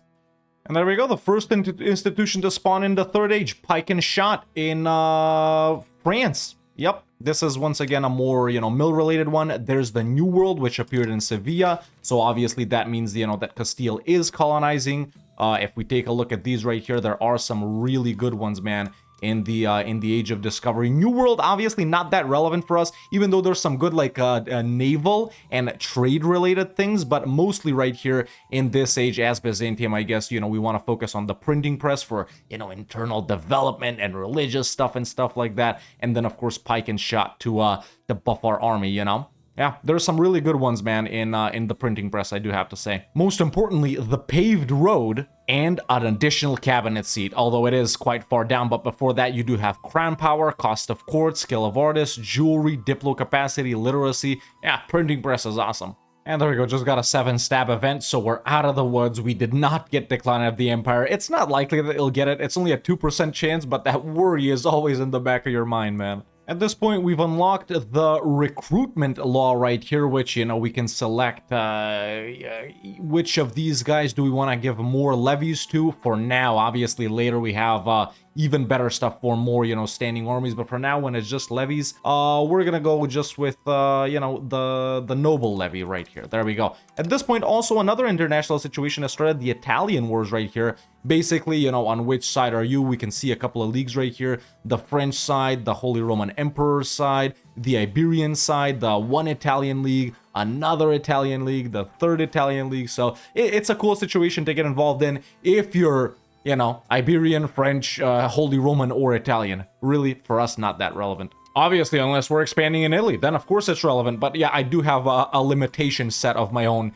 And there we go, the first institution to spawn in the third age, Pike and Shot in France. Yep, this is once again a more, mill-related one. There's the New World, which appeared in Sevilla. So obviously that means, that Castile is colonizing. If we take a look at these right here, there are some really good ones, man, in the Age of Discovery. New World, obviously not that relevant for us, even though there's some good like naval and trade-related things, but mostly right here in this age as Byzantium, I guess, we want to focus on the printing press for, internal development and religious stuff and stuff like that, and then of course Pike and Shot to buff our army, Yeah, there's some really good ones, man, in the printing press, I do have to say. Most importantly, the paved road and an additional cabinet seat, although it is quite far down. But before that, you do have crown power, cost of court, skill of artists, jewelry, diplo capacity, literacy. Yeah, printing press is awesome. And there we go, just got a 7-stab event, so we're out of the woods. We did not get Decline of the Empire. It's not likely that it'll get it. It's only a 2% chance, but that worry is always in the back of your mind, man. At this point, we've unlocked the recruitment law right here, which, we can select which of these guys do we want to give more levies to for now. Obviously, later we have even better stuff for more, standing armies. But for now, when it's just levies, we're going to go just with, the noble levy right here. There we go. At this point, also another international situation has started, the Italian wars right here. Basically, on which side are you? We can see a couple of leagues right here. The French side, the Holy Roman Emperor's side, the Iberian side, the one Italian league, another Italian league, the third Italian league. So it's a cool situation to get involved in if you're, Iberian, French, Holy Roman, or Italian. Really, for us, not that relevant. Obviously, unless we're expanding in Italy, then of course it's relevant. But yeah, I do have a limitation set of my own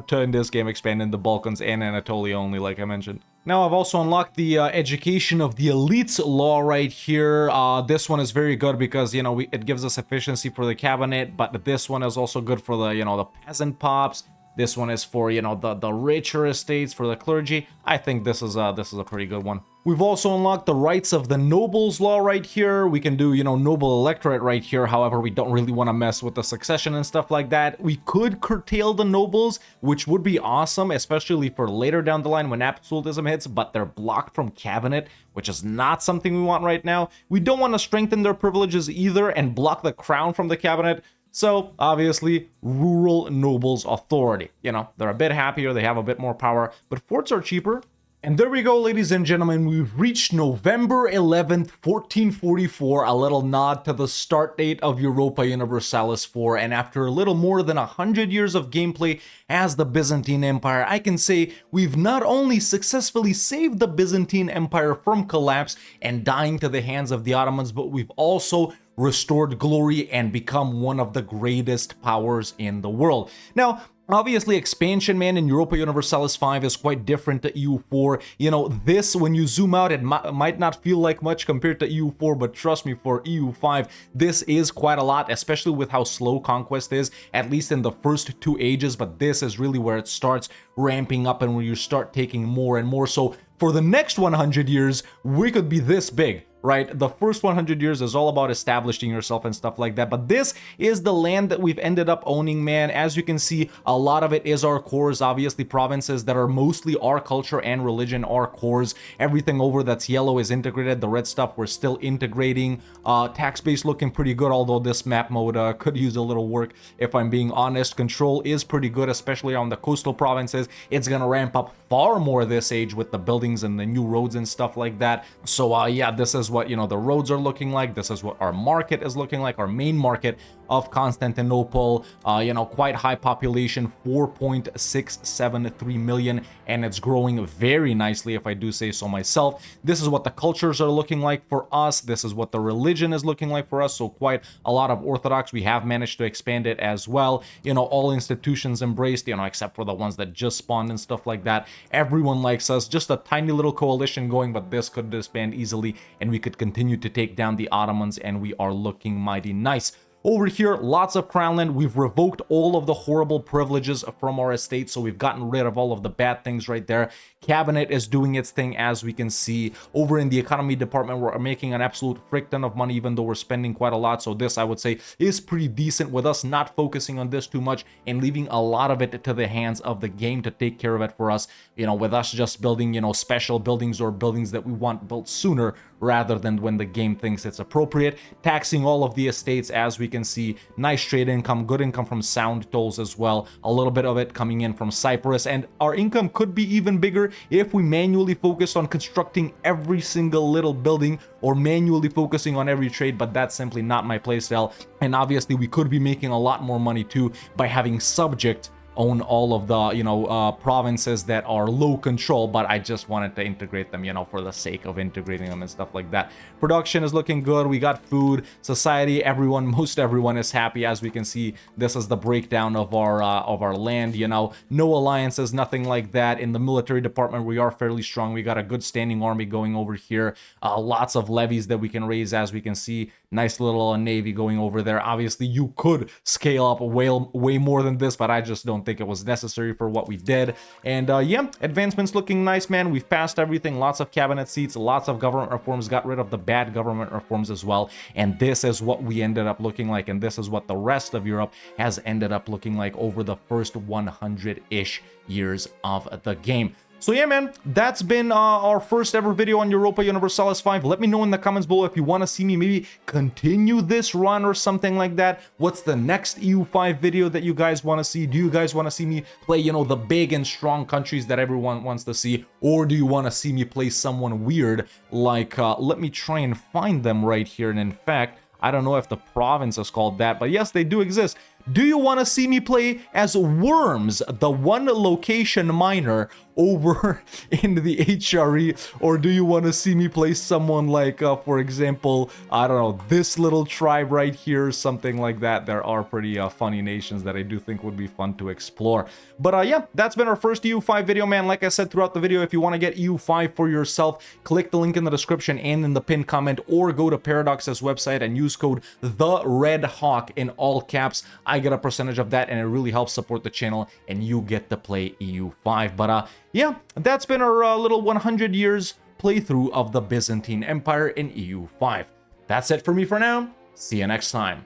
to in this game expand in the Balkans and Anatolia only, like I mentioned. Now, I've also unlocked the education of the elites law right here. This one is very good because, it gives us efficiency for the cabinet, but this one is also good for the, the peasant pops, This one is for, you know, the richer estates, for the clergy. I think this is a pretty good one. We've also unlocked the rights of the nobles law right here. We can do, you know, noble electorate right here. However, we don't really want to mess with the succession and stuff like that. We could curtail the nobles, which would be awesome, especially for later down the line when absolutism hits, but they're blocked from cabinet, which is not something we want right now. We don't want to strengthen their privileges either and block the crown from the cabinet. So, obviously, rural nobles authority. You know, they're a bit happier, they have a bit more power, but forts are cheaper. And there we go, ladies and gentlemen, we've reached November 11th, 1444, a little nod to the start date of Europa Universalis 4, and after a little more than 100 years of gameplay as the Byzantine Empire, I can say we've not only successfully saved the Byzantine Empire from collapse and dying to the hands of the Ottomans, but we've also restored glory and become one of the greatest powers in the world. Now, obviously, expansion, man, in Europa Universalis 5 is quite different to EU4. You know, this, when you zoom out, it might not feel like much compared to EU4, but trust me, for EU5, this is quite a lot, especially with how slow conquest is, at least in the first 2 ages, but this is really where it starts ramping up and where you start taking more and more. So for the next 100 years, we could be this big. Right? The first 100 years is all about establishing yourself and stuff like that. But this is the land that we've ended up owning, man. As you can see, a lot of it is our cores. Obviously, provinces that are mostly our culture and religion are cores. Everything over that's yellow is integrated. The red stuff we're still integrating. Tax base looking pretty good, although this map mode could use a little work if I'm being honest. Control is pretty good, especially on the coastal provinces. It's gonna ramp up far more this age with the buildings and the new roads and stuff like that. So yeah, this is what, you know, the roads are looking like. This is what our market is looking like, our main market of Constantinople. You know, quite high population, 4.673 million, and it's growing very nicely, if I do say so myself. This is what the cultures are looking like for us. This is what the religion is looking like for us. So quite a lot of Orthodox. We have managed to expand it as well. You know, all institutions embraced, you know, except for the ones that just spawned and stuff like that. Everyone likes us. Just a tiny little coalition going, but this could disband easily, and we could continue to take down the Ottomans, and we are looking mighty nice. Over here, lots of crown land. We've revoked all of the horrible privileges from our estate, so we've gotten rid of all of the bad things right there. Cabinet is doing its thing, as we can see. Over in the economy department, we're making an absolute frick ton of money, even though we're spending quite a lot. So this, I would say, is pretty decent with us not focusing on this too much and leaving a lot of it to the hands of the game to take care of it for us. You know, with us just building, you know, special buildings or buildings that we want built sooner rather than when the game thinks it's appropriate. Taxing all of the estates, as we can see. Nice trade income, good income from sound tolls as well. A little bit of it coming in from Cyprus, and our income could be even bigger if we manually focused on constructing every single little building or manually focusing on every trade, but that's simply not my playstyle. And obviously we could be making a lot more money too by having subject own all of the, you know, provinces that are low control, but I just wanted to integrate them, you know, for the sake of integrating them and stuff like that. Production is looking good. We got food, society, everyone, most everyone is happy. As we can see, this is the breakdown of our land, you know, no alliances, nothing like that. In the military department, we are fairly strong. We got a good standing army going over here. Lots of levies that we can raise, as we can see. Nice little navy going over there. Obviously, you could scale up way more than this, but I just don't think it was necessary for what we did. And yeah, advancements looking nice, man. We've passed everything. Lots of cabinet seats, lots of government reforms, got rid of the bad government reforms as well. And this is what we ended up looking like, and this is what the rest of Europe has ended up looking like over the first 100-ish years of the game. So yeah, man, that's been our first ever video on Europa Universalis 5. Let me know in the comments below if you want to see me maybe continue this run or something like that. What's the next EU5 video that you guys want to see? Do you guys want to see me play, you know, the big and strong countries that everyone wants to see? Or do you want to see me play someone weird like, let me try and find them right here. And in fact, I don't know if the province is called that, but yes, they do exist. Do you want to see me play as Worms, the one location miner over in the HRE? Or do you want to see me play someone like, for example, I don't know, this little tribe right here, something like that? There are pretty funny nations that I do think would be fun to explore. But yeah, that's been our first EU5 video, man. Like I said throughout the video, if you want to get EU5 for yourself, click the link in the description and in the pinned comment, or go to Paradox's website and use code TheRedHawk in all caps. I I get a percentage of that, and it really helps support the channel, and you get to play EU5. But yeah, that's been our little 100 years playthrough of the Byzantine Empire in EU5. That's it for me for now. See you next time.